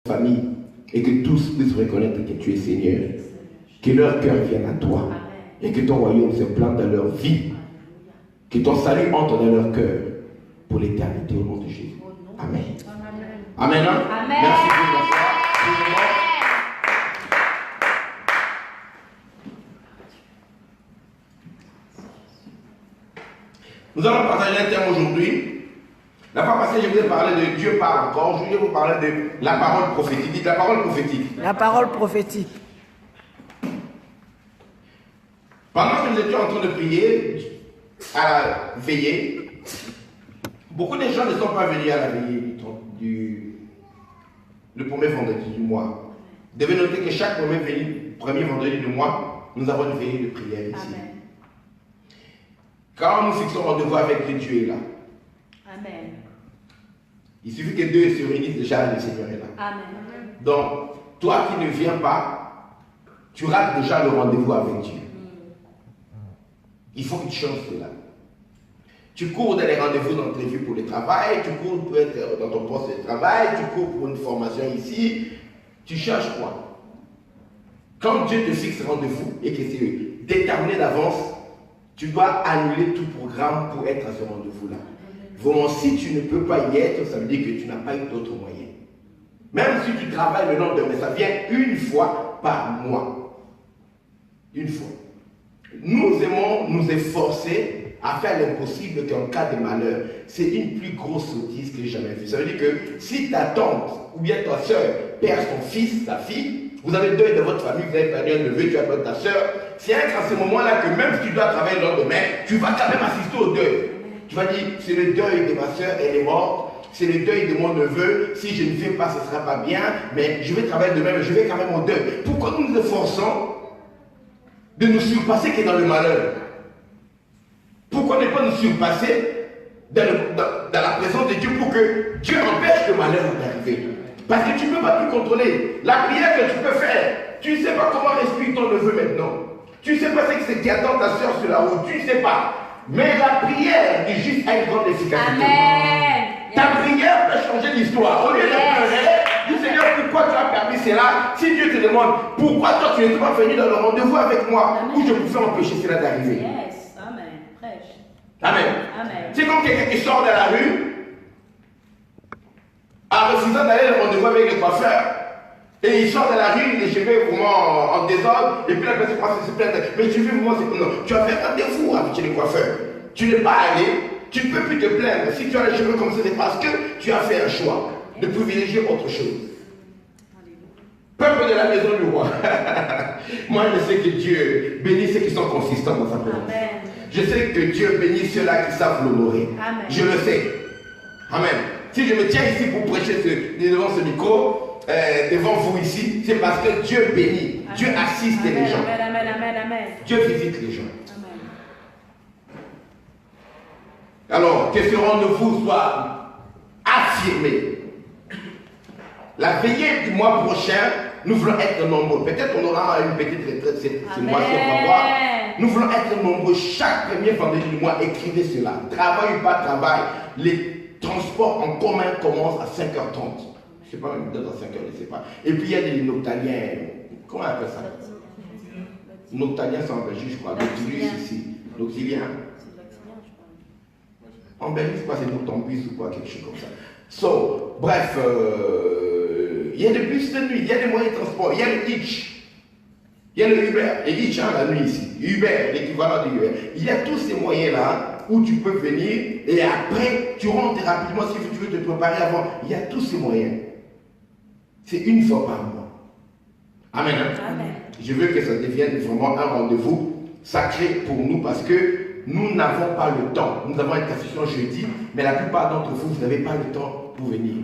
famille et que tous puissent reconnaître que tu es Seigneur. Que leur cœur vienne à toi et que ton royaume se plante dans leur vie. Que ton salut entre dans leur cœur pour l'éternité au nom de Jésus. Amen. Amen. Hein? Amen. Merci pour votre foi. Nous allons partager un thème aujourd'hui. La fois passée, je vous ai parlé de Dieu parle encore. Je vais vous parler de la parole prophétique. Dites la parole prophétique. La parole prophétique. Pendant que nous étions en train de prier, à la veillée, beaucoup de gens ne sont pas venus à la veillée le premier vendredi du mois. Vous devez noter que chaque premier vendredi du mois, nous avons une veillée de prière ici. Amen. Quand nous fixons rendez-vous avec Dieu est là. Amen. Il suffit que deux se réunissent, déjà le Seigneur est là. Amen. Donc, toi qui ne viens pas, tu rates déjà le rendez-vous avec Dieu. Il faut que tu changes cela. Tu cours dans les rendez-vous dans tes vues pour le travail, tu cours pour être dans ton poste de travail, tu cours pour une formation ici. Tu cherches quoi? Quand Dieu te fixe rendez-vous et que c'est déterminé d'avance, tu dois annuler tout programme pour être à ce rendez-vous-là. Vraiment, si tu ne peux pas y être, ça veut dire que tu n'as pas eu d'autres moyens. Même si tu travailles le nombre de mais ça vient une fois par mois. Une fois. Nous aimons nous efforcer à faire l'impossible qu'en cas de malheur, c'est une plus grosse sottise que j'ai jamais vue. Ça veut dire que si ta tante ou bien ta soeur perd son fils, sa fille, vous avez deux de votre famille, vous avez perdu un neveu, tu as perdu ta soeur, c'est à ce moment-là que même si tu dois travailler le lendemain, tu vas quand même assister au deuil. Tu vas dire, c'est le deuil de ma soeur, elle est morte, c'est le deuil de mon neveu, si je ne viens pas, ce ne sera pas bien, mais je vais travailler demain, mais je vais quand même au deuil. Pourquoi nous nous efforçons de nous surpasser que dans le malheur? Pourquoi ne pas nous surpasser dans la présence de Dieu pour que Dieu empêche le malheur d'arriver? Parce que tu ne peux pas tout contrôler. La prière que tu peux faire, tu ne sais pas comment respirer ton neveu maintenant. Tu ne sais pas ce qui attend ta soeur sur la route, tu ne sais pas. Mais la prière du juste a une grande efficacité. Amen. Ta prière peut changer l'histoire. Au lieu de pleurer, dis Seigneur, pourquoi tu as permis cela? Si Dieu te demande, pourquoi toi tu n'es pas venu dans le rendez-vous avec moi, Amen. où je pouvais empêcher cela d'arriver? Yes. Amen. Prêche. Amen. Amen. C'est comme quelqu'un qui sort de la rue en refusant d'aller au rendez-vous avec le coiffeur. Et il sort de la rue, les cheveux vraiment en désordre, et puis la personne commence à se plaindre. Mais tu veux vraiment, non, tu as fait un rendez-vous avec le coiffeur. Tu n'es pas allé, tu ne peux plus te plaindre. Si tu as les cheveux comme ça, c'est parce que tu as fait un choix de privilégier autre chose. Peuple de la maison du roi. Moi, je sais que Dieu bénit ceux qui sont consistants dans sa présence. Amen. Je sais que Dieu bénit ceux-là qui savent l'honorer. Amen. Je le sais. Amen. Si je me tiens ici pour prêcher devant ce micro, devant vous ici, c'est parce que Dieu bénit. Amen. Dieu assiste Amen. les gens. Amen. Amen. Amen. Amen. Dieu visite les gens. Amen. Alors, que ce rendez-vous soit affirmé. La veillée du mois prochain, nous voulons être nombreux. Peut-être qu'on aura une petite retraite ce mois-ci, on va voir. Nous voulons être nombreux. Chaque premier vendredi du mois, écrivez cela. Travail ou pas travail, les transports en commun commencent à 5h30. Je ne sais pas, peut-être à 5h, je ne sais pas. Et puis il y a des noctaliens. Comment on appelle ça? Noctaliens, c'est en Belgique, je crois. L'auxilien ici. L'auxilien. En Belgique, je crois que c'est noctambus ou quoi, quelque chose comme ça. So, bref, il y a des bus de nuit, il y a des moyens de transport, il y a le Hitch, il y a le Uber, et Hitch la nuit ici, Uber, l'équivalent de Uber. Il y a tous ces moyens-là où tu peux venir et après tu rentres rapidement si tu veux te préparer avant. Il y a tous ces moyens. C'est une fois par mois. Amen. Amen. Je veux que ça devienne vraiment un rendez-vous sacré pour nous parce que nous n'avons pas le temps. Nous avons une intercession jeudi, mais la plupart d'entre vous, vous n'avez pas le temps pour venir.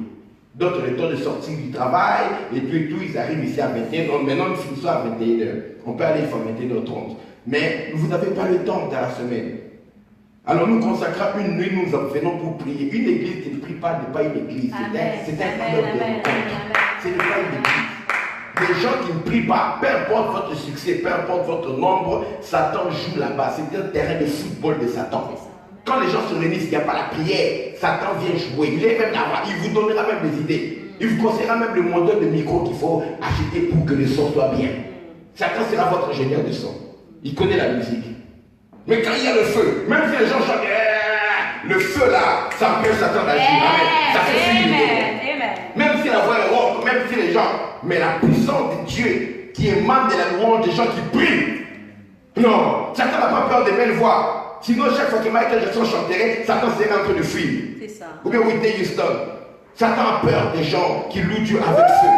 D'autres ont le temps de sortir du travail, et puis tout, ils arrivent ici à 21h. Donc maintenant, nous finissons à 21h. On peut aller à 21h30. Mais vous n'avez pas le temps dans la semaine. Alors nous consacrons une nuit, nous en venons pour prier. Une église qui ne prie pas n'est pas une église. C'est un club de rencontre. Ce n'est pas une église. Les gens qui ne prient pas, peu importe votre succès, peu importe votre nombre, Satan joue là-bas. C'est un terrain de football de Satan. Quand les gens se réunissent, il n'y a pas la prière, Satan vient jouer. Il est même là-bas, il vous donnera même des idées. Il vous conseillera même le modèle de micro qu'il faut acheter pour que le son soit bien. Satan sera votre ingénieur de son. Il connaît la musique. Mais quand il y a le feu, même si les gens chantent, le feu là, ça empêche Satan d'agir. Ça fait fuir. Même si la voix est rock, même si les gens, mais la puissance de Dieu qui émane de la louange des gens qui prient. Non, Satan n'a pas peur des belles voix. Sinon, chaque fois que Michael Jackson chanterait, Satan serait en train de fuir. C'est ça. Ou bien Whitney Houston. Satan a peur des gens qui louent Dieu avec feu.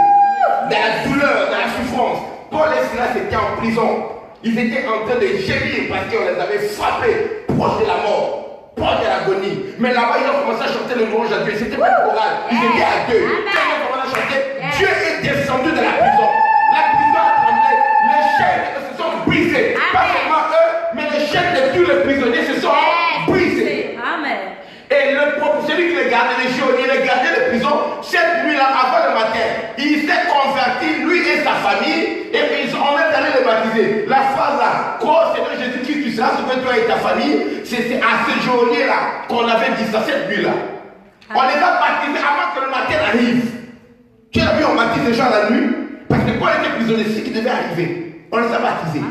Dans la douleur, dans la souffrance. Paul et Silas étaient en prison. Ils étaient en train de gémir parce qu'on les avait frappés, proches de la mort, proches de l'agonie. Mais là-bas, ils ont commencé à chanter le louange à Dieu. C'était pas une chorale, ils étaient à deux. Quand ils ont commencé à chanter, Dieu est descendu de la prison. La prison a tremblé, les chaînes se sont brisées. Pas seulement eux, mais les chaînes de tous les prisonniers se sont brisées. Amen. Et celui qui les gardait, les geôliers, les gardiens de prison, cette nuit-là, avant le matin, il s'est converti, lui et sa famille, et puis on est allé les baptiser. La phrase là, crois au Seigneur Jésus-Christ, tu seras sauvé toi et ta famille, c'est à ce geôlier-là qu'on avait dit ça cette nuit-là. On les a baptisés avant que le matin arrive. Tu as vu, on baptise les gens la nuit, parce que quand on était prisonniers, c'est ce qui devait arriver. On les a baptisés.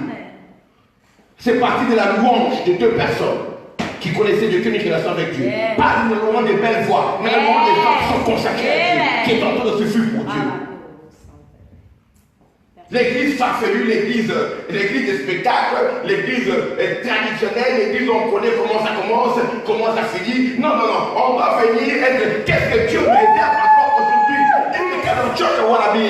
C'est parti de la louange de deux personnes qui connaissaient Dieu, qui ont une relation avec Dieu. Pas le moment des belles voix, mais le moment des gens qui sont consacrés à Dieu, qui est en train de se fuir pour Dieu. L'église farfelue, l'église des spectacles, l'église traditionnelle, l'église où on connaît comment ça commence, comment ça finit. Non, non, non, on doit venir être. Qu'est-ce que Dieu nous réserve encore aujourd'hui? In the kind of church I wanna be.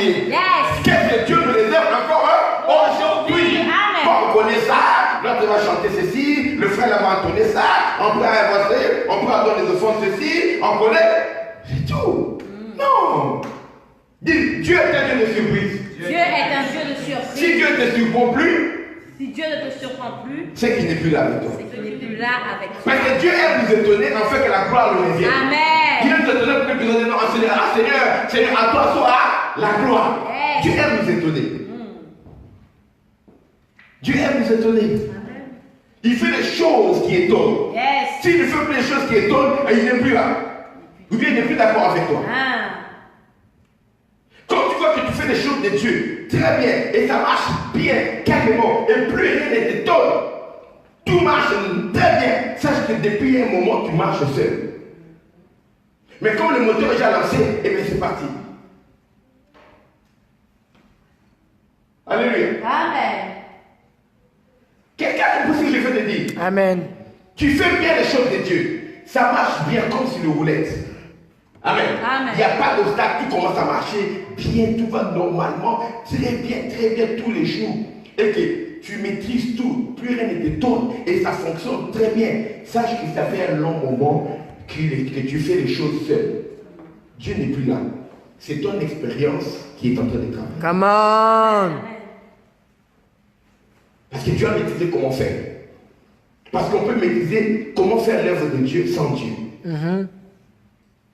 Qu'est-ce que Dieu nous réserve encore aujourd'hui? Quand on connaît ça, l'autre va chanter ceci, le frère va entonner ça, on peut avancer, on peut avoir des offrandes ceci, on connaît. C'est tout. Non. Dis, Dieu est un Dieu de surprise. Dieu est un Dieu de surprise. Si Dieu ne te surprend plus, si Dieu ne te surprend plus, c'est qu'il n'est plus là avec toi. c'est qu'il n'est plus là avec toi. Parce que Dieu aime nous étonner en fait que la gloire le revienne. Amen. Dieu nous étonner pour que nous étonnions. Seigneur, à toi soit la gloire. Dieu aime nous étonner. Dieu aime nous étonner. Amen. Il fait des choses qui étonnent. S'il ne fait plus des choses qui étonnent, il n'est plus là. Ou bien il n'est plus d'accord avec toi. Quand tu vois que tu fais des choses de Dieu, très bien, et ça marche bien, calmement, et plus rien ne t'étonne, tout marche très bien, sache que depuis un moment, tu marches seul. Mais comme le moteur est déjà lancé, et bien c'est parti. Alléluia. Amen. Quelqu'un a compris ce que je viens de dire. Amen. Tu fais bien les choses de Dieu, ça marche bien comme sur le roulette. Amen. Il n'y a pas d'obstacle, tout commence à marcher bien, tout va normalement, très bien, tous les jours. Et que tu maîtrises tout, plus rien ne t'étonne, et ça fonctionne très bien. Sache que ça fait un long moment que tu fais les choses seul. Dieu n'est plus là. C'est ton expérience qui est en train de travailler. Come on. Parce que tu as maîtrisé comment faire. Parce qu'on peut maîtriser comment faire l'œuvre de Dieu sans Dieu.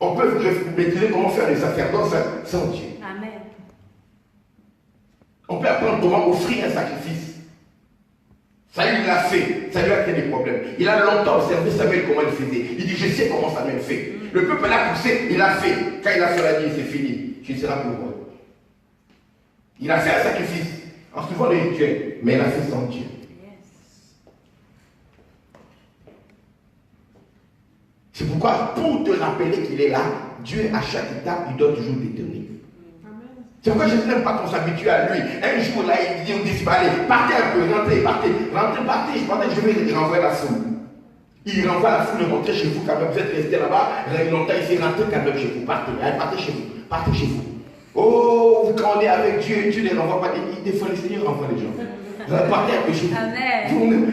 On peut maîtriser comment faire le sacerdoce sans Dieu. Amen. On peut apprendre comment offrir un sacrifice. Ça, il l'a fait. Ça lui a créé des problèmes. Il a longtemps observé Samuel comment il faisait. Il dit, je sais comment Samuel fait. Le peuple l'a poussé, il a fait. Quand il a fait la nuit, c'est fini. Tu seras pour moi. Il a fait un sacrifice en suivant le rituel, mais il a fait sans Dieu. C'est pourquoi, pour te rappeler qu'il est là, Dieu, à chaque étape, il doit toujours t'étonner. C'est pourquoi je n'aime pas qu'on s'habitue à lui. Un jour, là, il dit, on dit, allez, partez un peu, rentrez, je vais renvoyer la foule. Il renvoie la foule, rentrez chez vous quand même, vous êtes resté là-bas, longtemps, il s'est rentré quand même chez vous, partez chez vous. Oh, quand on est avec Dieu, Dieu ne renvoie pas, des fois, le Seigneur renvoie les gens. Partez un peu chez vous.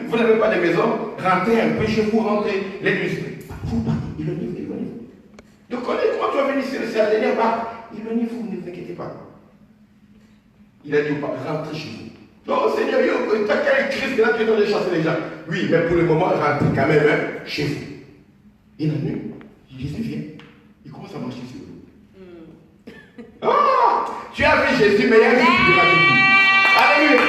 Vous n'avez pas de maison, rentrez un peu chez vous, rentrez, les nuits. Vous partez, il le livre. Donc, comment tu vas venir sur le ciel, dernier part, il le livre, ne vous inquiétez pas. Il a dit, rentrez chez vous. Non, Seigneur, t'as quel Christ là, tu es en train de chasser les gens. Oui, mais pour le moment, rentrez quand même chez vous. Et la nuit, Jésus vient, il commence à marcher sur vous. Oh, tu as vu Jésus, mais il y a Jésus qui va Jésus. Alléluia.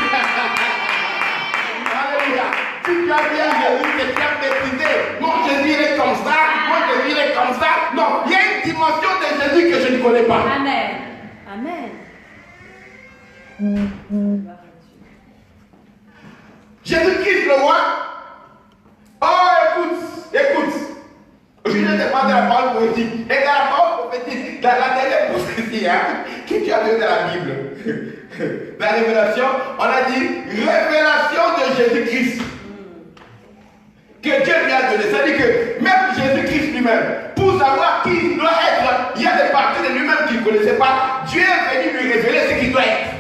Alléluia. Si tu as bien Jésus, c'est bien maîtrisé. Mon Jésus, il est comme ça. Mon Jésus, il est comme ça. Non, il y a une dimension de Jésus Jésus que je ne connais pas. Amen. Amen. Jésus-Christ le roi. Oh, écoute. Je ne t'ai pas de la parole prophétique. Et dans la parole prophétique, dans la dernière prophétie que tu as donnée dans la Bible, la révélation, on a dit révélation de Jésus-Christ. Que Dieu lui a donné. C'est-à-dire que même Jésus-Christ lui-même, pour savoir qui il doit être, il y a des parties de lui-même qu'il ne connaissait pas. Dieu est venu lui révéler ce qu'il doit être.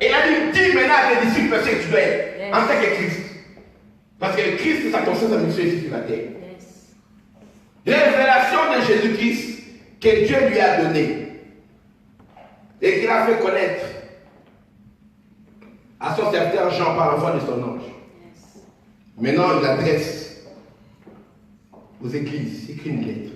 Et il a dit, dis maintenant à tes disciples ce que tu dois être, en tant que Christ. Parce que le Christ, ça concerne sa mission ici sur la terre. Révélation de Jésus-Christ que Dieu lui a donné et qu'il a fait connaître à son serviteur Jean par la voix de son ange. Maintenant, il adresse aux églises, écrit une lettre.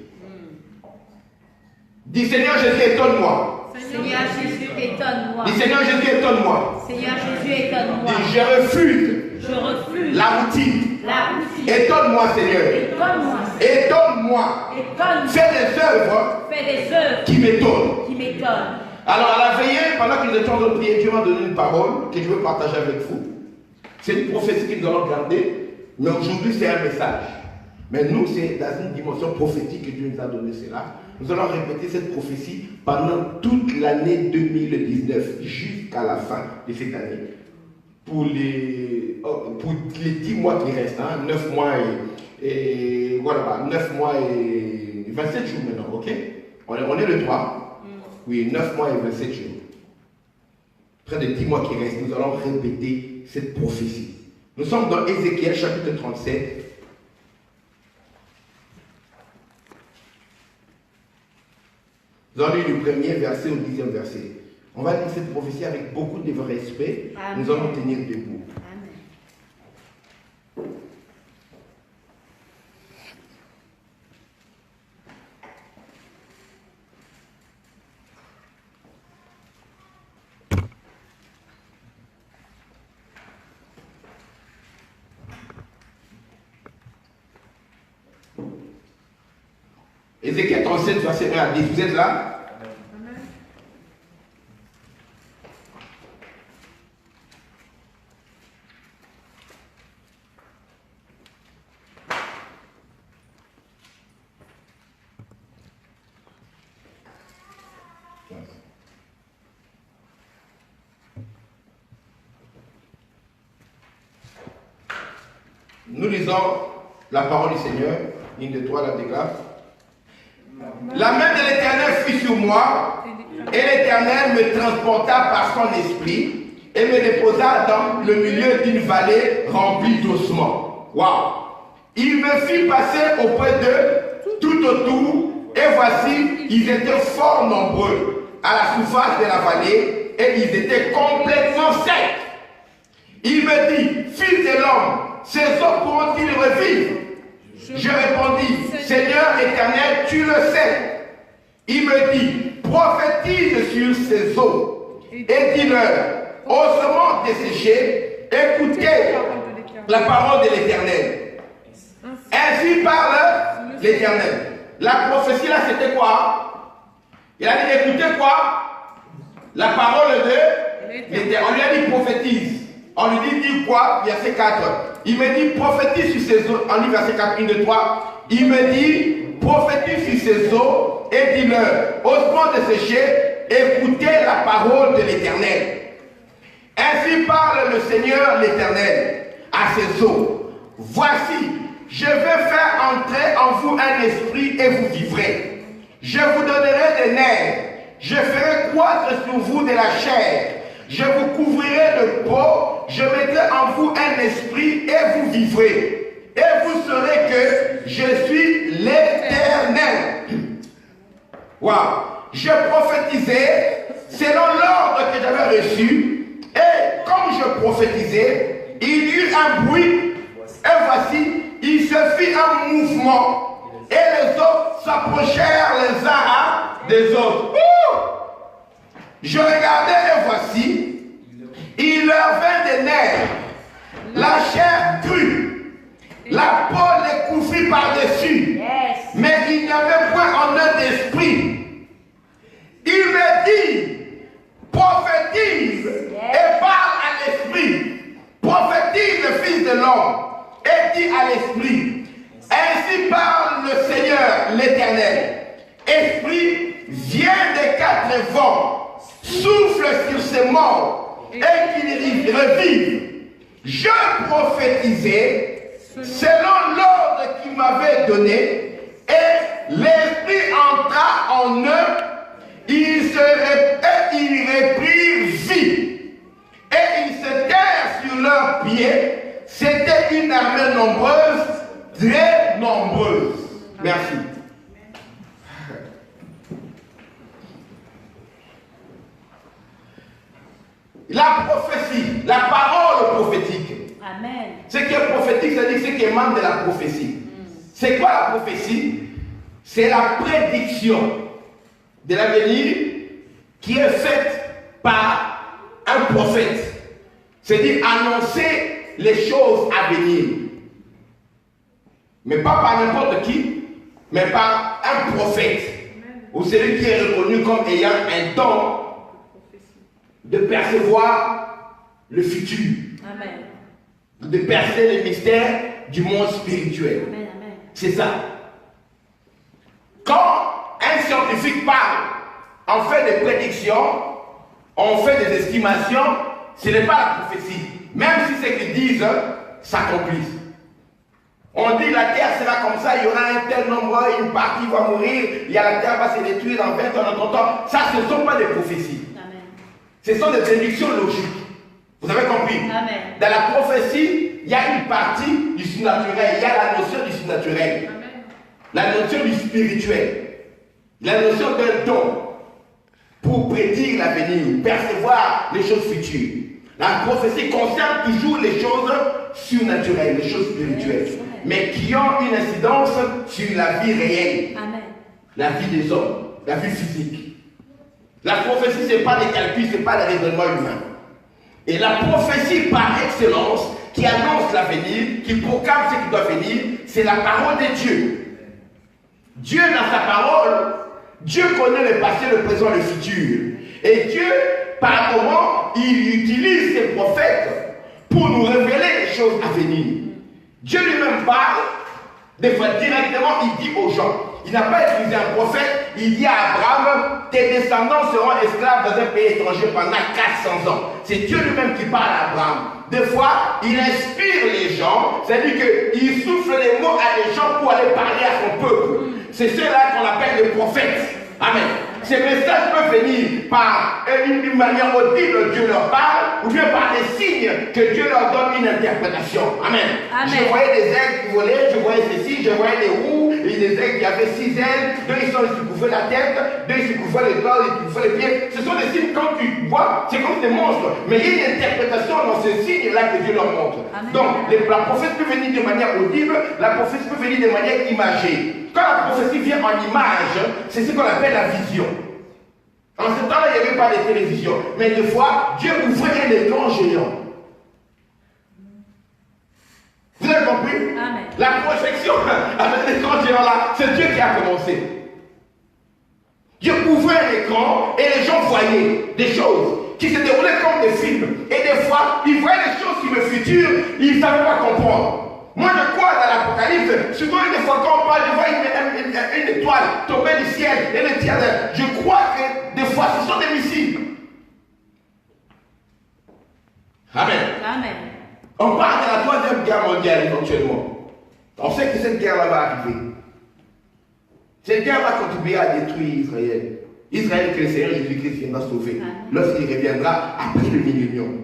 Dis Seigneur Jésus, étonne-moi. Seigneur Jésus, étonne-moi. Dis Seigneur Jésus, étonne-moi. Seigneur Jésus, étonne-moi. Dis je refuse Je la routine. la routine. Étonne-moi Seigneur. Étonne-moi. Étonne-moi. Étonne-moi. Fais des œuvres Fais des œuvres qui m'étonnent. qui m'étonnent. Alors à la veillée, pendant que nous étions en train de prier, Dieu m'a donné une parole que je veux partager avec vous. C'est une prophétie que nous allons garder, mais aujourd'hui c'est un message. Mais nous, c'est dans une dimension prophétique que Dieu nous a donné cela. Nous allons répéter cette prophétie pendant toute l'année 2019, jusqu'à la fin de cette année. Pour les 10 mois qui restent, 9 mois et voilà, 9 mois et 27 jours maintenant, ok? On est le 3. Oui, 9 mois et 27 jours. Près de 10 mois qui restent, nous allons répéter cette prophétie. Nous sommes dans Ézéchiel chapitre 37. Nous allons lire du premier verset au 10e verset. On va lire cette prophétie avec beaucoup de respect. Amen. Nous allons tenir debout. Amen. Ézéchiel 37, verset 1 à 10. Vous êtes là? Nous lisons la parole du Seigneur, ligne de 3, la déclare. La main de l'Éternel fut sur moi, et l'Éternel me transporta par son esprit et me déposa dans le milieu d'une vallée remplie d'ossements. Waouh! Il me fit passer auprès d'eux tout autour, et voici, ils étaient fort nombreux à la surface de la vallée, et ils étaient complètement secs. Il me dit, fils de l'homme, ces eaux pourront-ils revivre? Je répondis, Seigneur éternel, tu le sais. Il me dit, prophétise sur ces eaux et dis-leur, ossements desséchés, écoutez la parole de l'éternel. Ainsi parle l'éternel. La prophétie là, c'était quoi? Il a dit, écoutez quoi? La parole de l'éternel. On lui a dit, prophétise. On lui dit quoi? Verset 4. Il me dit, prophétise sur ces eaux. On lit verset 4, 1, 2, 3. Il me dit, prophétise sur ces eaux et dis-leur, ossements desséchés, écoutez la parole de l'Éternel. Ainsi parle le Seigneur l'Éternel à ces eaux. Voici, je vais faire entrer en vous un esprit et vous vivrez. Je vous donnerai des nerfs. Je ferai croître sur vous de la chair. Je vous couvrirai de peau, je mettrai en vous un esprit et vous vivrez. Et vous saurez que je suis l'Éternel. Waouh! Je prophétisais selon l'ordre que j'avais reçu. Et comme je prophétisais, il y eut un bruit. Et voici, il se fit un mouvement. Et les autres s'approchèrent les uns des autres. Ouh! Je regardais et voici, il leur vint des nerfs, la chair crue, la peau les couvrit par-dessus, mais il n'y avait point à l'Esprit. Ainsi parle le Seigneur, l'Éternel. Esprit, viens des quatre vents, souffle sur ces morts et qu'ils revivent. Je prophétisais selon l'ordre qu'il m'avait donné, et l'Esprit entra en eux, ils reprirent vie, et ils se terrent sur leurs pieds. C'était une armée nombreuse, très nombreuse. Merci. La prophétie, la parole prophétique. Amen. Ce qui est prophétique, c'est-à-dire ce qui émane de la prophétie. C'est quoi la prophétie? C'est la prédiction de l'avenir qui est faite par un prophète. C'est-à-dire annoncer les choses à venir. Mais pas par n'importe qui, mais par un prophète. Ou celui qui est reconnu comme ayant un don de percevoir le futur. Amen. De percer les mystères du monde spirituel. Amen, amen. C'est ça. Quand un scientifique parle, on fait des prédictions, on fait des estimations, ce n'est pas la prophétie. Même si ce qu'ils disent s'accomplissent. On dit la terre sera comme ça, il y aura un tel nombre, une partie va mourir, la terre va se détruire dans 20 ans, dans 30 ans. Ça, ce ne sont pas des prophéties. Amen. Ce sont des prédictions logiques. Vous avez compris? Amen. Dans la prophétie, il y a une partie du surnaturel, il y a la notion du surnaturel, la notion du spirituel, la notion d'un don pour prédire l'avenir, percevoir les choses futures. La prophétie concerne toujours les choses surnaturelles, les choses spirituelles, mais qui ont une incidence sur la vie réelle, Amen. la vie des hommes, la vie physique. La prophétie, ce n'est pas les calculs, ce n'est pas le raisonnement humain. Et la prophétie par excellence, qui annonce l'avenir, qui proclame ce qui doit venir, c'est la parole de Dieu. Dieu, dans sa parole, Dieu connaît le passé, le présent, le futur. Et Dieu, par moment, il utilise ses prophètes pour nous révéler les choses à venir. Dieu lui-même parle, des fois directement, il dit aux gens. Il n'a pas utilisé un prophète, il dit à Abraham, tes descendants seront esclaves dans un pays étranger pendant 400 ans. C'est Dieu lui-même qui parle à Abraham. Des fois, il inspire les gens, c'est-à-dire qu'il souffle les mots à des gens pour aller parler à son peuple. C'est ceux-là qu'on appelle les prophètes. Amen. Ces messages peuvent venir par une manière audible, Dieu leur parle, ou bien par des signes que Dieu leur donne une interprétation. Amen. Amen. Je voyais des aigles qui volaient, je voyais ceci, je voyais des roues, et des aigles qui avaient 6 ailes, deux ils se couvraient la tête, deux ils se couvraient les corps, ils se couvraient les pieds. Ce sont des signes, quand tu vois, c'est comme des monstres. Mais il y a une interprétation dans ces signes-là que Dieu leur montre. Amen. Donc, la prophétie peut venir de manière audible, la prophétie peut venir de manière imagée. Quand la prophétie vient en image, c'est ce qu'on appelle la vision. En ce temps-là, il n'y avait pas de télévision. Mais des fois, Dieu ouvrait un écran géant. Vous avez compris? Amen. La projection avec l'écran géant-là, c'est Dieu qui a commencé. Dieu ouvrait un écran et les gens voyaient des choses qui se déroulaient comme des films. Et des fois, ils voyaient des choses sur le futur, ils ne savaient pas comprendre. Moi, je crois dans l'Apocalypse, souvent, des fois, quand on parle, je vois une étoile tomber du ciel et le ciel. Je crois que des fois, ce sont des missiles. Amen. Amen. On parle de la 3e guerre mondiale éventuellement. On sait que cette guerre-là va arriver. Cette guerre va contribuer à détruire Israël. Israël que le Seigneur Jésus-Christ viendra sauver lorsqu'il reviendra après le millénium.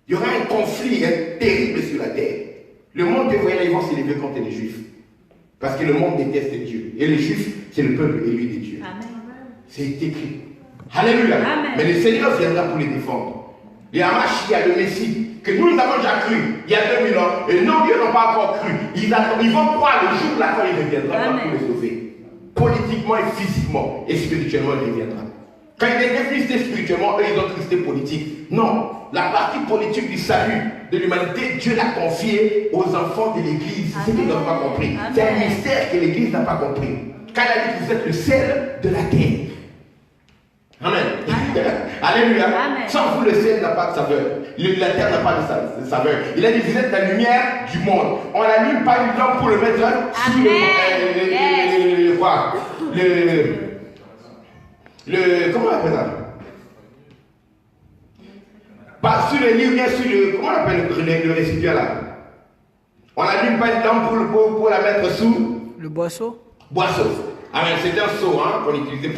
Il y aura un conflit terrible sur la terre. Le monde que vous voyez là, ils vont s'élever contre les Juifs. Parce que le monde déteste Dieu. Et les Juifs, c'est le peuple élu de Dieu. Amen. C'est écrit. Alléluia. Amen. Mais le Seigneur viendra pour les défendre. Il y a Mashiach, le Messie, que nous avons déjà cru il y a 2000 ans. Et nos dieux n'ont pas encore cru. Ils vont croire le jour là quand il reviendra pour les sauver. Politiquement et physiquement et spirituellement, il reviendra. Quand il est tristé spirituellement, eux, ils ont tristé politique. Non. La partie politique du salut de l'humanité, Dieu l'a confiée aux enfants de l'Église. C'est ce qu'ils n'ont pas compris. C'est un mystère que l'Église n'a pas compris. Quand elle a dit que vous êtes le sel de la terre. Amen. Amen. Alléluia. Amen. Sans vous, le ciel n'a pas de saveur. La terre n'a pas de saveur. Il a dit, vous êtes la lumière du monde. On n'allume pas une lampe pour le mettre sur comment on appelle ça? Pas sur le lit, bien sur le, comment on appelle le récipient là? On n'allume pas une lampe pour la mettre sous le boisseau. Boisseau. Amen. C'est un seau qu'on utilisait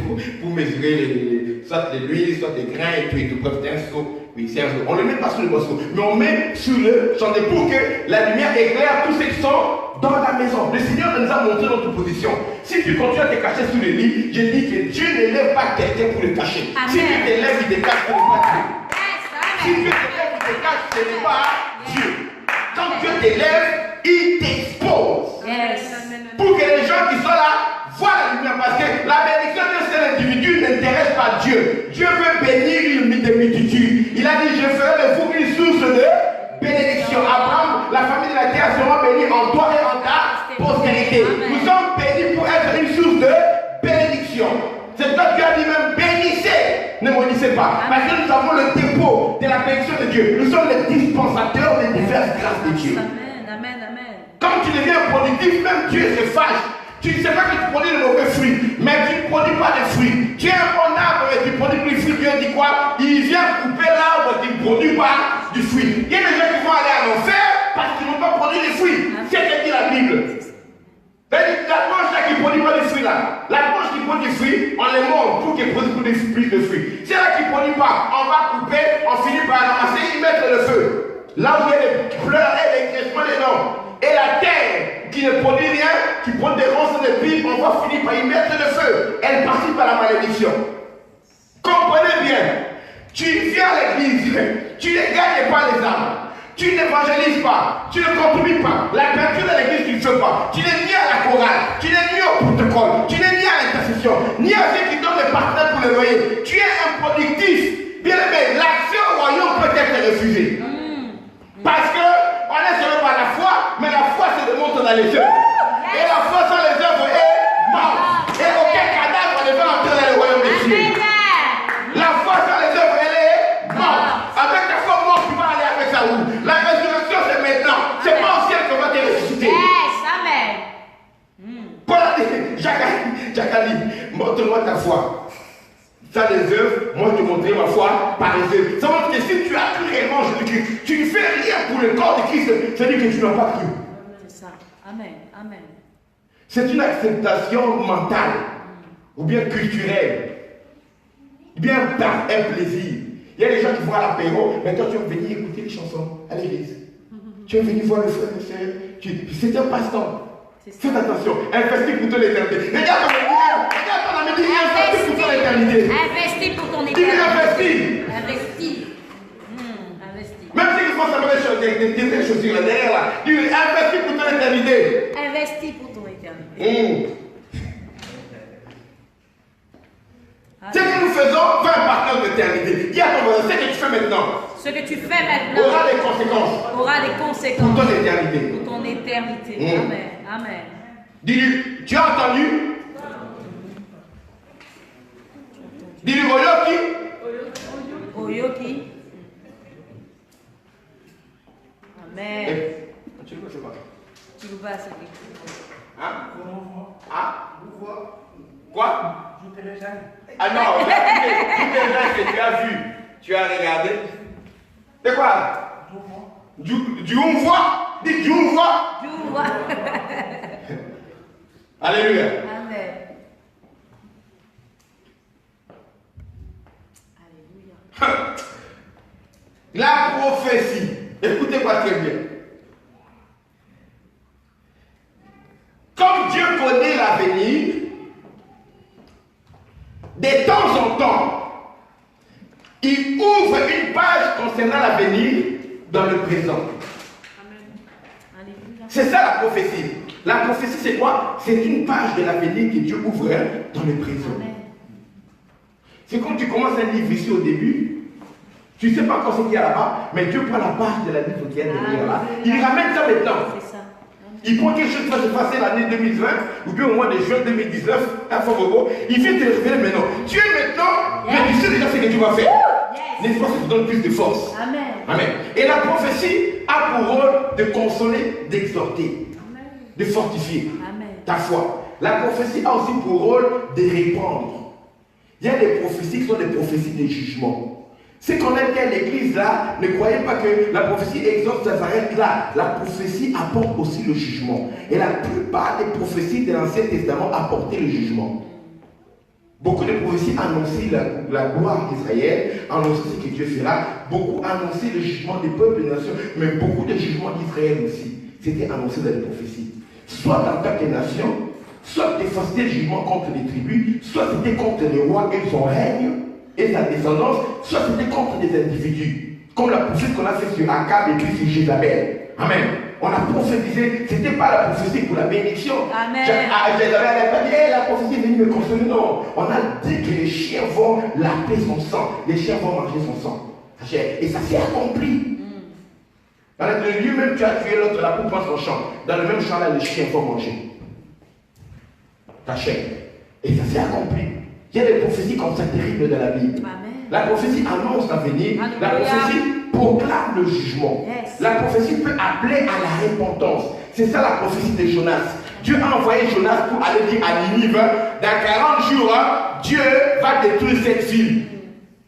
pour mesurer soit de l'huile, soit des grains et tout et tout. Bref, c'est un seau. Oui, c'est un seau. On ne le met pas sur le boisseau, mais on met sur le chandelier pour que la lumière éclaire tous ceux qui sont dans la maison. Le Seigneur nous a montré notre position. Si tu continues à te cacher sous le lit, je dis que Dieu n'élève pas quelqu'un pour le cacher. Amen. Si tu t'élèves, il te cache, ce n'est pas Dieu. Si Dieu t'élève, il te cache, ce n'est pas Dieu. Quand Dieu t'élève, il t'expose. Yes. Pour que les gens qui sont là voient la lumière. Parce que la bénédiction d'un seul individu n'intéresse pas Dieu. Dieu veut bénir des multitudes. Il a dit, je ferai de vous une source de bénédiction. Abraham, la famille de la terre sera bénie en toi et en ta postérité. Nous sommes bénis pour être une source de bénédiction. C'est toi qui as dit même bénissez, ne maudissez pas. Parce que nous avons le dépôt de la bénédiction de Dieu. Nous sommes les dispensateurs des diverses grâces de Dieu. Amen, amen, amen. Quand tu deviens productif, même Dieu se fâche. Tu ne sais pas que tu produis de mauvais fruits, mais tu ne produis pas de fruits. Tu es un bon arbre et tu produis plus de fruits. Dieu dit quoi? Il vient couper l'arbre qui ne produit pas du fruit. Il y a des gens qui vont aller en enfer parce qu'ils n'ont pas produit de fruits. C'est ce que dit la Bible. La branche là qui ne produit pas de fruits là, la branche qui produit des fruits, on les monte pour qu'elle produise plus de fruits. C'est là qui ne produit pas, on va couper, on finit par ramasser, y mettre le feu. Là où il y a des pleurs et des cressements des noms. Et la terre qui ne produit rien, qui produit des ronces et des pipes, on va finir par y mettre le feu. Elle participe à la malédiction. Comprenez bien, tu viens à l'église, tu ne gagnes pas les âmes. Tu n'évangélises pas, tu ne contribues pas. La peinture de l'église, tu ne fais pas. Tu n'es ni à la chorale, tu n'es ni au protocole, tu n'es ni à l'intercession, ni à ceux qui donnent les partenaires pour le loyer. Tu es improductif. Bien aimé, l'accès au royaume peut être refusé. Parce que on est sauvé par la foi, mais la foi se démontre dans les œuvres. Et la foi sans les œuvres est morte. Et aucun cadavre ne va entrer dans le royaume de Dieu. La foi sans les œuvres, elle est morte. Avec la foi morte, tu vas aller avec ça où? La résurrection, c'est maintenant. C'est pas au ciel qu'on va te ressusciter. Yes, amen. Paul a dit, Jacques a dit, montre-moi ta foi. Ça les œuvres, moi je te montrerai ma foi par les œuvres. Ça montre que si tu as cru réellement Jésus-Christ, tu ne fais rien pour le corps de Christ, c'est-à-dire que tu n'as pas cru. C'est ça. Amen, amen. C'est une acceptation mentale, ou bien culturelle, ou bien par un plaisir. Il y a des gens qui vont à l'apéro, mais toi tu vas venir écouter les chansons à l'église. Tu es venu voir le frère et soeur. C'est un passe-temps. Faites attention, investis pour ton éternité. Regarde ton ami, dis investis pour ton éternité. Investis pour ton Dis éternité. investis. Investis. Investis. Même si ils font des chaussures là derrière là, dis investis pour ton éternité. Investis pour ton éternité. Ce que nous faisons va impacter notre éternité. Dis à ton voisin, ce que tu fais maintenant Ce que tu fais maintenant aura des conséquences aura des pour conséquences ton éternité. pour ton éternité. Amen. Amen. Dis-lui, tu as entendu? Dis-lui, Oyoki. Oyoki. Amen. Tu ne sais pas. Tu le vas, c'est Hein? Ah? Quoi? Ah non, toutes les gens que tu as vu, tu as regardé. C'est quoi? Du voix? Dis du voix. Tu vois. Alléluia. Amen. Alléluia. La prophétie. Écoutez-moi très bien. Comme Dieu connaît l'avenir, de temps en temps, il ouvre une page concernant l'avenir dans le présent. C'est ça la prophétie. La prophétie, c'est quoi? C'est une page de l'avenir que Dieu ouvre dans le présent. C'est comme tu commences un livre ici au début, tu ne sais pas encore ce qu'il y a là-bas, mais Dieu prend la page de la livre qui est derrière là. Il ramène ça maintenant. C'est ça. Il prend quelque chose qui va se passer l'année 2020, ou bien au mois de juin 2019, à Fogogo, il vient te le révéler maintenant. Tu es maintenant, mais tu sais déjà ce que tu vas faire. N'est-ce pas, ça te donne plus de force. Amen. Amen. Et la prophétie a pour rôle de consoler, d'exhorter, de fortifier ta foi. La prophétie a aussi pour rôle de répandre. Il y a des prophéties qui sont des prophéties de jugement. Ceux qu'on aime bien l'église là, ne croyez pas que la prophétie exhorte, ça s'arrête là. La prophétie apporte aussi le jugement. Et la plupart des prophéties de l'Ancien Testament apportaient le jugement. Beaucoup de prophéties annonçaient la gloire d'Israël, annonçaient ce que Dieu fera. Beaucoup annonçaient le jugement des peuples et des nations, mais beaucoup de jugements d'Israël aussi. C'était annoncé dans les prophéties. Soit en tant que nation, soit c'était le jugement contre les tribus, soit c'était contre les rois et son règne et sa descendance, soit c'était contre des individus. Comme la prophétie qu'on a fait sur Akab et puis sur Jézabel. Amen. On a prophétisé, ce n'était pas la prophétie pour la bénédiction. Amen. Jézabel n'a pas dit, hey, la prophétie est venue me consoler. Non. On a dit que les chiens vont laper son sang. Les chiens vont manger son sang. Et ça s'est accompli. Dans le lieu même, tu as tué l'autre, la poupe prend son champ. Dans le même champ là, les chiens vont manger ta chair. Et ça s'est accompli. Il y a des prophéties comme ça terribles dans la Bible. Amen. La prophétie annonce l'avenir. La prophétie proclame le jugement. Yes. La prophétie peut appeler à la repentance. C'est ça la prophétie de Jonas. Dieu a envoyé Jonas pour aller dire à Ninive, dans 40 jours, Dieu va détruire cette ville.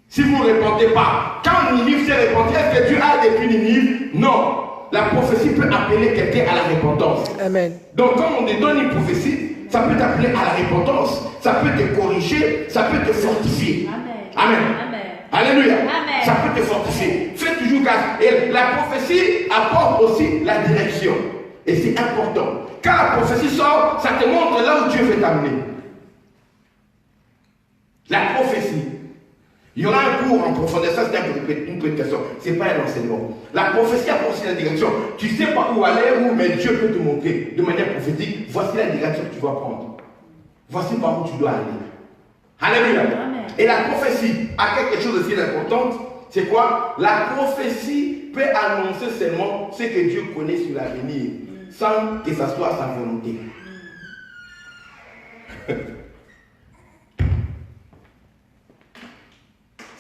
Si vous ne répondez pas. Quand Ninive s'est répandue, est-ce que Dieu a détruit Ninive? Non. La prophétie peut appeler quelqu'un à la repentance. Amen. Donc quand on te donne une prophétie, ça peut t'appeler à la repentance, ça peut te corriger, ça peut te fortifier. Amen. Amen. Alléluia. Amen. Ça peut te fortifier. Fais toujours gaffe. Et la prophétie apporte aussi la direction. Et c'est important. Quand la prophétie sort, ça te montre là où Dieu veut t'amener. La prophétie. Il y aura un cours en profondeur. Ça, c'est une prédication. Ce n'est pas un enseignement. La prophétie apporte aussi la direction. Tu ne sais pas où aller, mais Dieu peut te montrer de manière prophétique. Voici la direction que tu vas prendre. Voici par où tu dois aller. Alléluia. Et la prophétie a quelque chose aussi d'important. C'est quoi? La prophétie peut annoncer seulement ce que Dieu connaît sur l'avenir, sans que ça soit sa volonté.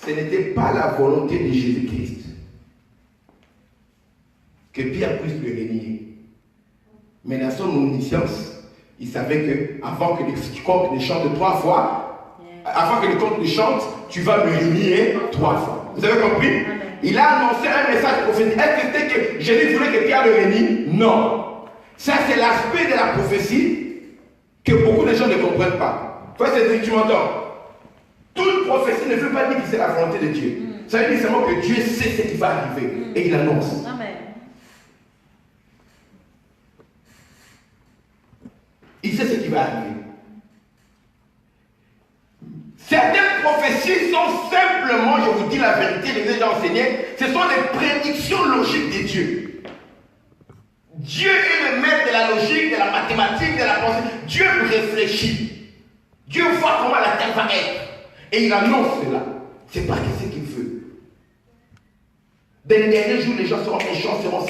Ce n'était pas la volonté de Jésus-Christ que Pierre puisse le renier. Mais dans son omniscience, il savait que avant que le coq ne chante 3 fois, avant que le coq ne chante, tu vas me renier 3 fois. Vous avez compris? Il a annoncé un message prophétique. Est-ce que c'était que Jésus voulait que Pierre le renie? Non. Ça, c'est l'aspect de la prophétie que beaucoup de gens ne comprennent pas. Toi, c'est tu m'entends? Toute prophétie ne veut pas dire que c'est la volonté de Dieu. Ça veut dire seulement que Dieu sait ce qui va arriver. Et il annonce. Amen. Il sait ce qui va arriver. Certaines prophéties sont simplement, je vous dis la vérité, je vous ai déjà enseigné, ce sont des prédictions logiques de Dieu. Dieu est le maître de la logique, de la mathématique, de la pensée. Dieu réfléchit. Dieu voit comment la terre va être. Et il annonce cela. C'est pas ce qu'il veut. Dans les derniers jours, les gens seront méchants, seront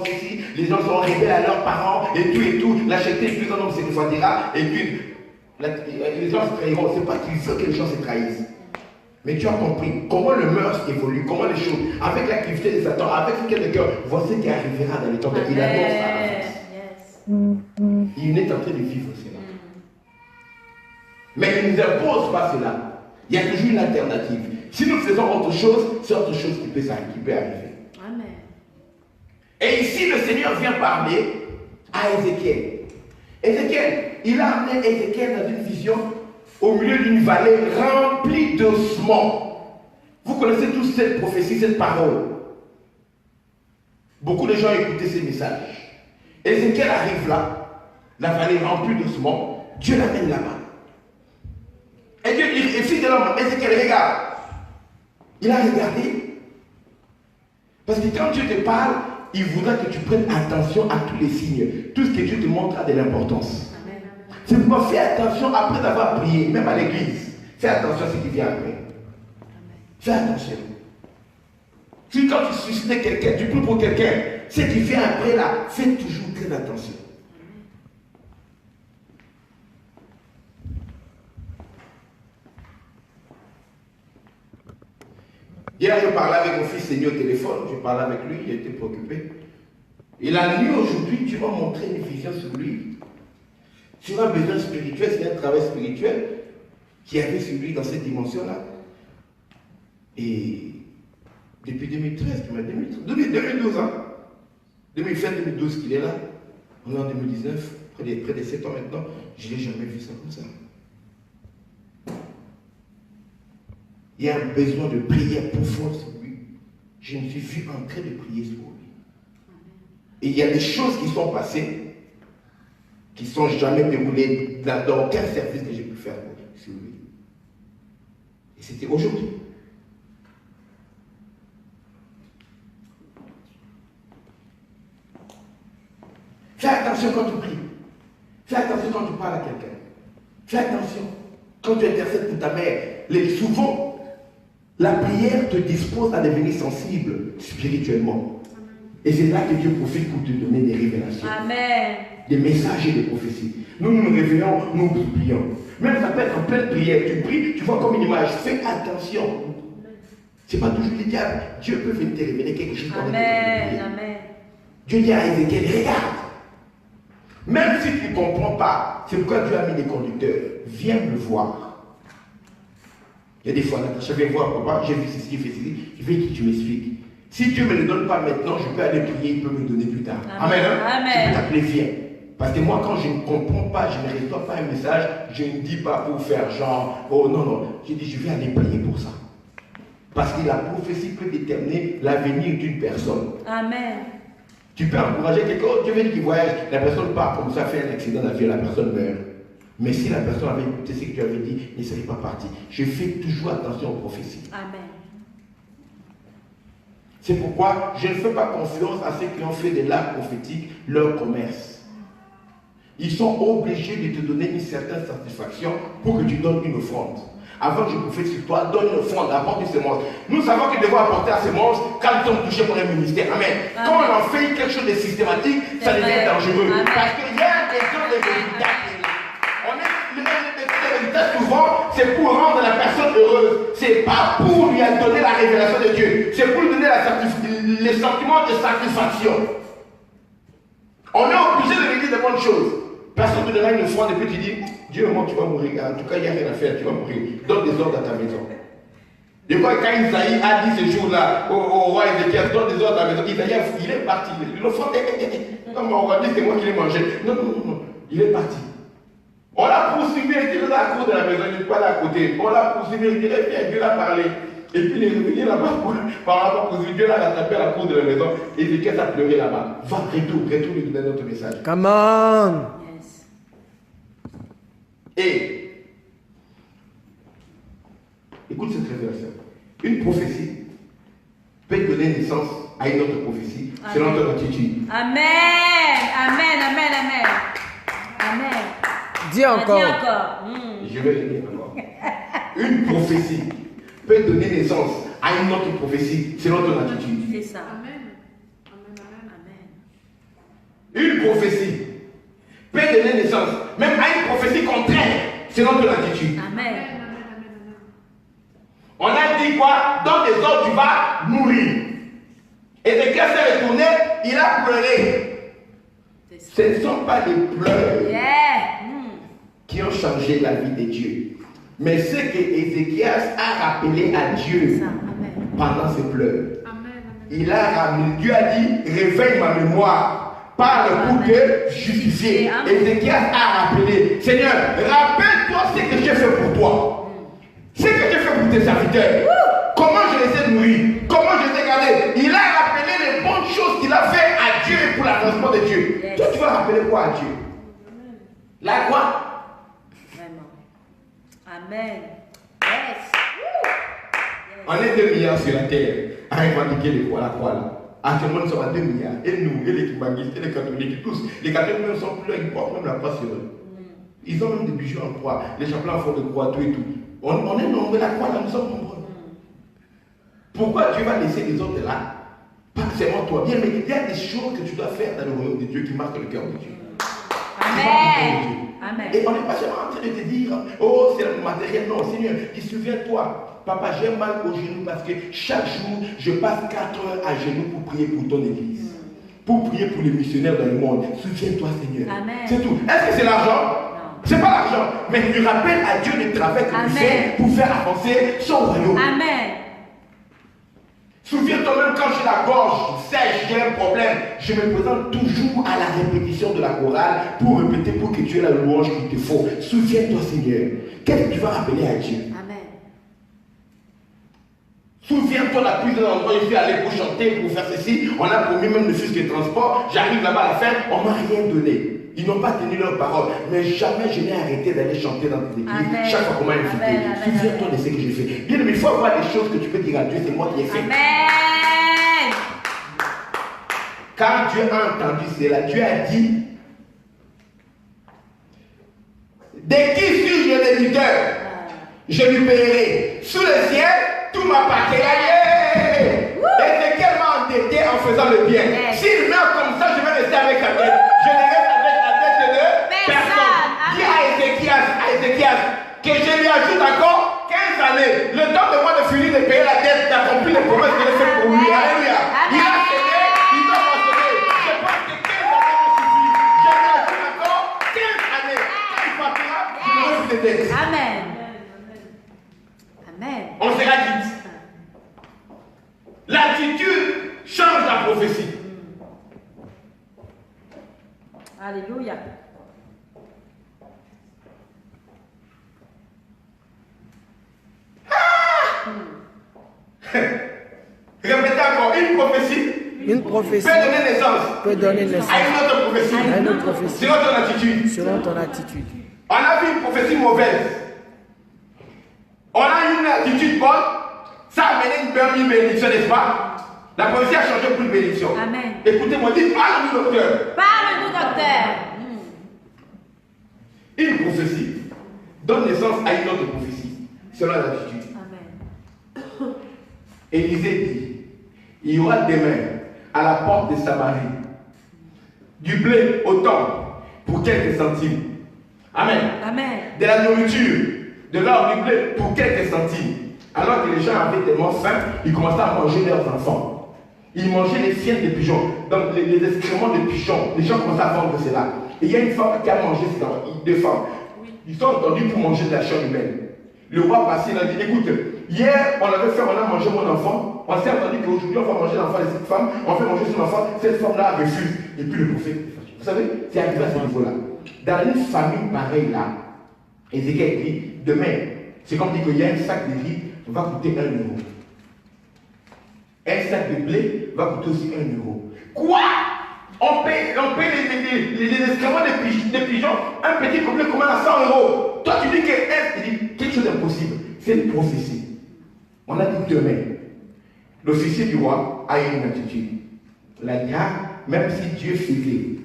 ceci, les gens seront rebelles à leurs parents, et tout. La cherté est plus un homme se défendira, et puis les gens se trahiront. C'est pas qu'il veut que les gens se trahissent. Mais tu as compris comment le mœurs évolue, comment les choses, avec l'activité de Satan, avec ce qu'il y a de cœur, voici ce qui arrivera dans les temps. Il annonce à l'avance. Il est en train de vivre cela. Mais il ne nous impose pas cela. Il y a toujours une alternative. Si nous faisons autre chose, c'est autre chose qui peut arriver. Amen. Et ici, le Seigneur vient parler à Ézéchiel. Ézéchiel, il a amené Ézéchiel dans une vision au milieu d'une vallée remplie d'ossements. Vous connaissez tous cette prophétie, cette parole. Beaucoup de gens écoutaient ces messages. Ézéchiel arrive là, la vallée remplie d'ossements. Dieu l'amène là-bas. Et Dieu dit, et fils de l'homme, Ézéchiel, regarde. Il a regardé. Parce que quand Dieu te parle, il voudra que tu prennes attention à tous les signes. Tout ce que Dieu te montre a de l'importance. C'est pourquoi fais attention après avoir prié, même à l'église. Fais attention à ce qui vient après. Fais attention. Si quand tu suscites quelqu'un, tu pries pour quelqu'un, ce qui vient après là, fais toujours très attention. Hier, je parlais avec mon fils Seigneur au téléphone, je parlais avec lui, il était préoccupé. Et la nuit aujourd'hui, tu m'as montré une vision sur lui. Sur un besoin spirituel, c'est un travail spirituel qui avait sur lui dans cette dimension-là. Et depuis 2013, 2012, hein. 2012 qu'il est là, on est en 2019, près de 7 ans maintenant, je n'ai jamais vu ça comme ça. Il y a un besoin de prière profonde sur lui. Je me suis vu en train de prier sur lui. Et il y a des choses qui sont passées, qui ne sont jamais déroulées dans aucun service que j'ai pu faire sur lui. Et c'était aujourd'hui. Fais attention quand tu pries. Fais attention quand tu parles à quelqu'un. Fais attention quand tu intercèdes pour ta mère. Souvent, la prière te dispose à devenir sensible spirituellement. Et c'est là que Dieu profite pour te donner des révélations. Amen. Des messages et des prophéties. Nous nous réveillons, nous prions. Même ça peut être en pleine prière. Tu pries, tu vois comme une image. Fais attention. Ce n'est pas toujours le diable. Dieu peut venir te révéler quelque chose. Amen. Amen. Dieu dit à Ézéchiel, regarde. Même si tu ne comprends pas, c'est pourquoi Dieu a mis des conducteurs. Viens me voir. Il y a des fois, je viens voir papa, j'ai vu ceci, il fait ceci. Je veux que tu m'expliques. Si Dieu ne me le donne pas maintenant, je peux aller prier, il peut me le donner plus tard. Amen. Amen. Je peux t'appeler, viens. Parce que moi, quand je ne comprends pas, je ne reçois pas un message, je ne dis pas pour faire genre, oh non, non. Je dis, je vais aller prier pour ça. Parce que la prophétie peut déterminer l'avenir d'une personne. Amen. Tu peux encourager quelqu'un, Dieu veut dire qu'il voyage, la personne part comme ça, fait un accident d'avion, la personne meurt. Mais si la personne avait écouté ce que tu avais dit, il ne serait pas parti. Je fais toujours attention aux prophéties. Amen. C'est pourquoi je ne fais pas confiance à ceux qui ont fait de l'art prophétique leur commerce. Ils sont obligés de te donner une certaine satisfaction pour que tu donnes une offrande. Avant que je prophétise sur toi, donne une offrande, apporte une sémence. Nous savons que nous devons apporter la sémence quand nous sommes touchés pour un ministère. Amen. Quand on en fait quelque chose de systématique, ça devient dangereux. Amen. Parce qu'il y a un besoin de résultats. Le résultat souvent, c'est pour rendre la personne heureuse. C'est pas pour lui donner la révélation de Dieu. C'est pour lui donner le sentiment de satisfaction. On est obligé de lui dire de bonnes choses. Personne ne te donnera une offrande et puis tu dis, Dieu, moi tu vas mourir. En tout cas, il n'y a rien à faire, tu vas mourir. Donne des ordres à ta maison. Et quand Isaïe a dit ce jour-là au roi Ézéchiel, donne des ordres à ta maison, Isaïe, il est parti. L'offrande, non, mais on va dire que c'est moi qui l'ai mangé. Non, non, non, non, il est parti. On l'a poursuivi, il était dans la cour de la maison, il n'est pas là à côté. On l'a poursuivi, il dirait, bien, Dieu l'a parlé. Et puis il est revenu là-bas par rapport à poursuivi. Dieu l'a rattrapé à la cour de la maison. Ézéchiel a pleuré là-bas. Va, retourne lui donner notre message. Come on. Yes. Et, écoute cette révélation. Une prophétie peut donner naissance à une autre prophétie selon ton attitude. Amen. Amen. Amen. Amen. Amen. Dis encore. Dis encore. Je vais le dire encore. Une prophétie peut donner naissance à une autre prophétie selon ton attitude. C'est ça. Amen. Amen. Amen. Une prophétie peut donner naissance même à une prophétie contraire selon ton attitude. Amen. On a dit quoi? Dans des ordres, tu vas mourir. Et Ézéchiel s'est retourné, il a pleuré. Ce ne sont pas les pleurs qui ont changé la vie de Dieu. Mais ce que Ézéchiel a rappelé à Dieu pendant ses pleurs. Il a ramené, Dieu a dit, réveille ma mémoire, parle pour te justifier. Ézéchiel a rappelé, Seigneur, rappelle-toi ce que j'ai fait pour toi. Ce que j'ai fait pour tes serviteurs. Comment je les ai nourris, comment je les ai gardés. Il a rappelé les bonnes choses qu'il a fait à Dieu pour l'avancement de Dieu. Toi, tu vas rappeler quoi à Dieu? La quoi? Amen. Yes. On est 2 milliards sur la terre à revendiquer les croix, la croix là. Actuellement, nous sommes à 2 milliards. Et nous, et les kimagistes, et les catholiques, tous. Les catholiques même sont plus là, ils portent même la croix sur eux. Ils ont même des bijoux en croix. Les chapelains font de croix, tout et tout. On est nombreux, la croix là, nous sommes nombreux. Pourquoi Dieu va laisser les autres là? Pas seulement toi. Bien, mais il y a des choses que tu dois faire dans le royaume de Dieu qui marquent le cœur de Dieu. Amen. Amen. Et on n'est pas seulement en train de te dire, oh, c'est le matériel. Non, Seigneur, souviens-toi. Papa, j'ai mal au genou parce que chaque jour, je passe 4 heures à genoux pour prier pour ton église. Pour prier pour les missionnaires dans le monde. Souviens-toi, Seigneur. Amen. C'est tout. Est-ce que c'est l'argent? C'est pas l'argent. Mais tu rappelles à Dieu le travail que tu fais pour faire avancer son royaume. Amen. Souviens-toi même quand j'ai la gorge sèche, j'ai un problème, je me présente toujours à la répétition de la chorale pour répéter pour que tu aies la louange qu'il te faut. Souviens-toi, Seigneur. Qu'est-ce que tu vas rappeler à Dieu? Amen. Souviens-toi la plusieurs endroits, je suis allé pour chanter, pour faire ceci. On a promis même le fils de transport. J'arrive là-bas à la fin, on m'a rien donné. Ils n'ont pas tenu leur parole. Mais jamais je n'ai arrêté d'aller chanter dans tes églises. Chaque fois qu'on m'a invité. Souviens-toi de ce que j'ai fait. Bien, mais il faut avoir des choses que tu peux dire à Dieu, c'est moi qui ai fait. Amen. Quand Dieu a entendu cela, Dieu a dit, de qui suis-je le débiteur? Je lui paierai. Sous le ciel, tout m'appartient. Ézéchiel m'a endetté en faisant le bien. S'il meurt comme ça, je vais rester avec sa tête. Je ne reste avec la tête de personne. Dis à Ézéchias que je lui ajoute encore 15 années. Le temps de moi de finir de payer la dette, d'accomplir les promesses que j'ai faites pour lui. Alléluia. Il a cédé, il doit m'enseigner. Je pense que 15 années me suffit. Je lui ajoute encore 15 années. Quand il partira, je n'aurai plus de dette. Amen. Amen. On sera quitte. L'attitude change la prophétie. Alléluia. Répétez encore, Une prophétie peut donner naissance peut donner naissance à une autre prophétie. à une autre prophétie Selon ton attitude. selon ton attitude. On a vu une prophétie mauvaise. On a eu une attitude bonne. Ça a amené une bénédiction, n'est-ce pas? La prophétie a changé pour une bénédiction. Amen. Écoutez-moi, dites, parle-nous, docteur. Parle-nous, docteur. Une prophétie donne naissance à une autre prophétie, selon l'attitude. Amen. Élisée dit, il y aura demain à la porte de Samarie du blé au temps pour quelques centimes. Amen. Amen. De la nourriture, de l'or, du blé pour quelques centimes. Alors que les gens avaient tellement faim, ils commençaient à manger leurs enfants. Ils mangeaient les fientes de pigeons, donc les excréments de pigeons. Les gens commençaient à vendre cela. Et il y a une femme qui a mangé cela, deux femmes. Ils sont entendus pour manger de la chair humaine. Le roi passé, il a dit, écoute, hier on avait fait, on a mangé mon enfant. On s'est entendu qu'aujourd'hui on va manger l'enfant de cette femme. On fait manger son enfant, cette femme-là refuse. Et puis le prophète, vous savez, c'est arrivé à ce niveau-là. Dans une famille pareille là, Ézéchiel dit, demain, c'est comme dit qu'il y a un sac de riz va coûter 1 euro. Un sac de blé va coûter aussi 1 euro. Quoi? On paye les excréments de pigeons, un petit complet commun à 100 euros. Toi tu dis que c'est quelque chose d'impossible. C'est une prophétie. On a dit demain. L'officier du roi a une attitude. La diable, même si Dieu faisait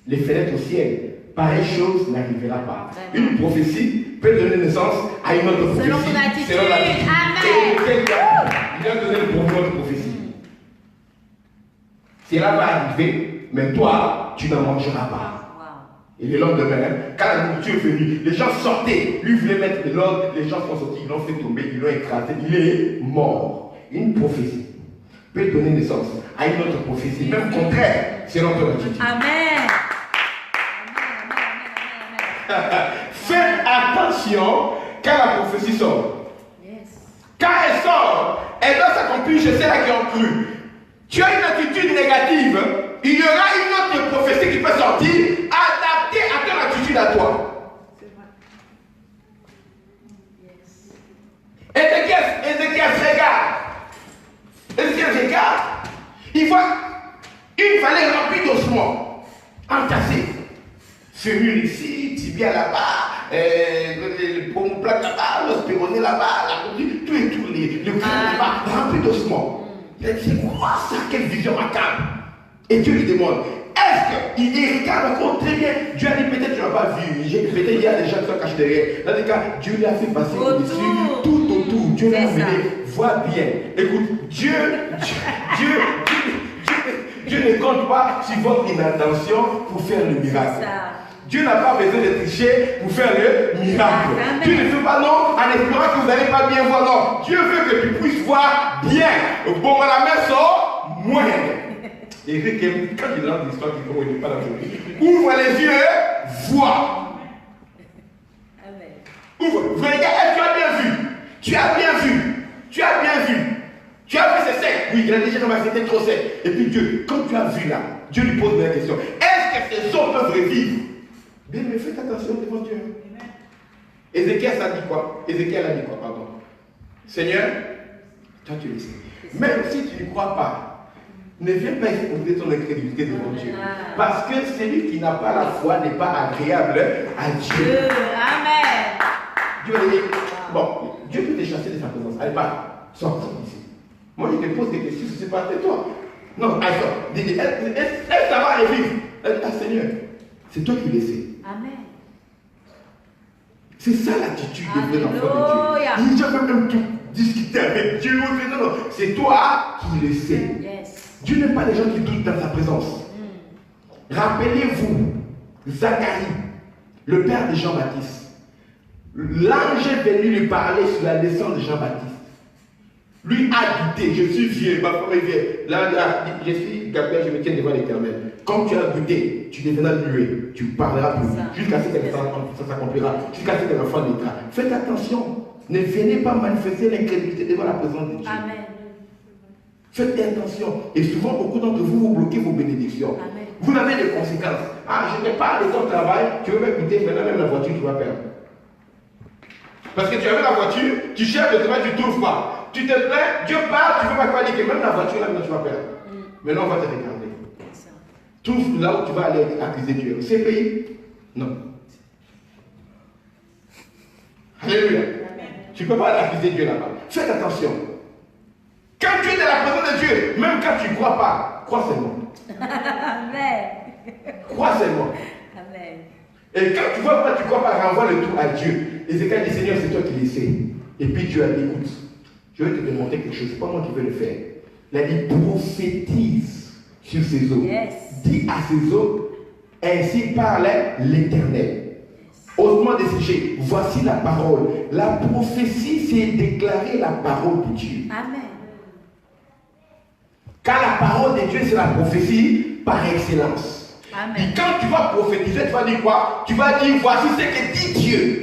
les fenêtres au ciel, pareille chose n'arrivera pas. Une prophétie peut donner naissance à une autre prophétie. Selon ton attitude. Amen. Et il a donné le pouvoir de prophétie. Cela va arriver, mais toi, tu n'en mangeras pas. Et le lendemain, quand la nourriture est venue, les gens sortaient, lui voulait mettre de l'ordre, les gens sont sortis, ils l'ont fait tomber, ils l'ont écrasé, il est mort. Une prophétie peut donner naissance à une autre prophétie, même contraire, selon ton attitude. Amen. Faites attention quand la prophétie sort. Yes. Quand elle sort, elle doit s'accomplir chez ceux-là qui ont cru. Tu as une attitude négative, il y aura une autre prophétie qui peut sortir, adaptée à ton attitude à toi. C'est vrai. Yes. Ézéchias regarde. Ézéchias regarde. Il voit une vallée remplie d'ossements, entassés. Fémur ici, tibia là-bas, le poumon plat là-bas, l'os péroné là-bas, tout et tout, le crâne là-bas, rempli d'ossements. C'est quoi ça? Quelle vision macabre? Et Dieu lui demande, est-ce qu'il regarde encore très bien? Dieu a dit, peut-être tu n'as pas vu, peut-être il y a des gens qui sont cachés derrière. Dans les cas, Dieu lui a fait passer au-dessus, tout autour. Dieu l'a amené, vois bien. Écoute, Dieu ne compte pas sur votre inattention pour faire le miracle. Dieu n'a pas besoin de tricher pour faire le miracle. Dieu ne fait pas non en espérant que vous n'allez pas bien voir. Non, Dieu veut que tu puisses voir bien. Bon, la main sort, moins. Et quand il lance l'histoire qui ne connaît pas la journée, ouvre les yeux, vois. Ouvre, regarde, tu as bien vu. Tu as bien vu. Tu as bien vu. Tu as vu, c'est sec. Oui, il a déjà commencé, c'était trop sec. Et puis Dieu, quand tu as vu là, Dieu lui pose la question. Est-ce que ces hommes peuvent revivre? Bien, mais faites attention devant Dieu. Ézéchiel, ça dit quoi? Ézéchiel a dit quoi, pardon? Seigneur, toi tu le sais. Même si tu ne crois pas, ne viens pas exposer ton incrédulité devant Dieu. Parce que celui qui n'a pas la foi n'est pas agréable à Dieu. Amen. Dieu va dire, bon, Dieu peut te chasser de sa présence. Allez, pas, sors ici. Moi, je te pose des questions, ce n'est pas de toi. Non, attends, est-ce ça va revivre? Ah, Seigneur, c'est toi qui le sais. Amen. C'est ça l'attitude de l'enfant de Dieu. Il ne peut même tout discuter avec Dieu. Non, non, c'est toi qui le sais. Yes. Dieu n'aime pas les gens qui doutent dans sa présence. Rappelez-vous, Zacharie, le père de Jean-Baptiste. L'ange est venu lui parler sur la naissance de Jean-Baptiste. Lui a douté, je suis vieux, ma femme est vieille. Là, je suis Gabriel, je me tiens devant l'Éternel. Comme tu as douté, tu deviendras muet, tu parleras plus, jusqu'à ce que ça s'accomplira, jusqu'à ce que l'enfant naîtra. Faites attention, ne venez pas manifester l'incrédulité devant la présence de Dieu. Amen. Faites attention. Et souvent, beaucoup d'entre vous, vous bloquez vos bénédictions. Amen. Vous avez des conséquences. Ah, je n'ai pas de ton travail, tu veux m'écouter, maintenant même la voiture, tu vas perdre. Parce que tu avais la voiture, tu cherches le travail, tu ne trouves pas. Tu te plains, Dieu parle, tu ne veux pas dire que même la voiture, là, maintenant tu vas perdre. Maintenant, on va te regarder. Trouve là où tu vas aller accuser Dieu. C'est pays? Non. Alléluia. Tu ne peux pas accuser Dieu là-bas. Faites attention. Quand tu es dans la présence de Dieu, même quand tu ne crois pas, crois seulement. Amen. Crois seulement. Amen. Et quand tu vois pas, tu crois pas, renvoie le tout à Dieu. Ézéchiel dit, Seigneur, c'est toi qui le sais. Et puis Dieu a dit, écoute, je vais te démontrer quelque chose, c'est pas moi qui vais le faire. Il a dit, prophétise sur ces eaux. Yes. Dis à ces eaux, ainsi parlait l'Éternel. Hautement desséché, voici la parole. La prophétie, c'est déclarer la parole de Dieu. Amen. Car la parole de Dieu, c'est la prophétie par excellence. Amen. Et quand tu vas prophétiser, tu vas dire quoi? Tu vas dire, voici ce que dit Dieu.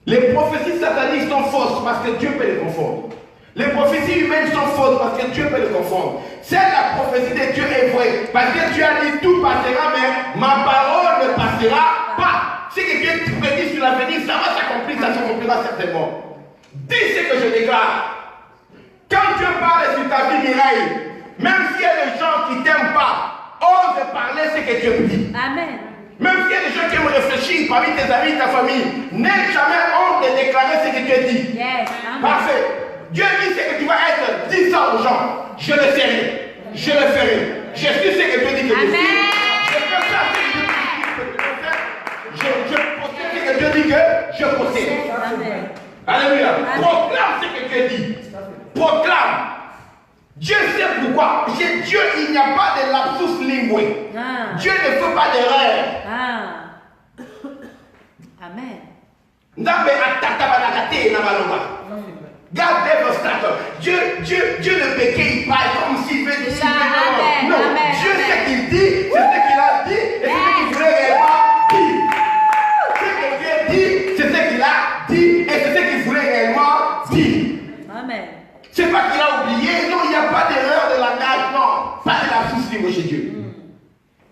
Les prophéties sataniques sont fausses parce que Dieu peut les confondre. Les prophéties humaines sont fausses parce que Dieu peut les confondre. C'est la prophétie de Dieu est vraie. Parce que Dieu a dit tout passera, mais ma parole ne passera pas. Ce que Dieu prédit sur l'avenir, ça va s'accomplir, ça s'accomplira certainement. Dis ce que je déclare. Quand Dieu parle sur ta vie, Mireille, même s'il y a des gens qui ne t'aiment pas, ose parler ce que Dieu dit. Amen. Même s'il y a des gens qui aiment réfléchir parmi tes amis, ta famille, n'aie jamais honte de déclarer ce que Dieu dit. Yes. Amen. Parfait. Dieu dit ce que tu vas être. Dis ça aux gens. Je le sais. Je le ferai. Je suis ce que Dieu dit que je suis. Je peux faire ce que Dieu dit que je peux faire. Je possède ce que Dieu dit que je possède. Amen. Alléluia. Proclame ce que Dieu dit. Proclame. Dieu sait pourquoi. Dieu, il n'y a pas de lapsus linguae. Dieu ne fait pas d'erreur. Amen. N'abe atatabanakate nabaloma. God dévastateur. Dieu ne béquille pas comme s'il veut dire. Non, Dieu ce qu'il dit, c'est ce qu'il a dit et c'est ce qu'il voulait réellement dire. Ce que Dieu dit, c'est ce qu'il a dit et c'est ce qu'il voulait réellement dire. Amen. C'est pas qu'il a oublié, non, il n'y a pas d'erreur de langage, non, pas de la souci chez Dieu.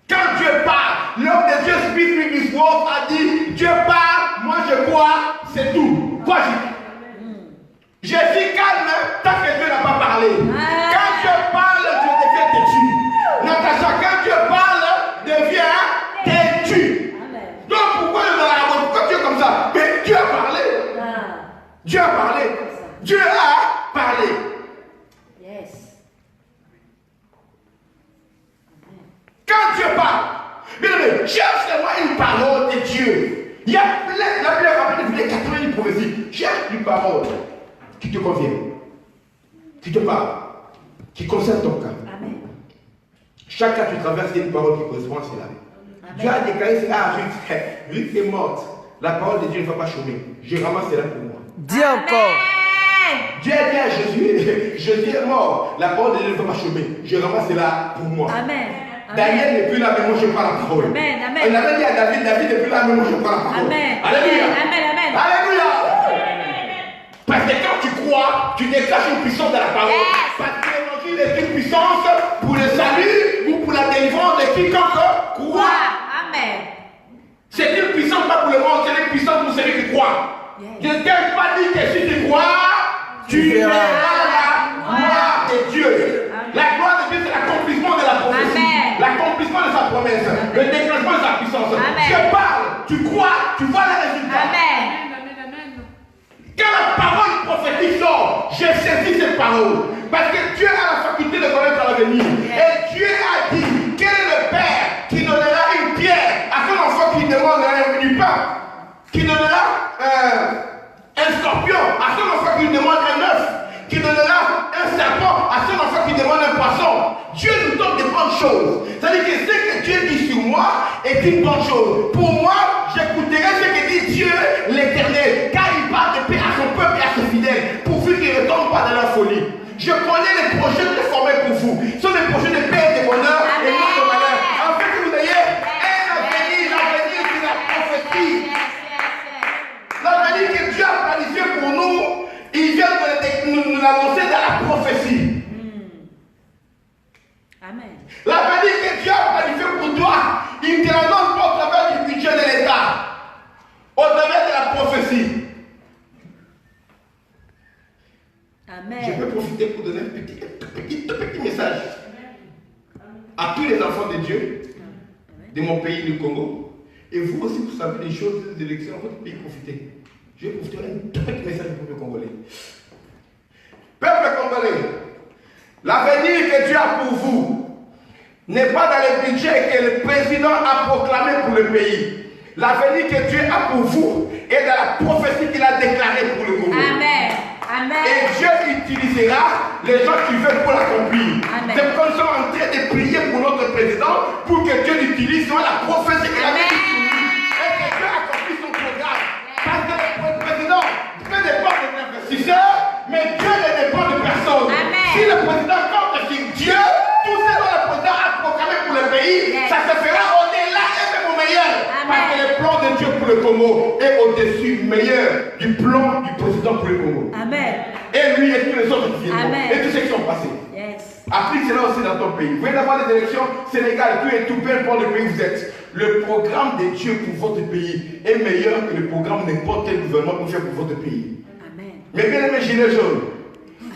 Quand Dieu parle, l'homme de Dieu speak with his word a dit, Dieu parle, moi je crois, c'est tout. Quoi je suis calme tant que Dieu n'a pas parlé. Quand Dieu parle, Dieu devient têtu. Natacha, quand Dieu parle, devient têtu. Donc pourquoi Dieu est comme ça? Mais Dieu a parlé. Dieu a parlé. Dieu a parlé. Yes. Quand Dieu parle, bien aimé, cherche-moi une parole de Dieu. Il y a plein, la Bible rappelle les 80 prophéties. Cherche une parole qui te convient, qui te parle, qui concerne ton cas. Amen. Chaque cas tu traverses, il y a une parole qui correspond à cela. Dieu a déclaré cela à Ruth. Ruth est morte. La parole de Dieu ne va pas chômer. Je ramasse cela pour moi. Dis encore. Dieu a dit à Jésus, Jésus est mort. La parole de Dieu ne va pas chômer. Je ramasse cela pour moi. Amen. Daniel n'est plus là, mais moi je prends la parole. Amen. Amen. Il avait dit à David, David n'est plus là, mais moi je prends la parole. Amen. Alléluia. Amen. Amen. Alléluia. Parce que quand tu crois, tu déclenches une puissance de la parole. Yes. Parce que l'évangile est une puissance pour le salut ou pour la délivrance de quiconque croit. Amen. C'est une puissance pas pour le monde, c'est une puissance pour celui qui croit. Yes. Je ne t'ai pas dit que si tu crois, tu verras la gloire de Dieu. Amen. La gloire de Dieu, c'est l'accomplissement de la prophétie. Amen. L'accomplissement de sa promesse. Amen. Le déclenchement de sa puissance. Amen. Je parle, tu crois, tu vois le résultat. Amen. Quand la parole prophétique sort, j'ai saisi cette parole. Parce que Dieu a la faculté de connaître l'avenir. Et Dieu a dit, quel est le Père qui donnera une pierre à son enfant qui demande du pain, qui donnera un scorpion à son enfant qui demande un œuf, qui donnera un serpent à son enfant qui demande un poisson. Dieu nous donne des bonnes choses. C'est-à-dire que ce que Dieu dit sur moi est une bonne chose. Pour moi, j'écouterai ce que dit Dieu l'Éternel, car il parle de paix à son peuple et à ses fidèles, pourvu qu'ils ne tombent pas dans la folie. Je connais les projets que j'ai formés pour vous. Ce sont des projets de paix et de bonheur et non de malheur. En fait, que vous ayez un avenir, l'avenir de la prophétie. L'avenir que Dieu a planifié pour nous, il vient de nous l'annoncer dans la prophétie. Amen. L'avenir que Dieu a planifié pour toi, il te l'annonce pas au travers du budget de l'État, au travers de la prophétie. Amen. Je peux profiter pour donner un petit message à tous les enfants de Dieu de mon pays, le Congo. Et vous aussi, vous savez les choses des élections dans votre pays, profitez. Je vais profiter d'un petit message au peuple congolais. Peuple congolais, l'avenir que Dieu a pour vous n'est pas dans le budget que le président a proclamé pour le pays. L'avenir que Dieu a pour vous est dans la prophétie qu'il a déclarée pour le Congo. Amen. Amen. Et Dieu utilisera les gens qui veulent pour l'accomplir. Amen. C'est pourquoi nous sommes en train de prier pour notre président pour que Dieu l'utilise dans la prophétie qu'il a dit sur lui. Et que Dieu accomplisse son programme. Parce que le président peut dépendre des investisseurs, mais Dieu ne dépend de personne. Amen. Si le président compte sur Dieu, tout ce dont le président a proclamé pour le pays, Yes. ça se fera au-delà et même au meilleur. Amen. Parce que le plan de Dieu pour le Congo est au-dessus, meilleur du plan du président pour le Congo. Amen. Et lui et tous les autres qui viennent. Amen. Et tous ceux qui sont passés. Yes. Applique cela aussi dans ton pays. Vous venez d'avoir des élections, Sénégal, tout et tout, peu importe le pays où vous êtes. Le programme de Dieu pour votre pays est meilleur que le programme de n'importe quel gouvernement peut faire pour votre pays. Amen. Mais bien aimé Gilets jaunes,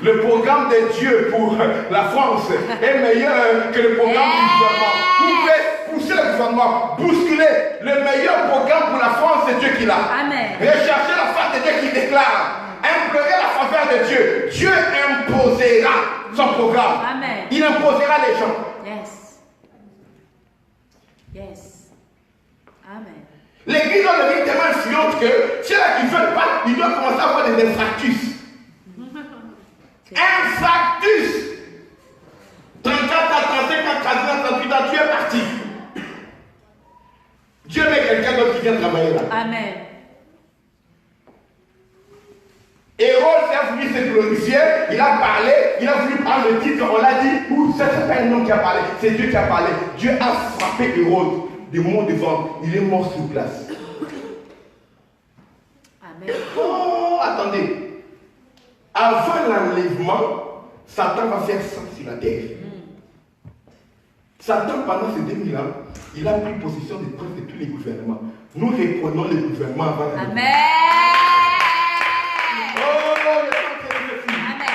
le programme de Dieu pour la France est meilleur que le programme du gouvernement. Vous pouvez pousser le gouvernement, bousculer. Le meilleur programme pour la France, c'est Dieu qui l'a. Amen. Recherchez la face de Dieu qui déclare. Implorer la faveur de Dieu. Dieu imposera son programme. Amen. Il imposera les gens. Yes. Yes. Amen. L'église doit devenir tellement influente que si là qui ne veulent pas, ils doivent commencer à avoir des infractus. Infractus. 34 ans, 35 ans, 39 ans, 38 ans, tu es parti. Dieu met quelqu'un d'autre qui vient travailler là. Amen. Hérode a voulu se glorifier, il a parlé, il a voulu prendre le titre, on l'a dit, ou ça c'est pas un homme qui a parlé, c'est Dieu qui a parlé. Dieu a frappé Hérode des mots devant, il est mort sur place. Amen. Oh, attendez. Avant l'enlèvement, Satan va faire ça sur la terre. Satan, pendant ces 2000 ans, il a pris possession des presque de tous les gouvernements. Nous reprenons les gouvernements avant l'enlèvement. Amen.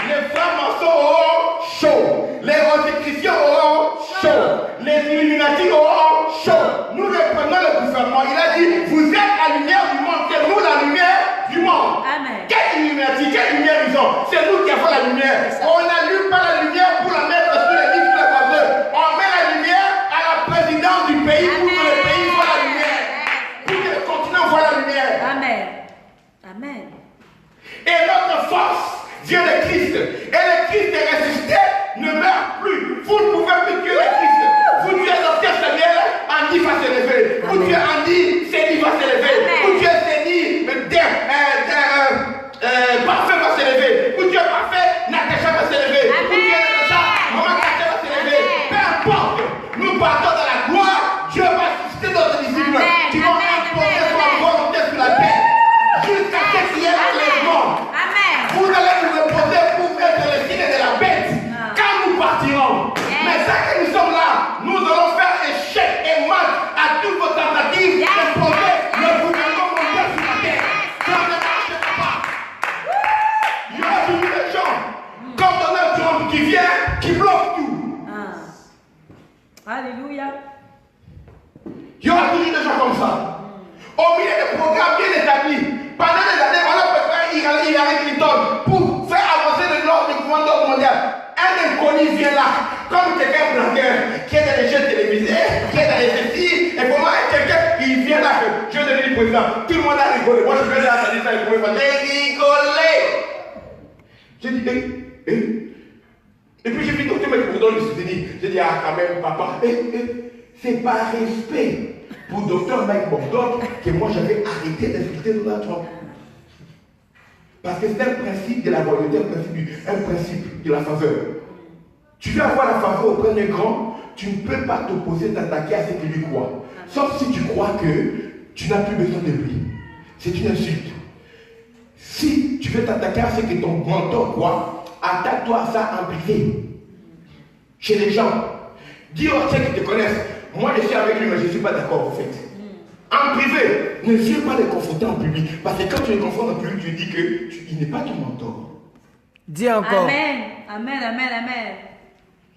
Les francs-maçons auront chaud. Les rosicruciens auront chaud. Les Illuminati auront chaud. Nous reprenons le gouvernement. Il a dit, vous êtes la lumière du monde. C'est nous la lumière du monde. Amen. Quelle Illuminati, quelle lumière ils ont? C'est nous qui avons la lumière. On n'allume pas la lumière pour la mettre sur les livres, sur les oiseaux. On met la lumière à la présidence du pays pour que le pays voit la lumière. Pour que le continent voit la lumière. Amen. Amen. Et notre force vient de Christ. Et le Christ est ressuscité, ne meurt plus. Vous ne pouvez plus tuer le Christ. Alléluia. Il y aura toujours des gens comme ça. Au milieu des programmes bien établis, pendant des années, on a préparé Hillary Clinton pour faire avancer le gouvernement mondial. Un inconnu vient là, comme quelqu'un blogueur qui est dans les jeux télévisés, qui est dans les ceci, et comment quelqu'un, il vient là, je vais devenir président. Tout le monde a rigolé. Moi, je vais là, ça dit ça, j'ai rigolé. J'ai dit, et puis j'ai vu docteur me donne le souvenir. J'ai dit, ah, quand même, papa, c'est par respect pour docteur Mike Murdock que moi j'avais arrêté d'insulter Donald Trump. Parce que c'est un principe de la royauté, un principe de la faveur. Tu veux avoir la faveur auprès d'un grand, tu ne peux pas t'opposer, t'attaquer à ce qu'il lui croit. Sauf si tu crois que tu n'as plus besoin de lui. C'est une insulte. Si tu veux t'attaquer à ce que ton mentor croit, attaque-toi à ça en privé. Chez les gens. Dis aux gens qui te connaissent, moi je suis avec lui, mais je ne suis pas d'accord en fait. En privé, ne viens pas les confronter en public. Parce que quand tu les confrontes en public, tu dis qu'il n'est pas ton mentor. Dis encore. Amen. Amen, amen, amen.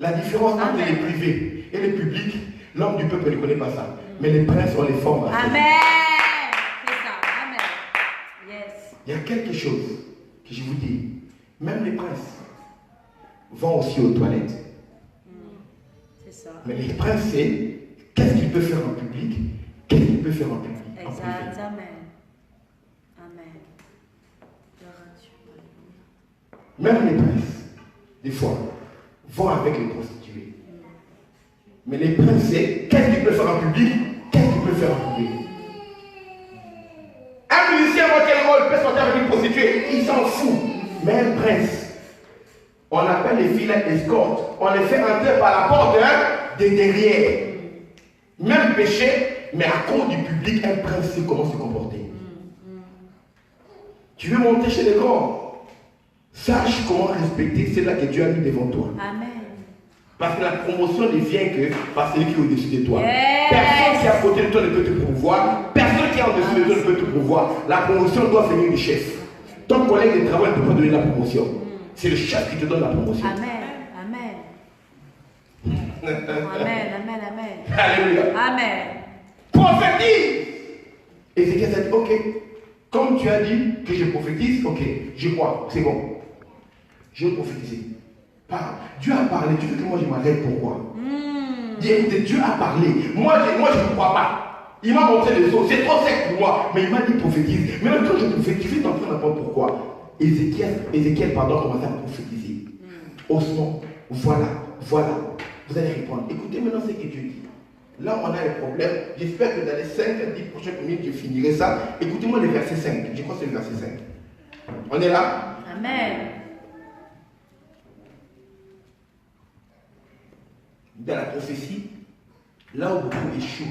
La différence entre les privés et les publics, l'homme du peuple ne connaît pas ça. Mais les princes, on les forme à ça. Amen. C'est ça. Amen. Yes. Il y a quelque chose que je vous dis. Même les princes vont aussi aux toilettes. C'est ça. Mais les princes, c'est qu'est-ce qu'il peut faire en public, qu'est-ce qu'il peut faire en public. Exact. Amen. Amen. Gloire à Dieu. Même les princes, des fois, vont avec les prostituées. Mais les princes, c'est qu'est-ce qu'il peut faire en public, qu'est-ce qu'il peut faire en public. Un musicien, moi, quel rôle peut sortir avec une prostituée? Il s'en fout. Mais un prince, on appelle les filles escortes. On les fait entrer par la porte de derrière. Même péché, mais à cause du public, un prince sait comment se comporter. Tu veux monter chez les grands? Sache comment respecter celle-là que Dieu a mis devant toi. Amen. Parce que la promotion ne vient que par celui qui est au-dessus de toi. Yes. Personne qui est à côté de toi ne peut te promouvoir. Personne qui est en-dessus de toi ne peut te promouvoir. La promotion doit venir du chef. Ton collègue de travail ne peut pas donner la promotion. C'est le chef qui te donne la promotion. Amen. Amen. Amen. Amen. Amen. Alléluia. Amen. Prophétise. Ézéchiel a dit, ok, comme tu as dit que je prophétise, ok, je crois, c'est bon. Je vais prophétiser. Parle. Dieu a parlé, tu veux que moi je m'arrête, pourquoi? Dieu a parlé. Moi je ne crois pas. Il m'a montré les choses, c'est trop sec pour moi, mais il m'a dit prophétise. Mais même quand je prophétise, tu fais t'en prendre pourquoi? Ézéchiel, commence à prophétiser. Osons, voilà. Vous allez répondre. Écoutez maintenant ce que Dieu dit. Là, on a les problèmes. J'espère que dans les 5 à 10 prochaines minutes, je finirai ça. Écoutez-moi le verset 5. Je crois que c'est le verset 5. On est là? Amen. Dans la prophétie, là où beaucoup échouent.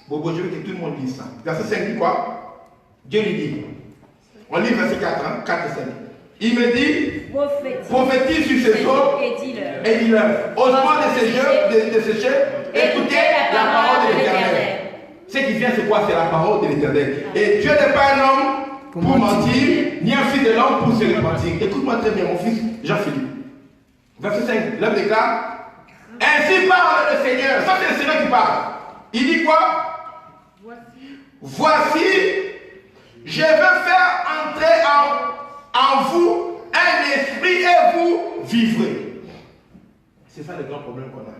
Bobo, je veux que tout le monde lise ça. Verset 5 dit quoi? Dieu lui dit. On lit verset 4, 4 et 5. Il me dit, prophétise sur ces eaux et dis-leur, au moment de ces jeux, écoutez la parole de l'Éternel. Ce qui vient, c'est quoi? C'est la parole de l'Éternel. Et Dieu n'est pas un homme pour mentir, ni un fils de l'homme pour se repentir. Écoute-moi très bien, mon fils Jean-Philippe. Verset 5, l'homme déclare, ainsi parle le Seigneur. Ça, c'est le Seigneur qui parle. Il dit quoi? Voici, je veux faire entrer en vous un esprit et vous vivrez. C'est ça le grand problème qu'on a.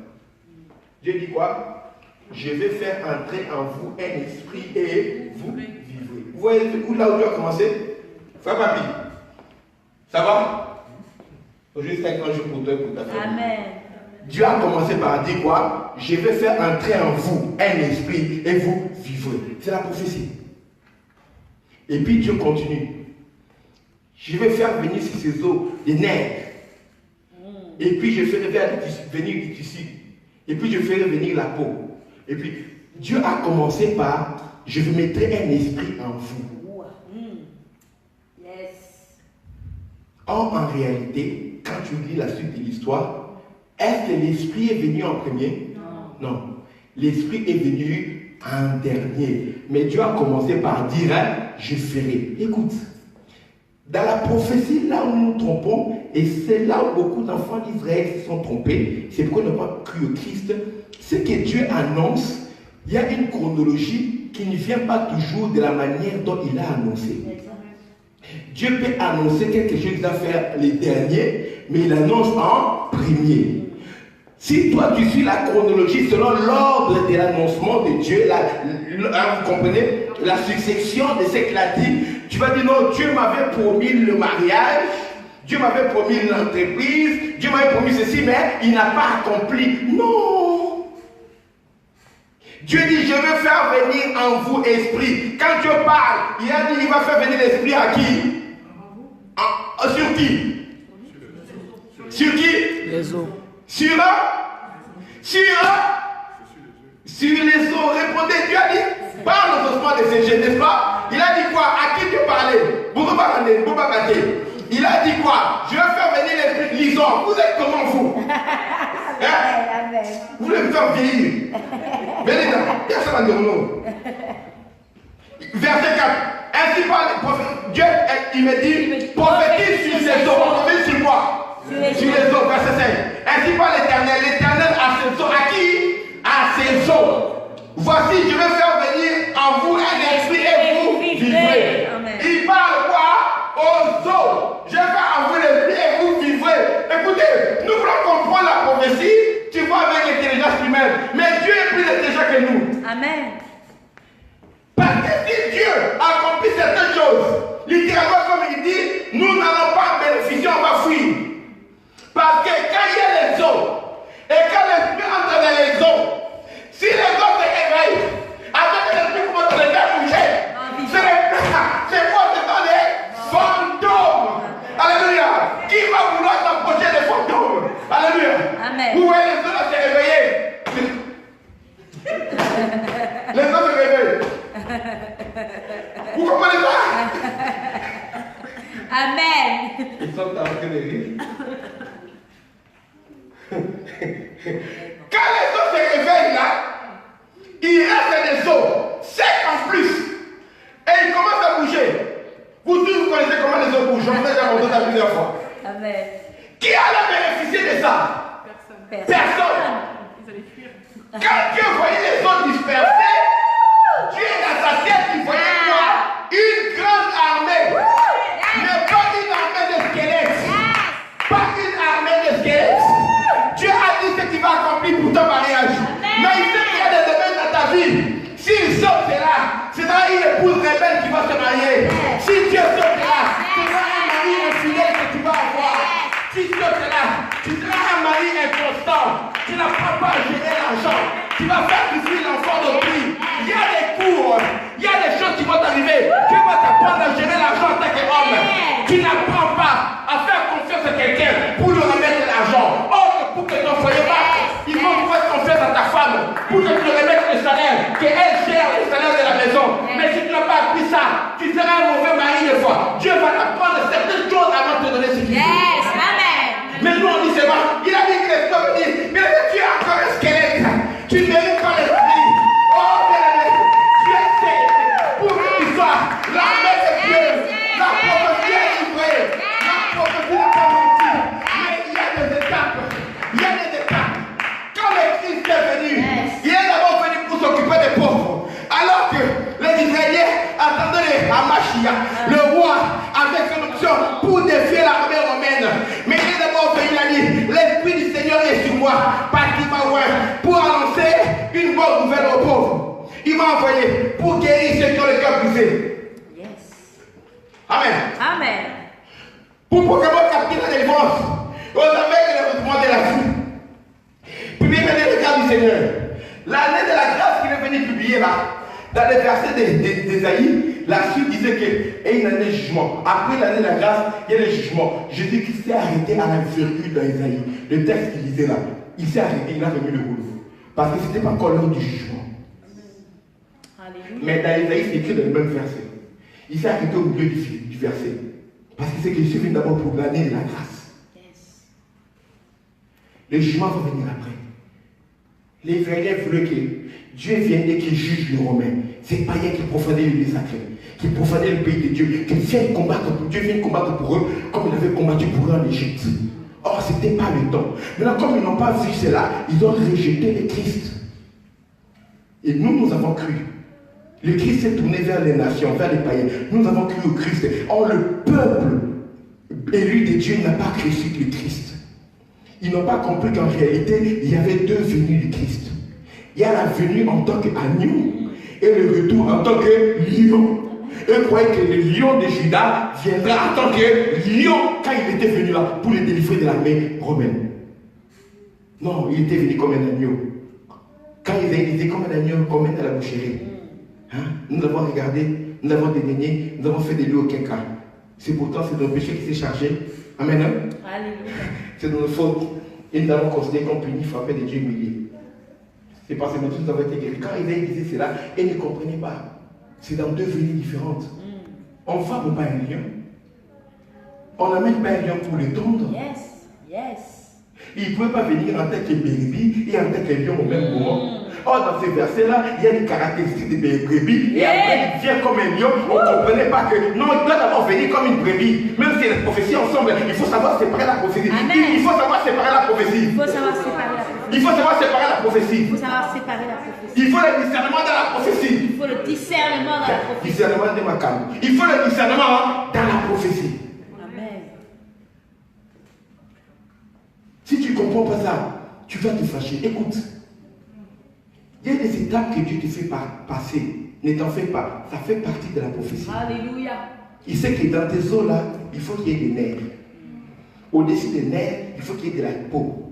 Dieu dit quoi? Je vais faire entrer en vous un esprit et vous vivrez. Vous voyez là où Dieu a commencé? Frère Papi, ça va? Aujourd'hui c'est un grand jour pour toi et pour ta famille. Amen. Dieu a commencé par dire quoi? Je vais faire entrer en vous un esprit et vous vivrez. C'est la prophétie. Et puis Dieu continue. Je vais faire venir sur ces eaux des nerfs. Et puis je ferai venir du tissu. Et puis je ferai venir la peau. Et puis Dieu a commencé par je mettrai un esprit en vous. Yes. Or, en réalité, quand tu lis la suite de l'histoire, est-ce que l'esprit est venu en premier? Non. L'esprit est venu en dernier. Mais Dieu a commencé par dire, je ferai. Écoute, Dans la prophétie, là où nous nous trompons, et c'est là où beaucoup d'enfants d'Israël se sont trompés, c'est pourquoi ils n'ont pas cru au Christ, c'est que Dieu annonce, il y a une chronologie qui ne vient pas toujours de la manière dont il a annoncé. Dieu peut annoncer quelque chose à faire les derniers, mais il annonce en premier. Si toi tu suis la chronologie selon l'ordre de l'annoncement de Dieu, vous comprenez, la succession de ce qu'il a dit, tu vas dire non, Dieu m'avait promis le mariage, Dieu m'avait promis l'entreprise, Dieu m'avait promis ceci, mais il n'a pas accompli. Non! Dieu dit, je veux faire venir en vous esprit. Quand Dieu parle, il a dit, il va faire venir l'esprit à qui? Sur qui? Sur qui? Les eaux. Sur les eaux. Répondez, Dieu a dit, parle aux ossements de ces jeunes, n'est-ce pas? Il a dit quoi? À qui Dieu parlait? Il a dit quoi? Je vais faire venir l'esprit. Lisons. Vous êtes comment vous? Hein? Vous voulez me faire vieillir? Venez là. Personne n'a dit non. Verset 4. Ainsi parle le prophète. Dieu, il me dit, prophétise sur ces eaux. Prophétise sur quoi? Sur les eaux. Verset 5. Ainsi parle l'Éternel. L'Éternel a ses eaux. À qui? À ses eaux. Voici, je vais faire venir en vous un esprit et vous vivrez. Il parle quoi? Aux eaux. Je vais faire en vous l'esprit et vous vivrez. Écoutez, nous voulons comprendre la prophétie. Tu vois avec l'intelligence humaine. Mais Dieu est plus intelligent que nous. Amen. Parce que si Dieu accomplit certaines choses, littéralement comme il dit, nous n'allons pas bénéficier, on va fuir. Parce que quand il y a les eaux, et quand l'esprit entre dans les eaux, si les eaux se réveillent, avec l'esprit commence à les faire bouger, c'est quoi? Ce sont des fantômes. Alléluia. Qui va vouloir s'approcher des fantômes? Alléluia. Amen. Où est les eaux se réveiller? Les eaux se réveillent. Vous comprenez ça? Amen. Ils sont en train de rire. Quand les eaux se réveillent là, il reste des eaux secs en plus. Et ils commencent à bouger. Vous tous vous connaissez comment les eaux bougent. J'en ai déjà montré ça plusieurs fois. Amen. Qui allait bénéficier de ça? Personne. Ils allaient fuir. Quand Dieu voyait les eaux dispersées, Dieu dans sa tête, il voyait quoi? Une grande armée. Mais pas une armée de squelettes. Pas une armée de squelettes. Dieu a dit ce qu'il va accomplir pour ton mariage. Mais il sait qu'il y a des domaines dans ta vie. S'il saute là, c'est dans une épouse rebelle qui va se marier. Si Dieu saute là, c'est dans un mari infidèle que tu vas avoir. Si Dieu est là, tu seras un mari inconstant. Tu n'apprends pas à gérer l'argent. Tu vas faire ici l'enfant de prix. Il y a des cours, il y a des choses qui vont t'arriver. Dieu va t'apprendre à gérer l'argent en tant qu'homme. Tu n'apprends pas à faire confiance à quelqu'un pour lui remettre l'argent. Or, pour que ton foyer marche, il faut que tu fasses confiance à ta femme pour que tu lui remettes le salaire, qu'elle gère le salaire de la maison. Mais si tu n'as pas appris ça, tu seras un mauvais mari une fois. Dieu va t'apprendre certaines choses avant de te donner ce qu'il faut. Yes. Amen. Mais nous on dit c'est bon. Il a dit que les hommes disent, mais tu es encore un squelette. Tu ne mérites pas l'esprit. Oh bien-aimé, tu es fait pour que tu sois l'armée de Dieu. La prophétie est livrée. La prophétie n'est pas mentie. Mais il y a des étapes. Il y a des étapes. Quand le Christ est venu, il est d'abord venu pour s'occuper des pauvres. Alors que les Israéliens attendaient à Machia, le roi, avec son option pour défier l'armée romaine. Mais il est d'abord venu, il a dit, l'Esprit du Seigneur est sur moi, parce qu'il m'a envoyé pour annoncer une bonne nouvelle aux pauvres. Il m'a envoyé pour guérir ceux qui ont le cœur brisé. Yes. Amen. Amen. Pour proclamer capter la délivrance aux aveugles et le mouvement de la vie. Publier le grâce du Seigneur. L'année de la grâce qu'il est venu publier là, dans les versets d'Ésaïe, la suite disait qu'il y a une année de jugement. Après l'année de la grâce, il y a le jugement. Jésus-Christ s'est arrêté à la virgule dans Ésaïe. Le texte qu'il lisait là, il s'est arrêté, il a remis le rouleau. Parce que ce n'était pas encore l'heure du jugement. Alléluia. Mais dans Ésaïe, c'est écrit dans le même verset. Il s'est arrêté au milieu du verset. Parce qu'il sait que je suis venu d'abord pour l'année de la grâce. Yes. Le jugement va venir après. Les Israéliens voulaient que Dieu vienne et qu'il juge les Romains. ces païens qui profanaient le lieu sacré, qui profanaient le pays de Dieu, qui viennent combattre pour Dieu, viennent combattre pour eux, comme il avait combattu pour eux en Égypte. Or, ce n'était pas le temps. Maintenant, comme ils n'ont pas vu cela, ils ont rejeté le Christ. Et nous avons cru. Le Christ s'est tourné vers les nations, vers les païens. Nous avons cru au Christ. Or, le peuple élu de Dieu n'a pas cru sur le Christ. Ils n'ont pas compris qu'en réalité, il y avait deux venues du Christ. Il y a la venue en tant qu'agneau et le retour en tant que lion. Eux croyaient que le lion de Juda viendra en tant que lion quand il était venu là pour les délivrer de l'armée romaine. Non, il était venu comme un agneau. Quand il était comme un agneau, comme un à la boucherie. Hein? Nous l'avons regardé, nous l'avons dédaigné, nous avons fait de lui aucun cas. C'est pourtant c'est notre péché qui s'est chargé. Amen. Hein? C'est de nos fautes. Et nous l'avons considéré comme puni, frappé de Dieu humilié. C'est parce que nous avons été guéris. Quand Isaïe disait cela, il ne comprenait pas. C'est dans deux venues différentes. On ne frappe pas un lion. On n'amène pas un lion pour le tondre. Yes, yes. Il ne pouvait pas venir en tant que bébé et en tant que lion au même moment. Or, dans ces versets-là, il y a des caractéristiques de brebis. Et après, il vient comme un lion. On ne comprenait pas que. Non, il doit d'abord venir comme une brebis. Même si les prophéties ensemble, il faut savoir séparer la prophétie. Il faut savoir séparer la prophétie. Il faut savoir séparer la prophétie. Il faut savoir séparer la prophétie. Il faut savoir séparer la prophétie. Il faut le discernement dans la prophétie. Il faut le discernement dans la prophétie. Discernement de ma calme. Il faut le discernement dans la prophétie. Amen. Si tu ne comprends pas ça, tu vas te fâcher. Écoute. Il y a des étapes que Dieu te fait passer. Ne t'en fais pas. Ça fait partie de la prophétie. Alléluia. Il sait que dans tes os là, il faut qu'il y ait des nerfs. Au-dessus des nerfs, il faut qu'il y ait de la peau.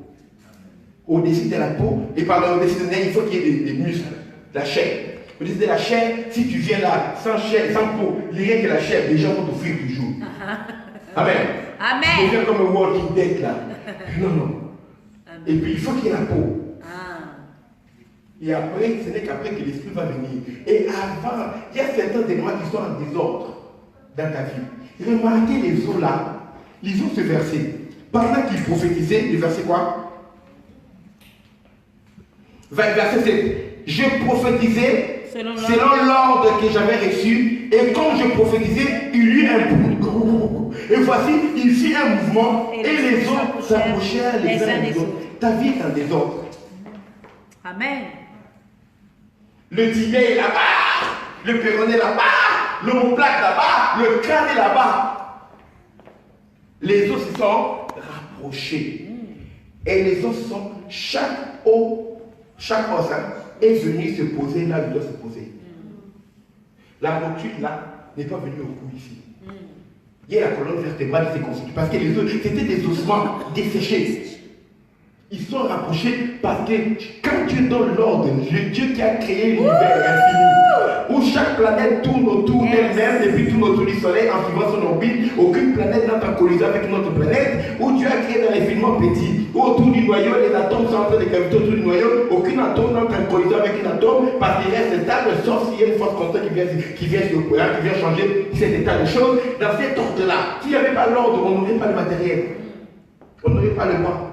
Au-dessus de la peau, et par au-dessus des nerfs, il faut qu'il y ait des muscles, de la chair. Au-dessus de la chair, si tu viens là sans chair, sans peau, rien que la chair, les gens vont t'offrir toujours. Amen. Amen. Tu deviens comme un walking dead là. Non, non. Amen. Et puis il faut qu'il y ait la peau. Ah. Et après, ce n'est qu'après que l'esprit va venir. Et avant, il y a certains éléments qui sont en désordre dans ta vie. Remarquez les os là. Lisons ce verset. Pendant qu'il prophétisait, le verset quoi? Verset 7. Je prophétisais selon l'ordre que j'avais reçu. Et quand je prophétisais, il y eut un bout. Et voici, il fit un mouvement. Et les autres s'approchèrent les uns des autres. Ta vie est en désordre. Amen. Le tibia est là-bas, le péroné là-bas, l'omoplate là-bas, le crâne est là-bas. Les os se sont rapprochés. Et les os sont, chaque os est venu se poser là où il doit se poser. La rotule là n'est pas venue au cou ici. Il y a la colonne vertébrale qui s'est constituée. Parce que les os, c'était des ossements desséchés. Ils sont rapprochés parce que quand Dieu donne l'ordre, le Dieu qui a créé l'univers infini, où chaque planète tourne autour d'elle-même et puis tourne autour du soleil en suivant son orbite, aucune planète n'entre en collision avec une autre planète, où Dieu a créé dans l'infiniment petit, où autour du noyau, les atomes sont en train de graviter autour du noyau, aucun atome n'entre en collision avec un atome parce qu'il reste stable, sauf s'il y a une force constante qui vient changer cet état de choses. Dans cet ordre-là, s'il n'y avait pas l'ordre, on n'aurait pas le matériel, on n'aurait pas le bois.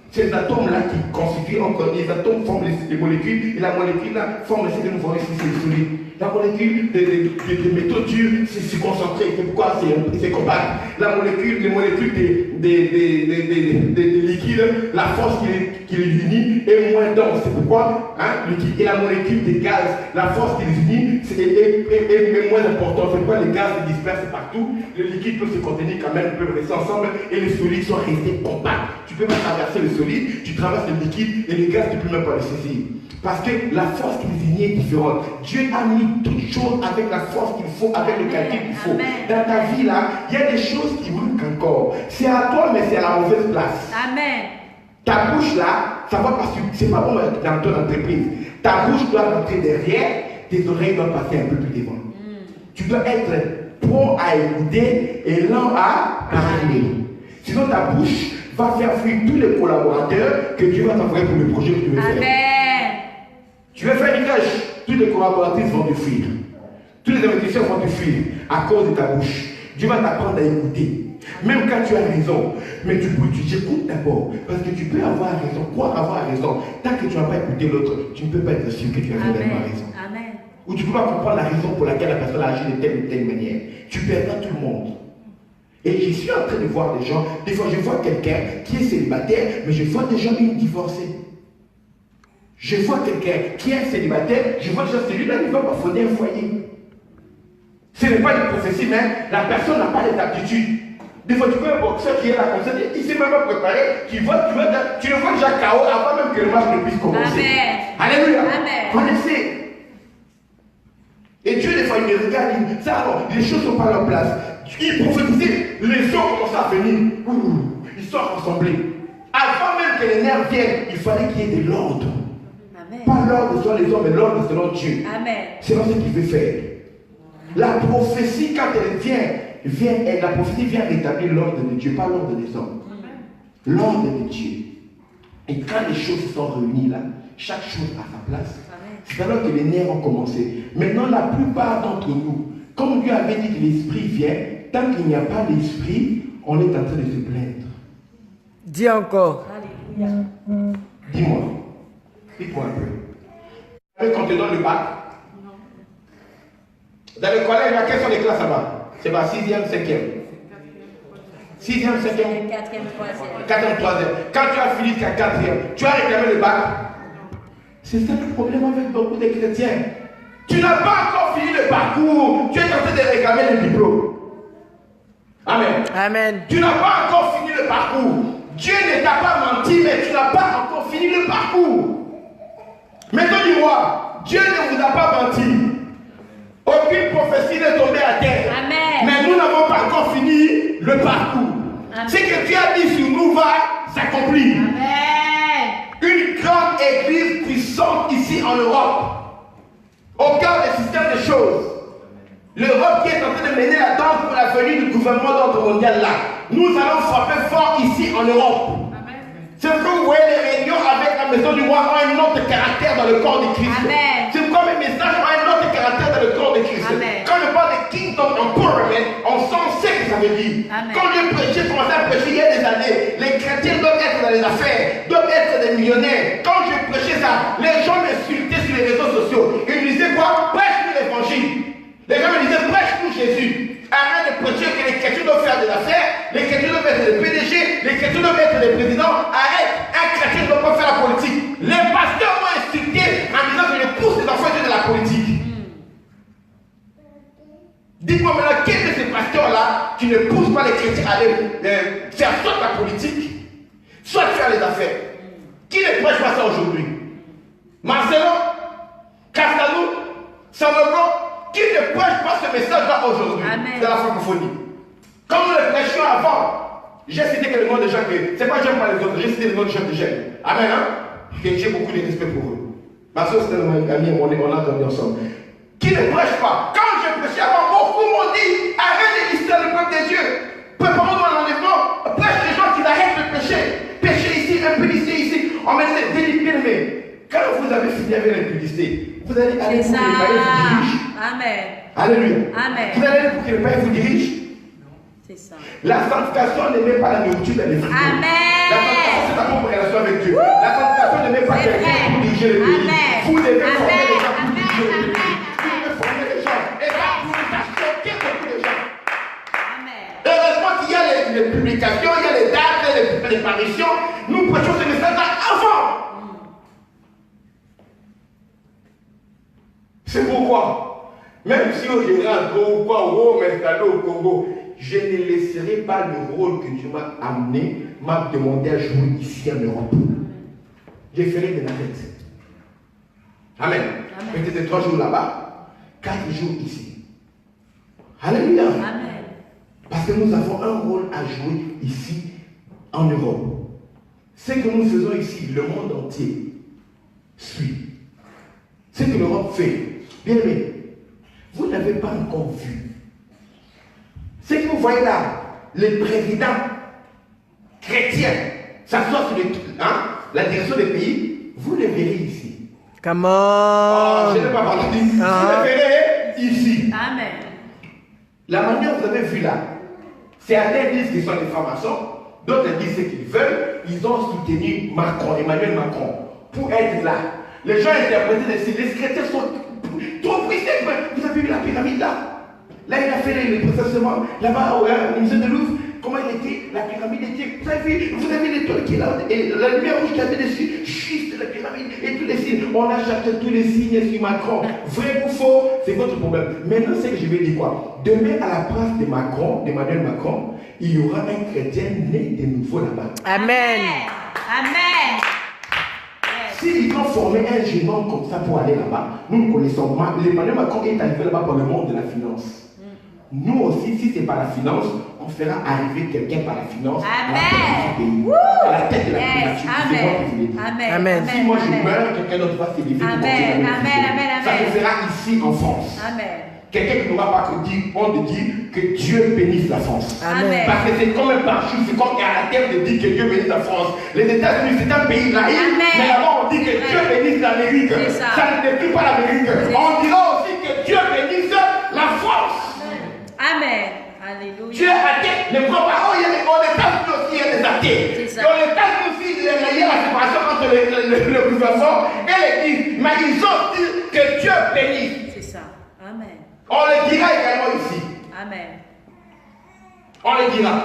Ces atomes-là qui constituent encore, les atomes forment les molécules, et la molécule-là forme ce que nous voyons ici, c'est le solide. La molécule de métaux durs, c'est concentré, c'est pourquoi c'est compact. La molécule, les molécules des liquides, la force qui les unit est moins dense, c'est pourquoi et la molécule des gaz, la force qui les unit est moins importante, c'est pourquoi les gaz se dispersent partout, les liquides peuvent se contenir quand même, peuvent rester ensemble, et les solides sont restés compacts. Tu ne peux pas traverser le solide, tu traverses le liquide, et les gaz, tu ne peux même pas le saisir. Parce que la force qui les unit est différente. Dieu a mis toutes choses avec la force qu'il faut, avec le calcul qu'il faut. Dans ta vie là, il y a des choses qui manquent encore. C'est à toi, mais c'est à la mauvaise place. Amen. Ta bouche là, ça va pas, c'est pas bon dans ton entreprise. Ta bouche doit rentrer derrière, tes oreilles doivent passer un peu plus devant. Tu dois être prompt à écouter et lent à parler. Sinon ta bouche va faire fuir tous les collaborateurs que Dieu va t'envoyer pour le projet que tu veux faire. Amen. Tu veux faire une crèche, tous les collaboratrices vont te fuir. Tous les investisseurs vont te fuir à cause de ta bouche. Dieu va t'apprendre à écouter. Même quand tu as raison, mais tu écoutes d'abord. Parce que tu peux avoir raison, croire avoir raison. Tant que tu n'as pas écouté l'autre, tu ne peux pas être sûr que tu as réellement raison. Amen. ou tu ne peux pas comprendre la raison pour laquelle la personne a agi de telle ou telle manière, tu perdras tout le monde. Et je suis en train de voir des gens, des fois je vois quelqu'un qui est célibataire, mais je vois des gens divorcés. Je vois quelqu'un qui est célibataire, je vois déjà celui-là, il va pas fonder un foyer. Ce n'est pas une prophétie, mais la personne n'a pas les aptitudes. Des fois, tu vois un boxeur qui est là comme ça, il ne s'est même pas préparé, tu le vois déjà KO avant même que le match ne puisse commencer. Amen. Alléluia. Amen. Connaissez. Et Dieu, des fois, il me regarde, il dit, ça alors, les choses ne sont pas à leur place. Il prophétisait, les eaux commencent à venir. Ils sont rassemblés. Avant même que les nerfs viennent, il fallait qu'il y ait de l'ordre. Amen. Pas l'ordre selon les hommes, mais l'ordre selon Dieu. Amen. C'est ce qu'il veut faire. La prophétie, quand elle la prophétie vient rétablir l'ordre de Dieu, pas l'ordre des hommes. L'ordre de Dieu. Et quand les choses sont réunies là, chaque chose à sa place, c'est alors que les nerfs ont commencé. Maintenant, la plupart d'entre nous, comme Dieu avait dit que l'esprit vient, tant qu'il n'y a pas l'esprit, on est en train de se plaindre. Dis encore. Alléluia. Dis-moi. Dites-moi un peu. Quand on te donne le bac, dans le collège, quelles sont les classes là-bas? C'est pas 6e, 5e. 6e, 5e, 4e, 3e. 4e, 3e. Quand tu as fini ta 4e, tu as réclamé le bac. C'est ça le problème avec beaucoup de chrétiens. Tu n'as pas encore fini le parcours. Tu es en train de réclamer le diplôme. Amen. Amen. Tu n'as pas encore fini le parcours. Dieu ne t'a pas menti, mais tu n'as pas encore fini le parcours. Maintenant, dis-moi, Dieu ne vous a pas menti. Aucune prophétie n'est tombée à terre. Amen. Mais nous n'avons pas encore fini le parcours. Amen. Ce que Dieu a dit sur nous va s'accomplir. Amen. Une grande église puissante ici en Europe. Au cœur des systèmes de choses. L'Europe qui est en train de mener la danse pour la venue du gouvernement d'ordre mondial là. Nous allons frapper fort ici en Europe. C'est pourquoi vous voyez les réunions avec la maison du roi ont un autre caractère dans le corps de Christ. Amen. C'est pourquoi mes messages ont un autre caractère dans le corps de Christ. Amen. Quand je parle de Kingdom Empowerment, on sait ce que ça veut dire. Amen. Quand je prêchais, commençais à prêcher il y a des années, les chrétiens doivent être dans les affaires, doivent être des millionnaires. Quand je prêchais ça, les gens m'insultaient sur les réseaux sociaux. Ils me disaient quoi? Prêche-nous l'évangile. Les gens me disaient prêche-nous Jésus. Arrête de prêcher que les chrétiens doivent faire des affaires, les chrétiens doivent être des PDG, les chrétiens doivent être des présidents. Arrête, un chrétien ne doit pas faire la politique. Les pasteurs m'ont insulté en disant que je pousse les enfants de la politique. Dites-moi maintenant, quel de ces pasteurs-là qui ne poussent pas les chrétiens à aller faire soit la politique, soit faire les affaires? Qui ne prêche pas ça aujourd'hui? Marcelo, Castalou, Sanogo, qui ne prêche pas ce message-là aujourd'hui dans la francophonie? Comme nous le prêchions avant, j'ai cité que le nom des gens que, c'est pas j'aime pas les autres, j'ai cité le nom des gens que j'aime. Amen, hein? Que j'ai beaucoup de respect pour eux. Ma soeur, c'était un ami, on a dormi ensemble. Qui ne prêche pas? Quand je prêchais avant, beaucoup m'ont dit, arrête de lister le peuple de Dieu. Préparons-nous à l'enlèvement. Prêche les gens qui arrêtent de pécher. Pécher ici, impudicité ici. On met des délits bien aimés. Quand vous avez fini avec l'impudicité, vous allez aller pour que les païens vous dirigent. Amen. Alléluia. Amen. Vous allez aller pour que les païens vous dirigent. C'est ça. La sanctification ne met pas la nourriture dans les frigo. Amen. La sanctification, c'est ta propre relation avec Dieu. La sanctification ne met pas C'est quelqu'un vrai. pour diriger le pays. Amen. Vous devez Amen. former les gens pour diriger le Amen. pays. Vous devez former les gens. Et là, vous avez choqué beaucoup de gens. Amen. Heureusement qu'il y a les publications, il y a les dates, les parutions. Nous prêchons ce message-là avant. C'est pourquoi, même si je rentre ou quoi, ou m'installer au Congo, je ne laisserai pas le rôle que Dieu m'a amené, m'a demandé à jouer ici en Europe. Je ferai de la tête. Amen. Peut-être 3 jours là-bas, 4 jours ici. Alléluia. Amen. Parce que nous avons un rôle à jouer ici en Europe. Ce que nous faisons ici, le monde entier suit. Ce que l'Europe fait, bien aimé, vous n'avez pas encore vu. Ce que vous voyez là, les présidents chrétiens s'assoient sur la direction des pays, vous les verrez ici. Come Oh, on. je n'ai pas parlé d'ici. Vous les verrez ici. Amen. La manière que vous avez vu là, certains disent qu'ils sont des francs-maçons, d'autres disent ce qu'ils veulent. Ils ont soutenu Macron, Emmanuel Macron, pour être là. Les gens interprètent les chrétiens sont trop puissants. vu la pyramide là? Là, il a fait les processements, là-bas, au musée de Louvre. Comment il était? La pyramide était. Vous avez vu l'étoile qui est là? Et la lumière rouge qui avait dessus, juste la pyramide et tous les signes. On a cherché tous les signes sur Macron. Vrai ou faux? C'est votre problème. Maintenant, c'est que je vais dire quoi? Demain, à la place de Macron, d'Emmanuel Macron, il y aura un chrétien né de nouveau là-bas. Amen. Amen. S'ils ont formé un génome comme ça pour aller là-bas, nous connaissons. Emmanuel Macron est arrivé là-bas par le monde de la finance. Nous aussi, si c'est par la finance, on fera arriver quelqu'un par la finance à la tête de la primature. C'est moi qui vous l'ai dit. Amen. Si moi je meurs, quelqu'un d'autre va s'élever pour porter la même. Ça se fera ici en France. Amen. Quelqu'un qui n'aura pas honte de dire que Dieu bénisse la France. Amen. Parce que c'est comme un parachute, c'est comme à la terre de dire que Dieu bénisse la France. Les États-Unis, c'est un pays laïque, mais là-bas on dit que Dieu bénisse l'Amérique. Ça ne détruit pas l'Amérique. On dira aussi que Dieu bénisse la France. Amen. Alléluia. Tu es athée, ne crois pas. Oh, il y a des États-Unis aussi, il y a des athées. Dans les États-Unis aussi, il y a la séparation entre le gouvernement et l'Église. Mais ils ont dit que Dieu bénisse. C'est ça. Amen. On le dira également ici. Amen. On le dira.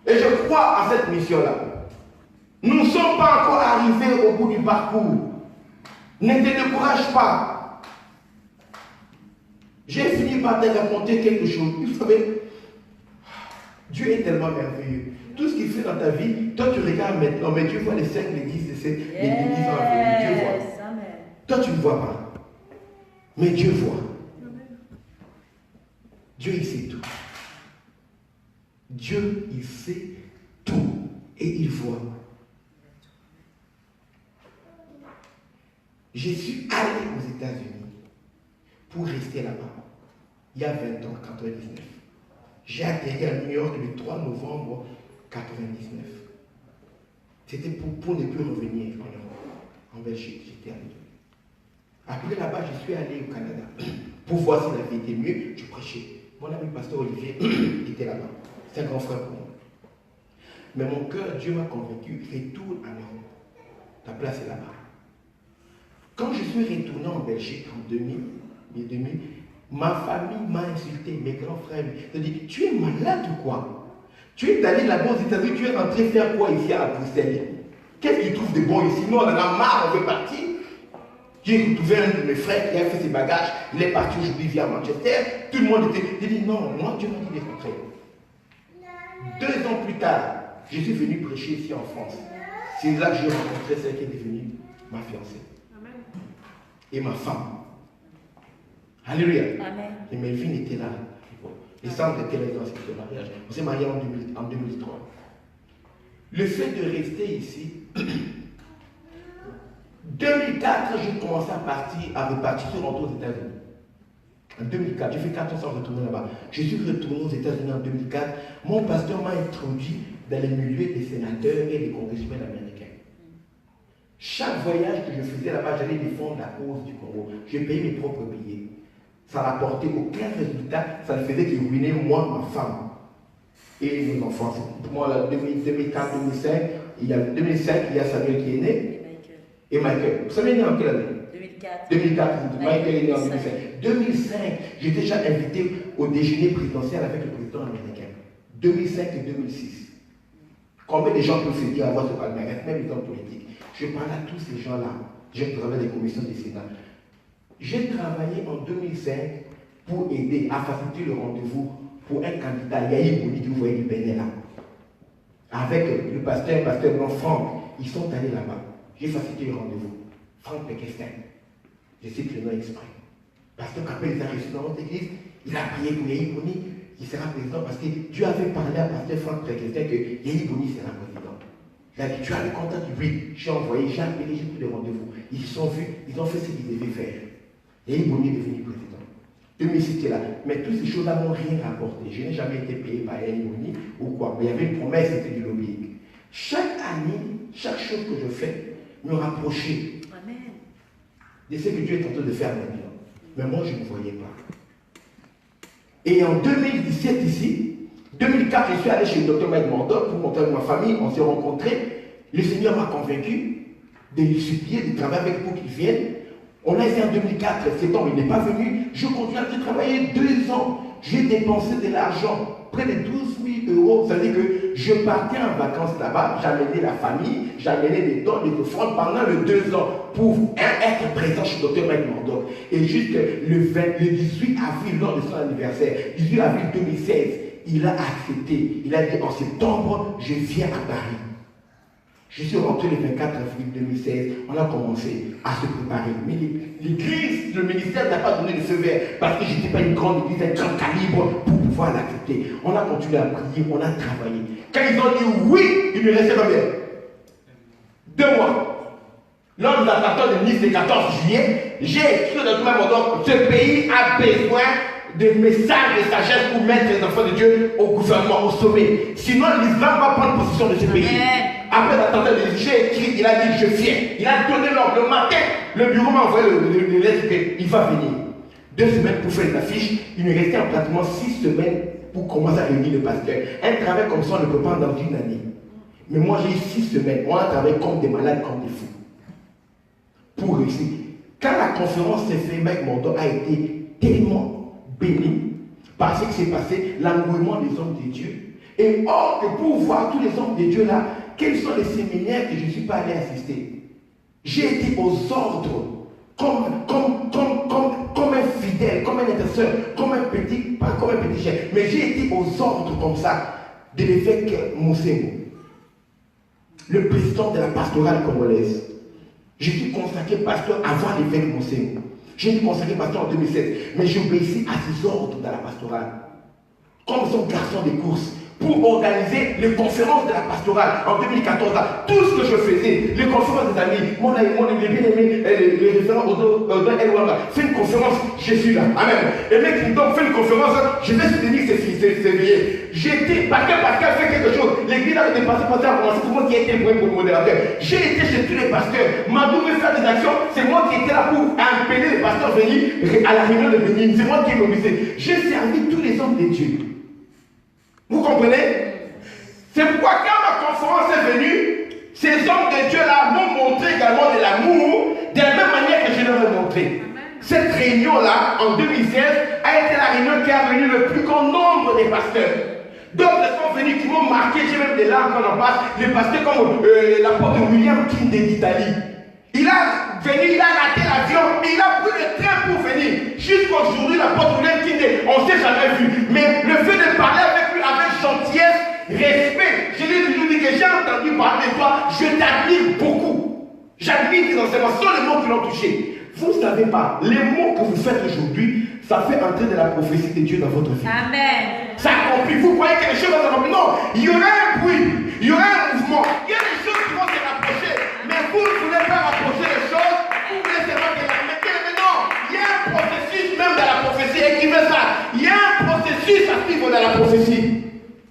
Et je crois à cette mission-là. Nous ne sommes pas encore arrivés au bout du parcours. Ne te décourage pas. J'ai fini par te raconter quelque chose. Vous savez, Dieu est tellement merveilleux. Tout ce qu'il fait dans ta vie, toi tu regardes maintenant, mais Dieu voit les 5, les 10, les 10 ans à venir. Dieu voit. Amen. Toi tu ne vois pas. Mais Dieu voit. Dieu il sait tout. Dieu il sait tout. Et il voit. Je suis allé aux États-Unis pour rester là-bas. Il y a 20 ans, 99. J'ai atterri à New York le 3 novembre 99. C'était pour ne plus revenir en Europe. En Belgique, j'étais allé. Après là-bas, je suis allé au Canada pour voir si la vie était mieux. Je prêchais. Mon ami pasteur Olivier était là-bas. C'est un grand frère pour moi. Mais mon cœur, Dieu m'a convaincu, retourne en Europe. Ta place est là-bas. Quand je suis retourné en Belgique en 2000, ma famille m'a insulté, mes grands frères. Ils m'ont dit, tu es malade ou quoi? Tu es allé là-bas aux États-Unis, tu es rentré faire quoi ici à Bruxelles? Qu'est-ce qu'ils trouvent de bon ici? Nous, on en a marre, on veut partir. J'ai retrouvé un de mes frères qui a fait ses bagages, il est parti aujourd'hui via Manchester. Tout le monde était. J'ai dit, non, moi, Dieu m'a dit de rentrer. 2 ans plus tard, je suis venu prêcher ici en France. C'est là que j'ai rencontré celle qui est devenue ma fiancée. Amen. Et ma femme. Alléluia. Amen. Et Melvin était là. Les centres étaient là dans ce mariage. On s'est mariés en 2003. Le fait de rester ici, 2004, j'ai commencé à repartir sur rentrer aux États-Unis. En 2004, j'ai fait 4 ans sans retourner là-bas. Je suis retourné aux États-Unis en 2004. Mon pasteur m'a introduit dans les milieux des sénateurs et des congressmen américains. Chaque voyage que je faisais là-bas, j'allais défendre la cause du Congo. J'ai payé mes propres billets. Ça n'apportait aucun résultat. Ça ne faisait que ruiner moi, ma femme et nos enfants. Pour moi, en 2004, 2005, il y a Samuel qui est né. Et Michael. Vous savez, il est né en quelle année? 2004. 2004, Michael est né en 2005. 2005, j'étais déjà invité au déjeuner présidentiel avec le président américain. 2005 et 2006. Combien de gens peuvent se dire avoir ce palmarès, même les hommes politiques? Je parle à tous ces gens-là. J'ai travaillé dans les commissions des Sénats. J'ai travaillé en 2005 pour aider à faciliter le rendez-vous pour un candidat, Yahi Boni, que vous voyez du Bénin là. Avec le pasteur blanc Franck, ils sont allés là-bas. J'ai facilité le rendez-vous. Franck Pequestin. Je cite le nom exprès. Parce que quand il a reçu dans notre église, il a prié pour Yahi Boni, il sera président parce que Dieu avait parlé à pasteur Franck Pequestin que Yahi Boni sera président. Il a dit, tu as le contact? Oui, j'ai envoyé, j'ai appelé, j'ai pris des rendez-vous. Ils sont vus, ils ont fait ce qu'ils devaient faire. Yahi Boni est devenu président. 2006 était là. Mais toutes ces choses-là n'ont rien rapporté. Je n'ai jamais été payé par Yahi Boni ou quoi. Mais il y avait une promesse, c'était du lobbying. Chaque année, chaque chose que je fais, me rapprocher de ce que Dieu est en train de faire maintenant. Mais moi, je ne voyais pas. Et en 2017 ici, 2004, je suis allé chez le docteur Mike Mandor pour montrer à ma famille, on s'est rencontrés. Le Seigneur m'a convaincu de lui supplier de travailler avec pour qu'il vienne. On a essayé en 2004, septembre, il n'est pas venu. Je continue à travailler 2 ans. J'ai dépensé de l'argent, près de 12 000 euros. Ça veut dire que je partais en vacances là-bas, j'amenais la famille, j'amenais des dons, des offrandes pendant les 2 ans pour être présent chez Dr Mike Murdock. Et juste le 18 avril, lors de son anniversaire, 18 avril 2016, il a accepté. Il a dit en septembre, je viens à Paris. Je suis rentré le 24 avril 2016, on a commencé à se préparer. Mais l'église, le ministère n'a pas donné le feu vert parce que je n'étais pas une grande église, un grand calibre pour pouvoir l'accepter. On a continué à prier, on a travaillé. Quand ils ont dit oui, il me restait combien? 2 mois. Lors de l'attentat de Nice le 14 juillet, j'ai écrit dans le document, ce pays a besoin de messages de sagesse pour mettre les enfants de Dieu au gouvernement, au sommet. Sinon, l'islam va prendre possession de ce pays. Après l'attentat de j'ai écrit, il a dit je viens. Il a donné l'ordre. Le matin, le bureau m'a envoyé le lettre qu'il va venir. 2 semaines pour faire les affiches. Il nous restait pratiquement 6 semaines pour commencer à réunir le pasteur. Un travail comme ça, on ne peut pas dans une année. Mais moi, j'ai eu 6 semaines. On a travaillé comme des malades, comme des fous. Pour réussir. Quand la conférence s'est faite, Mike Murdock a été tellement béni par ce qui s'est passé, l'engouement des hommes de Dieu. Et or que pour voir tous les hommes de Dieu là, quels sont les séminaires que je ne suis pas allé assister? J'ai été aux ordres, comme un fidèle, comme un intercesseur, comme un petit, pas comme un petit chien, mais j'ai été aux ordres comme ça de l'évêque Moussémo, le président de la pastorale congolaise. Je suis consacré pasteur avant l'évêque Moussémo. J'ai été consacré pasteur en 2007, mais j'obéissais à ses ordres dans la pastorale. Comme son garçon des courses, pour organiser les conférences de la pastorale en 2014. Là, tout ce que je faisais, les conférences des amis, mon bien-aimé, les référents Odo Elwanga, fait une conférence, je suis là. Amen. Et mec, il donc fait une conférence, je vais soutenir ses veillées. J'étais, Pascal fait quelque chose, l'église a dépassé, pasteur a commencé, c'est moi qui ai été le modérateur. J'ai été chez tous les pasteurs, Madou veut faire des actions, c'est moi qui étais là pour appeler les pasteurs venir à la réunion de Bénin, c'est moi qui ai mobilisé. J'ai servi tous les hommes de Dieu. Vous comprenez? C'est pourquoi quand ma conférence est venue, ces hommes de Dieu-là m'ont montré également de l'amour, de la même manière que je leur ai montré. Cette réunion-là, en 2016, a été la réunion qui a réuni le plus grand nombre des pasteurs. D'autres sont venus qui m'ont marqué, j'ai même des larmes quand on passe, les pasteurs comme l'apôtre William King d'Italie. Il a venu, il a raté l'avion, mais il a pris le train pour venir. Jusqu'aujourd'hui, l'apôtre William King, on ne s'est jamais vu. Mais le fait de parler avec lui avec gentillesse, respect, je lui ai toujours dit que j'ai entendu parler de toi, je t'admire beaucoup. J'admire tes enseignements, ce sont les mots qui l'ont touché. Vous ne savez pas, les mots que vous faites aujourd'hui, ça fait entrer de la prophétie de Dieu dans votre vie. Amen. Ça accomplit. Vous croyez que les choses vont s'accomplir? Non, il y aura un bruit, il y aura un mouvement, il y a des choses qui vont se rapprocher. Mais vous ne voulez pas rapprocher les choses, vous voulez seulement que la mettez. Mais non, il y a un processus même dans la prophétie. Écrivez ça. Il y a un processus à suivre dans la prophétie.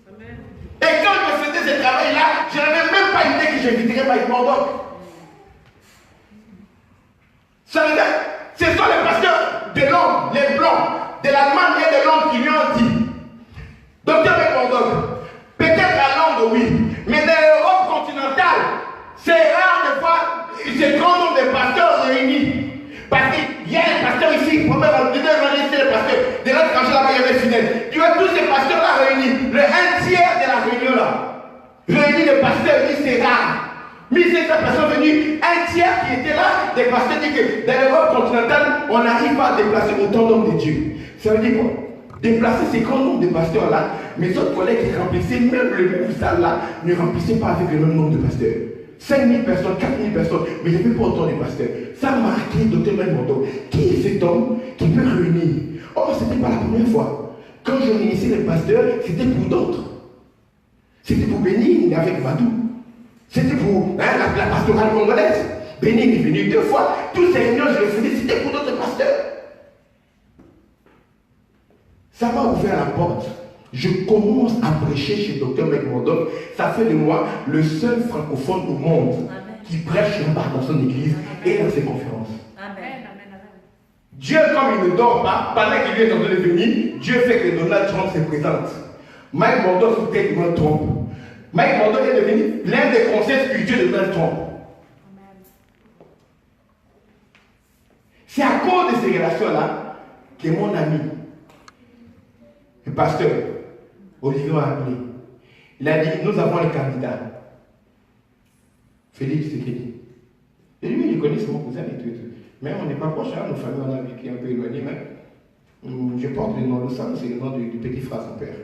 Amen. Et quand je faisais ce travail-là, je n'avais même pas idée que j'inviterais Mike Murdock. Ça veut dire, ce sont les pasteurs de l'homme, les blancs, de l'Allemagne et de l'homme qui lui ont dit. Docteur Mike Murdock, peut-être à Londres, oui, mais dans l'Europe continentale, c'est rare de voir ce grand nombre de pasteurs réunis. Parce qu'il y a un pasteur ici, première c'est le pasteur. De l'autre quand là-bas, il y avait fidèle. Tu vois tous ces pasteurs-là réunis. Le 1/3 de la réunion là. Réunis de pasteurs, c'est rare. Mais c'est cette personne venue, 1/3 qui était là, des pasteurs disent que dans l'Europe continentale, on n'arrive pas à déplacer autant d'hommes de Dieu. Ça veut dire quoi? Déplacer ces grands nombres de pasteurs là, mes autres collègues qui remplissaient même le même salle là, ne remplissaient pas avec le même nombre de pasteurs. 5 000 personnes, 4 000 personnes, mais il n'y avait pas autant de pasteurs. Ça a marqué Dr Mike Murdock. Qui est cet homme qui peut réunir? Oh, ce n'était pas la première fois. Quand je réunissais les pasteurs, c'était pour d'autres. C'était pour Bénin avec Madou. C'était pour la pastorale congolaise. Bénin est venu 2 fois. Toutes ces réunions, je les faisais, c'était pour d'autres pasteurs. Ça m'a ouvert la porte. Je commence à prêcher chez Dr Mike Murdock. Ça fait de moi le seul francophone au monde qui prêche là-bas dans son église et dans ses conférences. Amen. Dieu, comme il ne dort pas, pendant qu'il est en train de venir, Dieu fait que Donald Trump se présente. Mike Murdock était Donald Trump. Mike Murdock est devenu l'un des conseils spirituels de Donald Trump. C'est à cause de ces relations-là que mon ami, le pasteur Olivier m'a appelé. Il a dit, nous avons un candidat. Félix Sekedi. Et lui, il connaît, c'est mon cousin et tout. Mais on n'est pas proche, hein, nos familles, on a vécu un peu éloigné, mais je porte le nom de Sam, c'est le nom du petit frère, son père.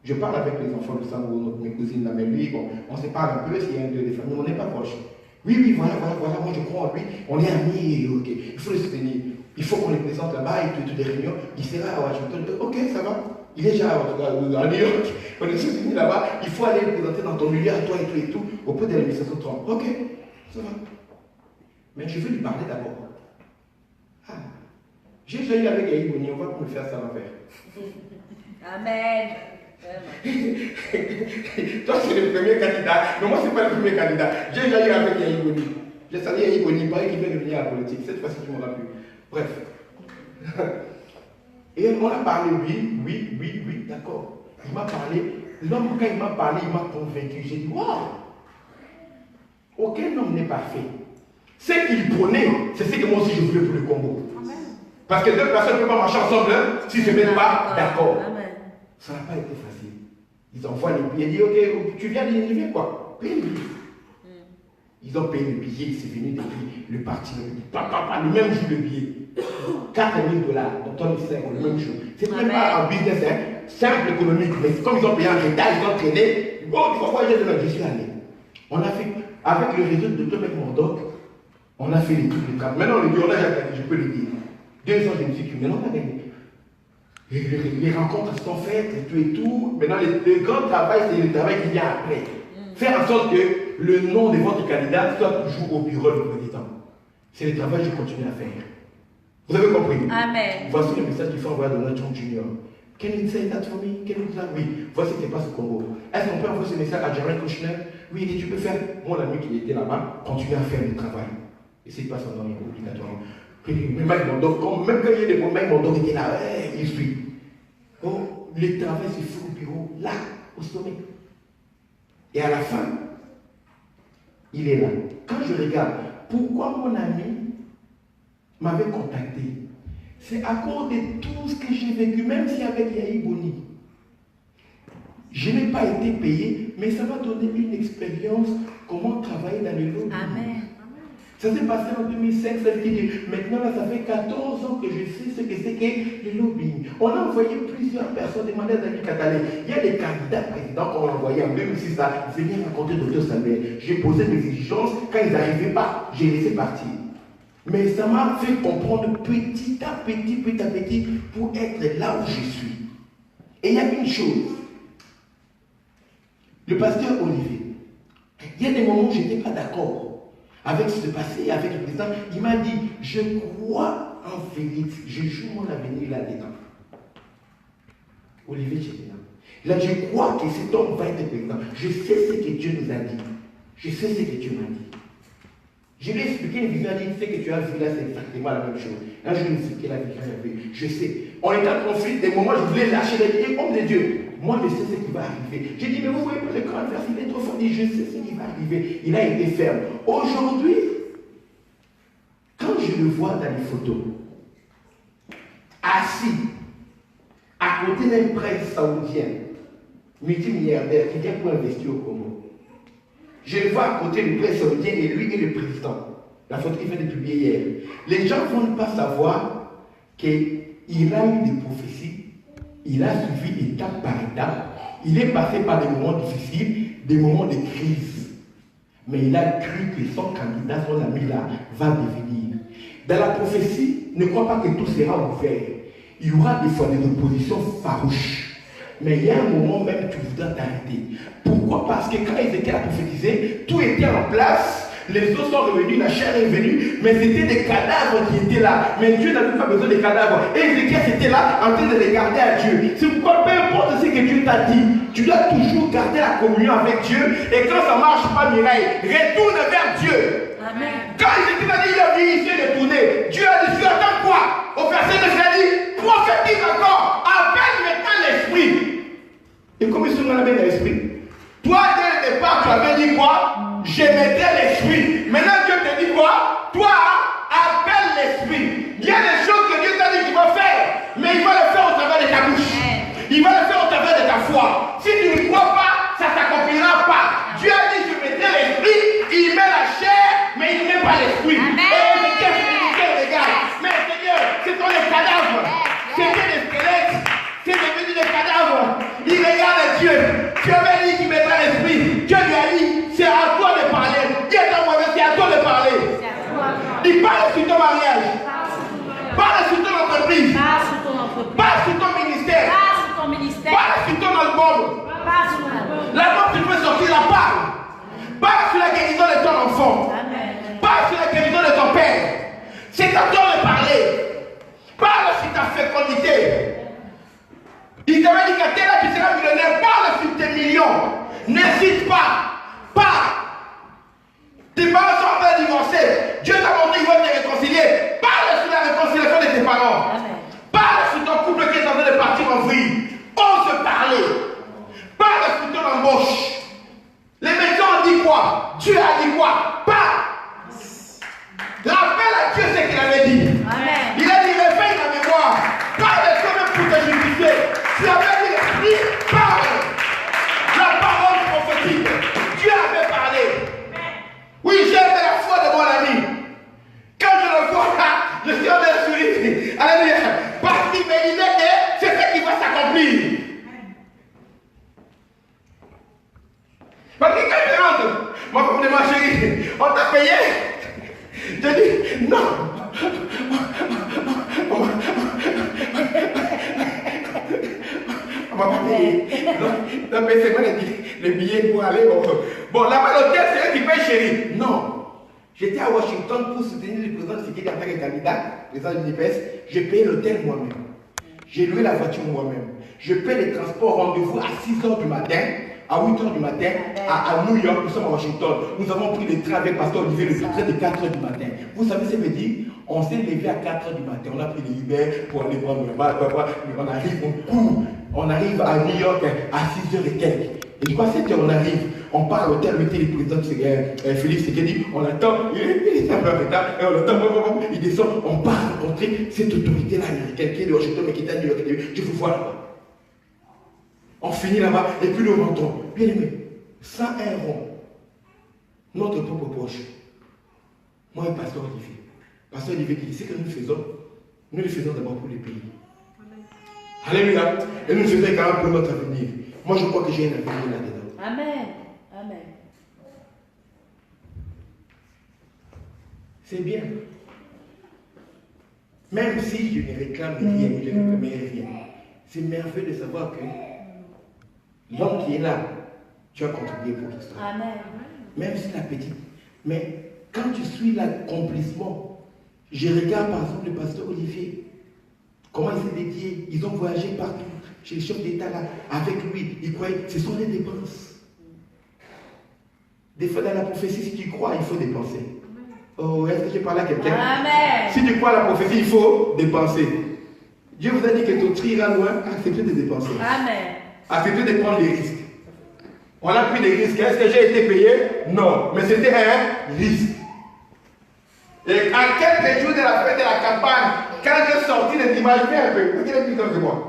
Je parle avec les enfants de Sam ou mes cousines là, mais lui, bon, on se parle un peu, s'il y a un de des familles, on n'est pas proche. Oui, voilà, moi je crois en lui, on est amis, ok, il faut le soutenir, il faut qu'on le présente là-bas, et toutes les réunions, il sera à Washington, ok, ça va, il est déjà à New York, on est soutenu là-bas, il faut aller le présenter dans ton milieu à toi et tout, au peu de l'administration Trump, ok, ça va. Mais je veux lui parler d'abord. Ah, j'ai déjà eu avec Yahi Boni, on va me faire ça à l'envers. Amen. Toi, c'est le premier candidat, mais moi, ce n'est pas le premier candidat. J'ai déjà eu avec Yahi Boni. J'ai salué Yahi Boni, il paraît qu'il vient de venir à la politique. Cette fois-ci, tu ne m'auras plus. Bref. Et on a parlé, oui, d'accord. Il m'a parlé. L'homme, quand il m'a parlé, il m'a convaincu. J'ai dit, waouh! Aucun homme n'est parfait. Ce qu'il prenait, c'est ce que moi aussi je voulais pour le Congo. Amen. Parce que deux personnes ne peuvent pas marcher ensemble si je ne mets pas d'accord. Ça n'a pas été facile. Ils envoient les billets, ils disent, ok, tu viens quoi? Paye le billet. Ils ont payé le billet, c'est venu depuis le parti. Le même jour le billet. 4 000 $, donc on est le même jour. C'est même pas un business, hein, simple économique, mais comme ils ont payé en retard, ils ont traîné. Bon, il faut voir, je suis allé. On a fait, avec le réseau de Dr. Mondoc, on a fait les trucs de travail. Maintenant, le diorage a gagné, je peux le dire. 2 ans, je me suis dit, maintenant, on a gagné. Les rencontres se sont faites et tout. Maintenant, le grand travail, c'est le travail qui vient après. Faire en sorte que le nom de votre candidat soit toujours au bureau du président. C'est le travail que je continue à faire. Vous avez compris? Amen. Voici le message qu'il faut envoyer à Donald Trump Jr. Can you say that for me? Can you do that? Oui. Voici ce qui se passe au Congo. Est-ce qu'on peut envoyer ce message à Jared Kushner? Oui, et tu peux faire, mon ami qui était là-bas, continuer à faire le travail. Et c'est pas son nom obligatoirement. Mais Mike Mondoc, même quand il y a des problèmes, Mike Mondoc était là, il suit. Oh, le travail se fait au bureau, là, au sommet. Et à la fin, il est là. Quand je regarde, pourquoi mon ami m'avait contacté? C'est à cause de tout ce que j'ai vécu, même si avec Yahi Boni. Je n'ai pas été payé, mais ça m'a donné une expérience, comment travailler dans le lobby. Amen. Ça s'est passé en 2005, ça veut dire maintenant là, ça fait 14 ans que je sais ce que c'est que le lobbying. On a envoyé plusieurs personnes demander à David Katalé. Il y a des candidats présidents qu'on a envoyés en 2006 là, venir rencontrer Dr Samuel. J'ai posé mes exigences, quand ils n'arrivaient pas, j'ai laissé partir. Mais ça m'a fait comprendre petit à petit, pour être là où je suis. Et il y a une chose. Le pasteur Olivier, il y a des moments où je n'étais pas d'accord avec ce qui se passait, avec le président. Il m'a dit, je crois en Félix, je joue mon avenir là-dedans. Olivier, j'étais là. Là, je crois que cet homme va être président. Je sais ce que Dieu nous a dit. Je sais ce que Dieu m'a dit. Je lui ai expliqué une vision, il dit, ce que tu as vu là, c'est exactement la même chose. Là, je lui ai expliqué la vision, je sais. On était en conflit, des moments, je voulais lâcher les hommes de Dieu. Moi, je sais ce qui va arriver. J'ai dit, mais vous voyez pas le grand vers, il est trop fort. Il dit, je sais ce qui va arriver. Il a été ferme. Aujourd'hui, quand je le vois dans les photos, assis, à côté d'un prince saoudien, multimilliardaire, qui vient pour investir au Congo, je le vois à côté du prince saoudien et lui et le président. La photo qu'il vient de publier hier. Les gens ne vont pas savoir qu'il a eu des prophéties. Il a suivi étape par étape. Il est passé par des moments difficiles, des moments de crise. Mais il a cru que son candidat, son ami là, va devenir. Dans la prophétie, ne crois pas que tout sera ouvert. Il y aura des fois des oppositions farouches. Mais il y a un moment même, tu voudras t'arrêter. Pourquoi? Parce que quand Ézéchiel a prophétisé, tout était en place. Les os sont revenus, la chair est venue, mais c'était des cadavres qui étaient là. Mais Dieu n'avait pas besoin des cadavres. Et Ézéchiel était là en train de regarder à Dieu. C'est pourquoi peu importe ce que Dieu t'a dit, tu dois toujours garder la communion avec Dieu. Et quand ça ne marche pas, Mireille, retourne vers Dieu. Amen. Quand Ézéchiel a dit, il a vérifié de tourner, Dieu a dit, tu attends quoi? Au verset 9, il a dit, prophétise encore, appelle maintenant l'esprit. Et comme ils sont dans l'esprit, toi dès le départ, tu avais dit quoi? Je mettrai l'esprit. Maintenant Dieu te dit quoi? Toi, appelle l'esprit. Dis parle sur ton mariage. Parle sur ton entreprise. Parle sur ton entreprise. Parle sur ton ministère. Parle sur ton ministère. Parle sur ton album. Parle sur ton album. L'album, tu peux sortir la parle. Parle sur la guérison de ton enfant. Amen. Parle sur la guérison de ton père. C'est à toi de parler. Parle sur ta fécondité. Il t'avait dit qu'à tel âge, tu seras millionnaire. Parle sur tes millions. N'hésite pas. Parle. Tes parents sont en train de divorcer. Dieu t'a montré qu'il va te réconcilier. Parle sur la réconciliation de tes parents. Amen. Parle sur ton couple qui est en train de partir en vrille. Ose parler. Parle sur ton embauche. Les médecins ont dit quoi? Dieu a dit quoi? Parle. Rappelle à Dieu ce qu'il avait dit. Amen. Il a dit réveille la mémoire. Parle de toi-même pour te justifier. Tu avais dit l'esprit, parle. La parole prophétique. Dieu avait parlé. Oui, j'ai aimé la foi de mon ami. Quand je le vois, je suis en train de sourire. Alléluia. Parce qu'il me disait que c'est ce qui va s'accomplir. Parce que quand je rentre, ma femme de ma chérie, on t'a payé. Je dis non. On m'a pas payé. Non, mais c'est moi les billets pour aller. Bon, là-bas, l'hôtel, c'est eux qui payent, chérie. Non. J'étais à Washington pour soutenir le président Tshisekedi en tant que candidat, président de l'UNIPES. J'ai payé l'hôtel moi-même. J'ai loué la voiture moi-même. Je paye les transports rendez-vous à 6h du matin, à 8h du matin, à New York. Nous sommes à Washington. Nous avons pris le train avec Pasteur Olivier le train de 4h du matin. Vous savez ce que ça veut dire? On s'est levé à 4h du matin. On a pris les Uber pour aller prendre le bar. On arrive, on court. On arrive à New York à 6h et quelques. Et du coup, à 7h, on arrive. On part à l'hôtel avec le président Félix Tshisekedi. On attend. Il est un peu en retard. Et on attend. Il descend. On part rencontrer cette autorité-là américaine qui est de Washington, mais qui est à New York. Je vous vois là-bas. On finit là-bas. Et puis nous rentrons. Bien aimé, sans un rond, notre propre poche. Moi et Pasteur Olivier. Pasteur Olivier qui dit ce que nous le faisons d'abord pour les pays. Alléluia. Et nous le faisons également pour notre avenir. Moi, je crois que j'ai un avenir là-dedans. Amen. Amen. C'est bien. Même si je ne réclame rien, je ne réclame rien, c'est merveilleux de savoir que l'homme qui est là, tu as contribué pour l'histoire. Amen. Même si la petite. Mais quand tu suis l'accomplissement, je regarde par exemple le pasteur Olivier, comment il s'est dédié, ils ont voyagé partout. Chez le chef d'État là, avec lui, il croyait, ce sont les dépenses. Des fois dans la prophétie, si tu crois, il faut dépenser. Oh, est-ce que je parle à quelqu'un? Amen. Si tu crois à la prophétie, il faut dépenser. Dieu vous a dit que ton tri ira loin, acceptez de dépenser. Amen. Acceptez de prendre les risques. On a pris des risques. Est-ce que j'ai été payé? Non. Mais c'était un risque. Et à quelques jours de la fête de la campagne, quand j'ai sorti les images, viens un peu, vous êtes plus comme que moi.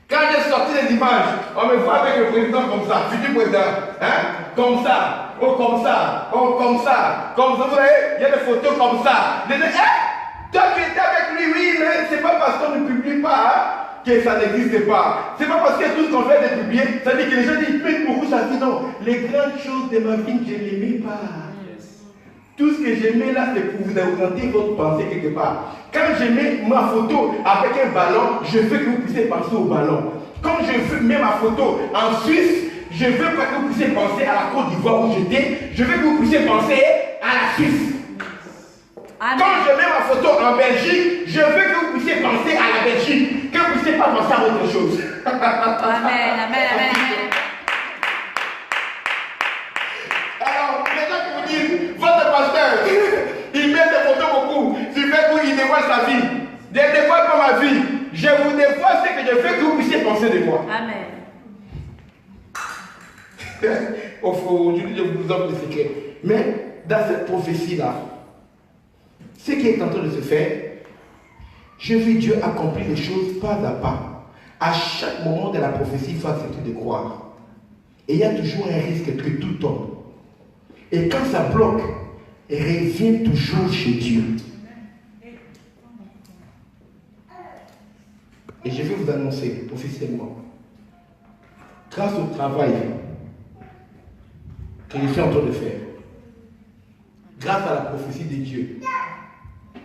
Quand j'ai sorti les images, on me voit avec le président comme ça, futur président, hein? Comme ça, oh comme ça, oh comme ça, comme ça, vous voyez, il y a des photos comme ça. Les gens, hein? Toi tu étais avec lui, oui, mais c'est pas parce qu'on ne publie pas hein, que ça n'existe pas. C'est pas parce que tout ce qu'on fait de publier, ça dit que les gens disent, mais beaucoup ça dit non. Les grandes choses de ma vie, je ne les mets pas. Tout ce que je mets là, c'est pour vous orienter votre pensée quelque part. Quand je mets ma photo avec un ballon, je veux que vous puissiez penser au ballon. Quand je mets ma photo en Suisse, je veux pas que vous puissiez penser à la Côte d'Ivoire où j'étais. Je veux que vous puissiez penser à la Suisse. Amen. Quand je mets ma photo en Belgique, je veux que vous puissiez penser à la Belgique. Que vous ne puissiez pas penser à autre chose. Amen, amen, amen. Alors, les gens qui vous disent, votre pasteur, il met des photos beaucoup, il fait où il dévoile sa vie. Je ne dévoile pas ma vie. Je vous dévoile ce que je fais que vous puissiez penser de moi. Amen. Aujourd'hui, je vous offre des secrets. Mais dans cette prophétie-là, ce qui est en train de se faire, je vis Dieu accomplir les choses pas à pas. À chaque moment de la prophétie, il faut accepter de croire. Et il y a toujours un risque que tout tombe. Et quand ça bloque, reviens toujours chez Dieu. Et je vais vous annoncer officiellement, grâce au travail que je suis en train de faire, grâce à la prophétie de Dieu,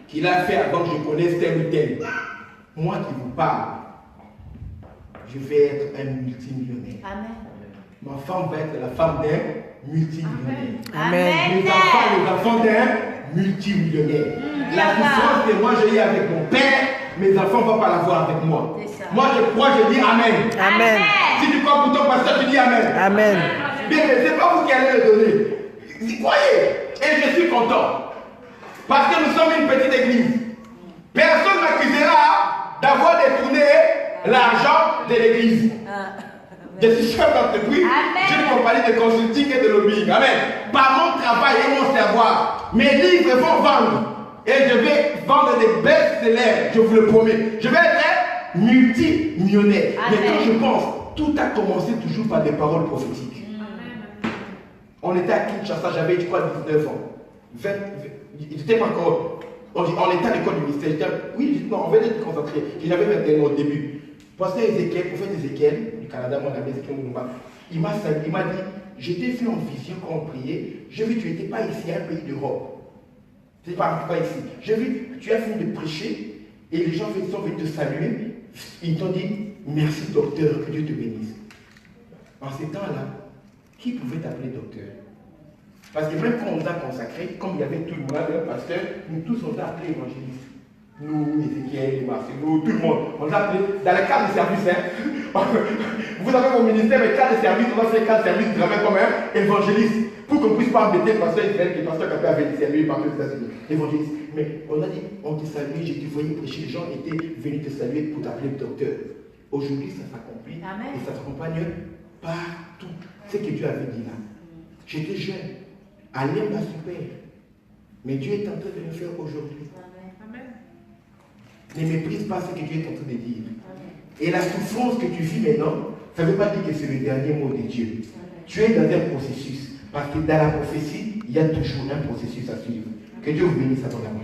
qu'il a fait avant que je connaisse tel ou tel, moi qui vous parle, je vais être un multimillionnaire. Amen. Ma femme va être la femme d'un multimillionnaire. Amen. Mes enfants, les enfants d'un multimillionnaire. La différence que moi j'ai eu avec mon père, mes enfants ne vont pas l'avoir avec moi. Moi je crois, je dis Amen. Amen. Si tu crois pour ton pasteur, tu dis Amen. Amen. Bien, mais ce n'est pas vous qui allez le donner. Vous croyez. Et je suis content. Parce que nous sommes une petite église. Personne ne m'accusera d'avoir détourné l'argent de l'église. Je suis chef d'entreprise. J'ai une compagnie de consulting et de lobbying. Amen. Par mon travail et mon savoir, mes livres vont vendre. Et je vais vendre des best-sellers. Je vous le promets. Je vais être multimillionnaire. Mais quand je pense, tout a commencé toujours par des paroles prophétiques. On était à Kinshasa, j'avais, je crois, 19 ans. J'étais pas encore. On était à l'école du ministère. Oui, non, on venait de concentrer. J'avais 21 ans au début. Pasteur Ézéchiel, prophète Ézéchiel, du Canada, mon ami Ézéchiel Moumba, il m'a dit, je t'ai vu en vision quand on priait, j'ai vu que tu n'étais pas ici, à un pays d'Europe. Tu n'es pas ici. J'ai vu que tu as fini de prêcher et les gens sont venus te saluer. Ils t'ont dit, merci docteur, que Dieu te bénisse. En ces temps-là, qui pouvait t'appeler docteur? Parce que même quand on nous a consacrés, comme il y avait tout le monde, le pasteur, nous tous on t'a appelé évangéliste. Nous, Ézéchiel, Marcelo, tout le monde, on l'a appelé dans les cadres de service. Hein. Vous avez vos ministères, mais cadres de service, on va faire cadre de service vraiment comme un évangéliste. Pour qu'on ne puisse pas embêter le pasteur Israël, que le pasteur Capé avait servi partout aux États-Unis. Évangéliste. Mais on a dit, on te salue, je te voyais prêcher, les gens étaient venus te saluer pour t'appeler docteur. Aujourd'hui, ça s'accomplit et ça s'accompagne partout. C'est ce que Dieu avait dit là. J'étais jeune, Alien m'a super. Mais Dieu est en train de le faire aujourd'hui. Ne méprise pas ce que Dieu est en train de dire. Et la souffrance que tu vis maintenant, ça ne veut pas dire que c'est le dernier mot de Dieu. Tu es dans un processus. Parce que dans la prophétie, il y a toujours un processus à suivre. Que Dieu vous bénisse abondamment.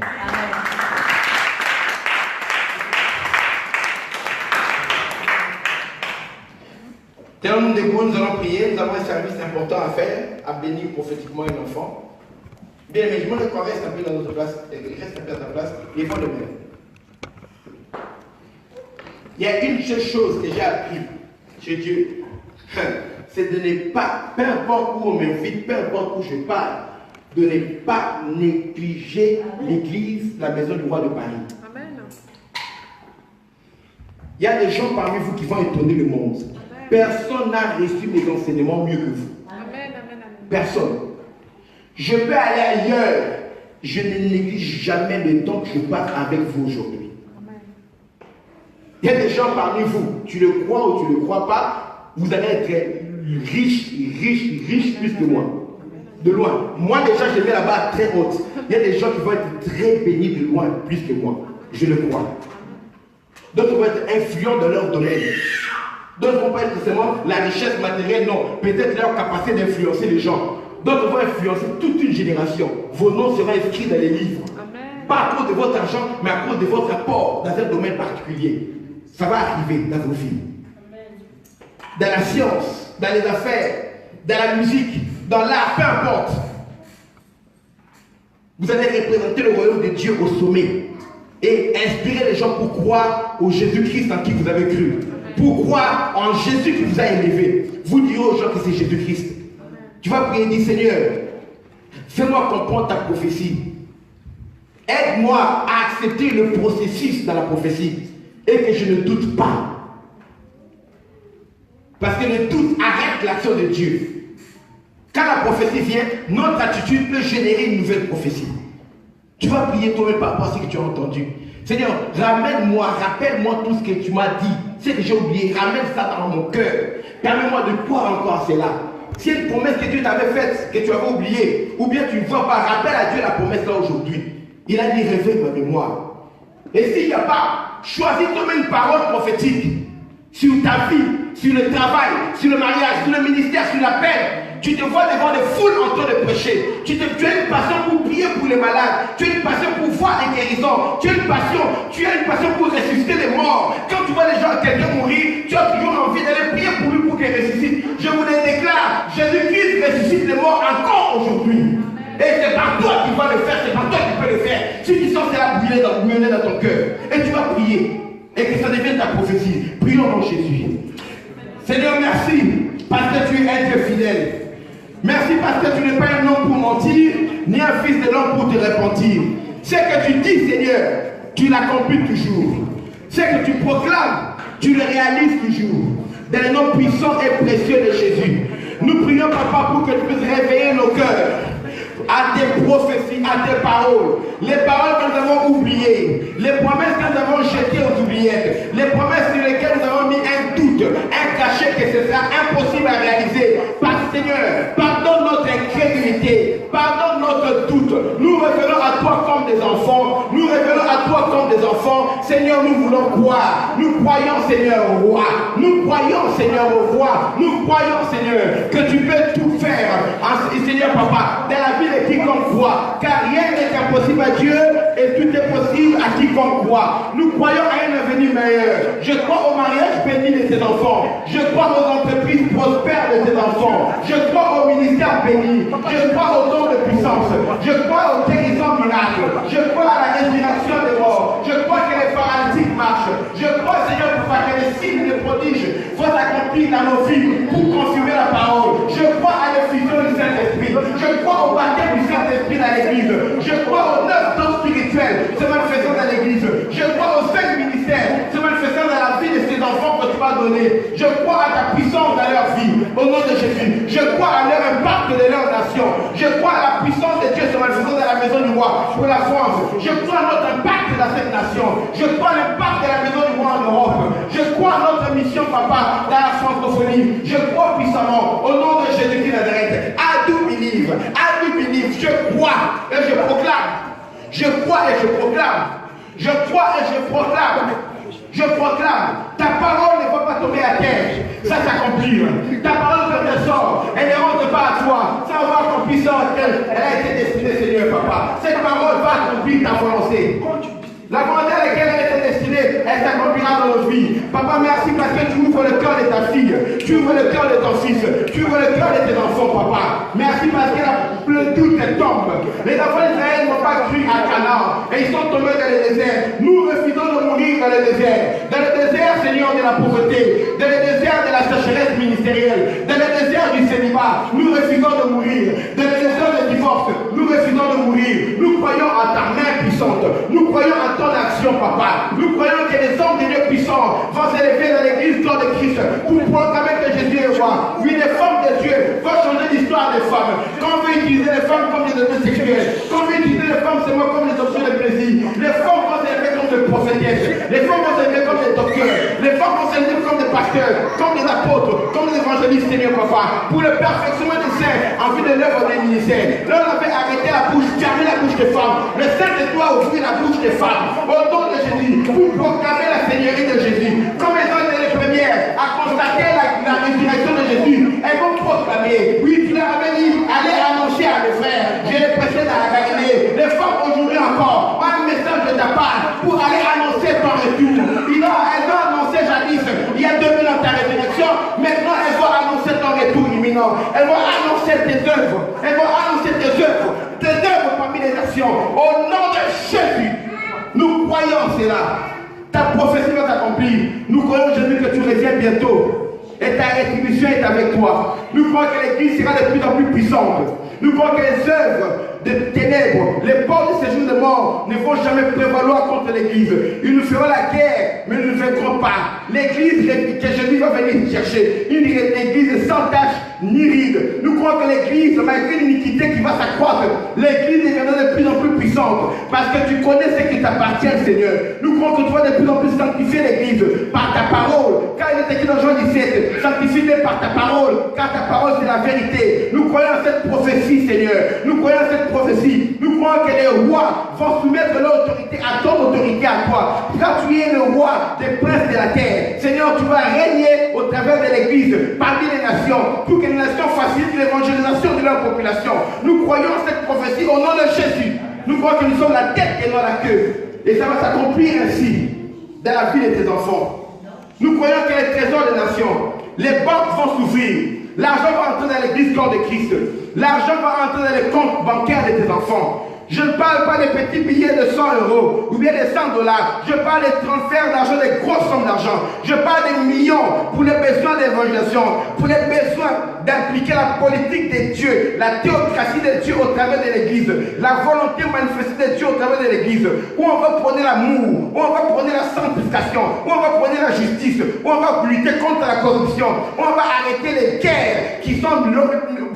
Tel nombre de mots, nous allons prier. Nous avons un service important à faire, à bénir prophétiquement un enfant. Bien, mais je me qu'on reste un peu dans notre place. Reste un peu à ta place. Il faut le même. Il y a une seule chose que j'ai appris chez Dieu, c'est de ne pas, peu importe où on m'invite, peu importe où je parle, de ne pas négliger l'église, la maison du roi de Paris. Amen. Il y a des gens parmi vous qui vont étonner le monde. Amen. Personne n'a reçu mes enseignements mieux que vous. Amen. Personne. Je peux aller ailleurs. Je ne néglige jamais le temps que je passe avec vous aujourd'hui. Il y a des gens parmi vous, tu le crois ou tu ne le crois pas, vous allez être riche plus que moi. De loin. Moi déjà, je vais là-bas très haute. Il y a des gens qui vont être très bénis de loin plus que moi. Je le crois. D'autres vont être influents dans leur domaine. D'autres ne vont pas être seulement la richesse matérielle, non. Peut-être leur capacité d'influencer les gens. D'autres vont influencer toute une génération. Vos noms seront inscrits dans les livres. Amen. Pas à cause de votre argent, mais à cause de votre apport dans un domaine particulier. Ça va arriver dans vos vies. Dans la science, dans les affaires, dans la musique, dans l'art, peu importe. Vous allez représenter le royaume de Dieu au sommet et inspirer les gens pour croire au Jésus-Christ en qui vous avez cru. Pour croire en Jésus qui vous a élevé. Vous direz aux gens que c'est Jésus-Christ. Tu vas prier et dire, Seigneur, fais-moi comprendre ta prophétie. Aide-moi à accepter le processus dans la prophétie. Et que je ne doute pas. Parce que le doute arrête l'action de Dieu. Quand la prophétie vient, notre attitude peut générer une nouvelle prophétie. Tu vas prier toi-même par rapport à ce que tu as entendu. Seigneur, ramène-moi, rappelle-moi tout ce que tu m'as dit. Ce que j'ai oublié, ramène ça dans mon cœur. Permets-moi de croire encore à cela. Si une promesse que Dieu t'avait faite, que tu avais oubliée, ou bien tu ne vois pas, rappelle à Dieu la promesse là aujourd'hui. Il a dit, réveille ma mémoire. Et s'il n'y a pas, choisis toi-même une parole prophétique sur ta vie, sur le travail, sur le mariage, sur le ministère, sur la paix. Tu te vois devant des foules en train de prêcher. Tu as une passion pour prier pour les malades. Tu as une passion pour voir les guérisons. Tu as une passion pour ressusciter les morts. Quand tu vois les gens, quelqu'un mourir, tu as toujours envie d'aller prier pour lui pour qu'il ressuscite. Je vous le déclare, Jésus-Christ ressuscite les morts encore aujourd'hui. Et c'est par toi qu'il va le faire, c'est par toi qu'il peut le faire. Si tu sens cela bouillonner dans ton cœur, et tu vas prier, et que ça devienne ta prophétie. Prions en Jésus. Seigneur, merci, parce que tu es un Dieu fidèle. Merci parce que tu n'es pas un homme pour mentir, ni un fils de l'homme pour te repentir. Ce que tu dis, Seigneur, tu l'accomplis toujours. Ce que tu proclames, tu le réalises toujours. Dans le nom puissant et précieux de Jésus. Nous prions, Papa, pour que tu puisses réveiller nos cœurs à tes prophéties, à tes paroles. Les paroles que nous avons oubliées, les promesses que nous avons jetées aux oubliettes, les promesses sur lesquelles nous avons mis un doute, un cachet que ce sera impossible à réaliser. Parce que Seigneur, pardonne notre incrédulité, pardonne notre doute. Nous revenons à toi comme des enfants, nous revenons à toi comme des enfants. Seigneur, nous voulons croire. Nous croyons, Seigneur, au roi. Nous croyons, Seigneur, au roi. Nous croyons, Seigneur, que tu peux tout faire. Seigneur, Papa, dans la vie de quiconque croit, car rien n'est impossible à Dieu et tout est possible à quiconque croit. Nous croyons à un avenir meilleur. Je crois au mariage béni de tes enfants. Je crois aux entreprises prospères de tes enfants. Je crois au ministère béni. Je crois au don de puissance. Je crois au guérison miracle. Je crois à la résurrection des morts. Je crois que les paralytiques marchent. Je crois, Seigneur, pour que les signes et les prodiges soient accomplis dans nos vies pour confirmer la parole. Je crois à l'effusion du Saint-Esprit. Je crois au baptême du Saint-Esprit dans l'Église. Je crois aux 9 dons spirituels se manifestant dans l'Église. Je crois aux 5 ministères se manifestant dans la vie de ces enfants que tu m'as donné. Je crois à ta puissance dans leur vie. Au nom de Jésus. Je crois à leur impact de leur nation. Je crois à la puissance de Dieu se manifestant dans la maison du roi pour la France. Je crois à notre impact dans cette nation. Je crois à l'impact de la maison du roi en Europe. Je crois à notre mission, Papa, dans la francophonie. Je crois puissamment au nom de Jésus-Christ de Nazareth. I do believe. I do believe. Je crois et je proclame. Je crois et je proclame. Je crois et je proclame. Je proclame. Ta parole ne va pas tomber à terre. Ça s'accomplir. Ta parole ne ressort. Elle ne rentre pas à toi. Ça va accomplir ça à laquelle elle a été destinée, Seigneur, Papa. Cette parole va accomplir ta volonté. La volonté à laquelle elle était destinée, elle s'accomplira dans nos vies. Papa, merci parce que tu ouvres le cœur de ta fille. Tu ouvres le cœur de ton fils. Tu ouvres le cœur de tes enfants, Papa. Merci parce que le doute tombe. Les enfants d'Israël n'ont pas cru à Canaan. Et ils sont tombés dans le désert. Nous refusons de mourir dans le désert. Dans le désert, Seigneur, de la pauvreté. Dans le désert de la sécheresse ministérielle. Dans le désert du célibat. Nous refusons de mourir. Dans le désert du divorce. Nous refusons de mourir. Nous croyons à ta main puissante. Nous croyons à ton action, Papa. Nous croyons que les hommes de Dieu puissants vont s'élever dans l'église corps de Christ pour proclamer que Jésus est roi. Oui, les femmes de Dieu vont changer l'histoire des femmes. Quand on veut utiliser les femmes comme des objets sexuels, quand on veut utiliser les femmes seulement comme des objets de plaisir, les femmes vont s'élever comme des prophétesses, les femmes vont s'élever comme des docteurs, les femmes vont s'élever comme des pasteurs, comme des apôtres, comme des évangélistes, Seigneur, Papa, pour le perfectionnement des saints en vue de l'œuvre des ministères. Là, on avait arrêté la bouche, fermé la bouche des femmes. Le Saint-Esprit a ouvert la bouche des femmes. Au nom de Jésus, pour proclamer la Seigneurie de Jésus. Comme elles ont été les premières à constater la résurrection de Jésus, elles vont proclamer. Oui, tu leur avais dit, allez annoncer à mes frères. Je les prêché dans la Galilée. Les femmes aujourd'hui encore ont un message de ta part pour aller annoncer ton retour. Elles ont annoncé jadis, il y a 2000 ans ta résurrection. Maintenant, elles vont annoncer ton retour imminent. Elles vont annoncer tes œuvres. Elles vont annoncer tes œuvres. Tes œuvres parmi les nations. Au nom de Jésus. Nous croyons cela. Ta prophétie va s'accomplir. Nous croyons, Jésus, que tu reviens bientôt. Et ta rétribution est avec toi. Nous croyons que l'Église sera de plus en plus puissante. Nous croyons que les œuvres de ténèbres, les portes de séjour de mort ne vont jamais prévaloir contre l'Église. Ils nous feront la guerre, mais nous ne vaincrons pas. L'Église que Jésus va venir chercher, une Église sans tache ni ride. Nous croyons que l'Église, malgré l'iniquité qui va s'accroître, l'Église deviendra de plus en plus puissante. Parce que tu connais ce qui t'appartient, Seigneur. Nous croyons que tu vas de plus en plus sanctifier l'Église par ta parole. Car il est écrit dans Jean 17, sanctifie-les par ta parole, car ta parole c'est la vérité. Nous croyons à cette prophétie, Seigneur. Nous croyons à cette prophétie. Nous croyons que les rois vont soumettre leur autorité à ton autorité à toi. Car tu es le roi des princes de la terre. Seigneur, tu vas régner au travers de l'Église parmi les nations pour que les nations facilitent l'évangélisation de leur population. Nous croyons à cette prophétie au nom de Jésus. Nous croyons que nous sommes la tête et non la queue. Et ça va s'accomplir ainsi dans la vie de tes enfants. Nous croyons que les trésors des nations, les banques vont s'ouvrir. L'argent va entrer dans l'église corps de Christ. L'argent va entrer dans les comptes bancaires de tes enfants. Je ne parle pas des petits billets de 100 € ou bien des 100 $. Je parle des transferts d'argent, des grosses sommes d'argent. Je parle des millions pour les besoins d'évangélisation, pour les besoins d'impliquer la politique de Dieu, la théocratie de Dieu au travers de l'église, la volonté manifestée de Dieu au travers de l'église, où on va prôner l'amour, où on va prôner la sanctification, où on va prôner la justice, où on va lutter contre la corruption, où on va arrêter les guerres qui sont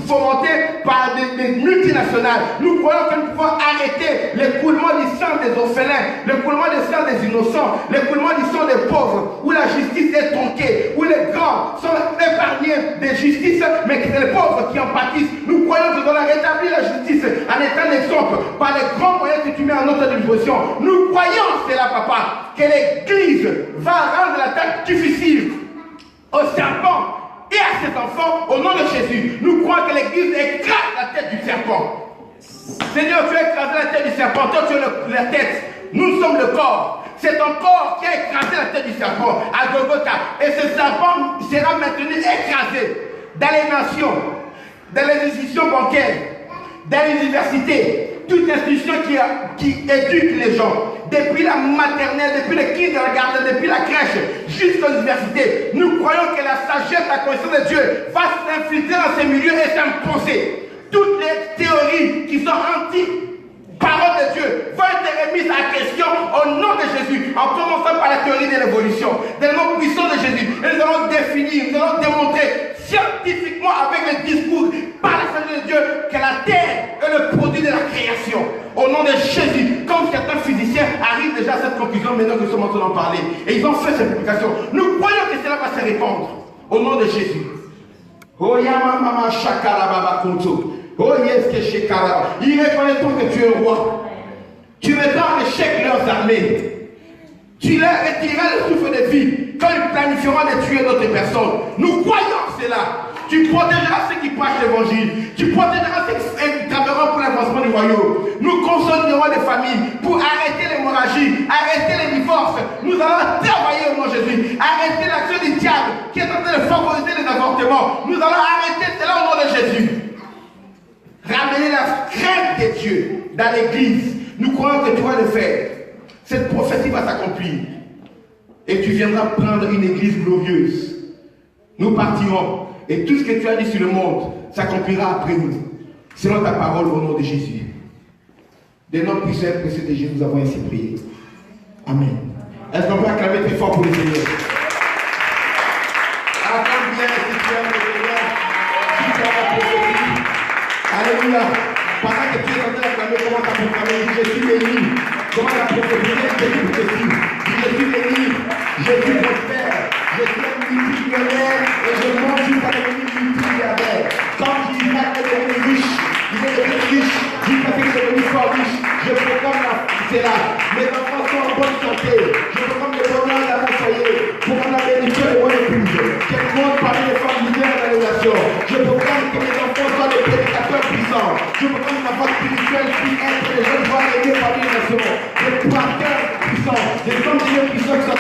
fomentées par des multinationales. Nous croyons que nous pouvons arrêter l'écoulement du sang des orphelins, l'écoulement du sang des innocents, l'écoulement du sang des pauvres, où la justice est tronquée, où les grands sont épargnés de justice, mais que c'est les pauvres qui en pâtissent. Nous croyons que nous allons rétablir la justice en étant l'exemple par les grands moyens que tu mets à notre disposition. Nous croyons, c'est là, papa, que l'Église va rendre la tâche difficile au serpent et à ses enfants au nom de Jésus. Nous croyons que l'Église écrase la tête du serpent. Seigneur, tu as écrasé la tête du serpent, toi tu es la tête, nous sommes le corps. C'est ton corps qui a écrasé la tête du serpent à Golgotha. Et ce serpent sera maintenu écrasé dans les nations, dans les institutions bancaires, dans les universités, toute institution qui éduque les gens, depuis la maternelle, depuis le kindergarten, depuis la crèche, jusqu'aux universités. Nous croyons que la sagesse, la connaissance de Dieu va s'infiltrer dans ces milieux et s'imposer. Toutes les théories qui sont anti-parole de Dieu vont être remises à question au nom de Jésus, en commençant par la théorie de l'évolution, des noms puissants de Jésus. Et nous allons définir, nous allons démontrer scientifiquement avec le discours par la sagesse de Dieu que la terre est le produit de la création. Au nom de Jésus, comme certains physiciens arrivent déjà à cette conclusion, maintenant que nous sommes en train d'en parler, et ils ont fait cette publication, nous croyons que cela va se répandre. Au nom de Jésus. Oh Yamama Shakara Baba Kunto. Oh yes, que Shekara. Ils reconnaîtront que tu es roi. Tu mettras en échec leurs armées. Tu leur retireras le souffle de vie quand ils planifieront de tuer d'autres personnes. Nous croyons cela. Tu protégeras ceux qui prêchent l'évangile. Tu protégeras ceux qui travailleront pour l'avancement du royaume. Nous consoliderons les familles pour arrêter l'hémorragie, arrêter les divorces. Nous allons travailler au nom de Jésus. Arrêter l'action du diable qui est en train de favoriser les avortements. Nous allons arrêter cela au nom de Jésus. Ramener la crainte de Dieu dans l'église. Nous croyons que tu vas le faire. Cette prophétie va s'accomplir. Et tu viendras prendre une église glorieuse. Nous partirons. Et tout ce que tu as dit sur le monde s'accomplira après nous. Selon ta parole au nom de Jésus. Des noms puissants et précieux de Jésus, nous avons ainsi prié. Amen. Est-ce qu'on peut acclamer très fort pour le Seigneur? Acclame bien si tu aimes le Seigneur. Si tu as la prophétie. Alléluia. Pendant que tu es en train d'acclamer, comment tu as proclamé? Je suis béni. Comment tu as proclamé? Je suis béni. Je suis béni. Je suis prospère. Je suis multimillionnaire et je monte jusqu'à devenir multimilliardaire. Quand Isaac est devenu riche, il est devenu riche. Jusqu'à ce qu'il est devenu fort riche. Je proclame cela. Mes enfants sont en bonne santé. Je proclame le bonheur dans mon foyer. Pour qu'on a bénéficié de mon épouse. Qu'elle monte parmi les femmes leaders dans les nations. Je proclame que mes enfants soient des prédicateurs puissants. Je proclame ma voix spirituelle puisse être des jeunes voix aimées parmi les nations. Des pasteurs puissants. Des hommes puissants qui sont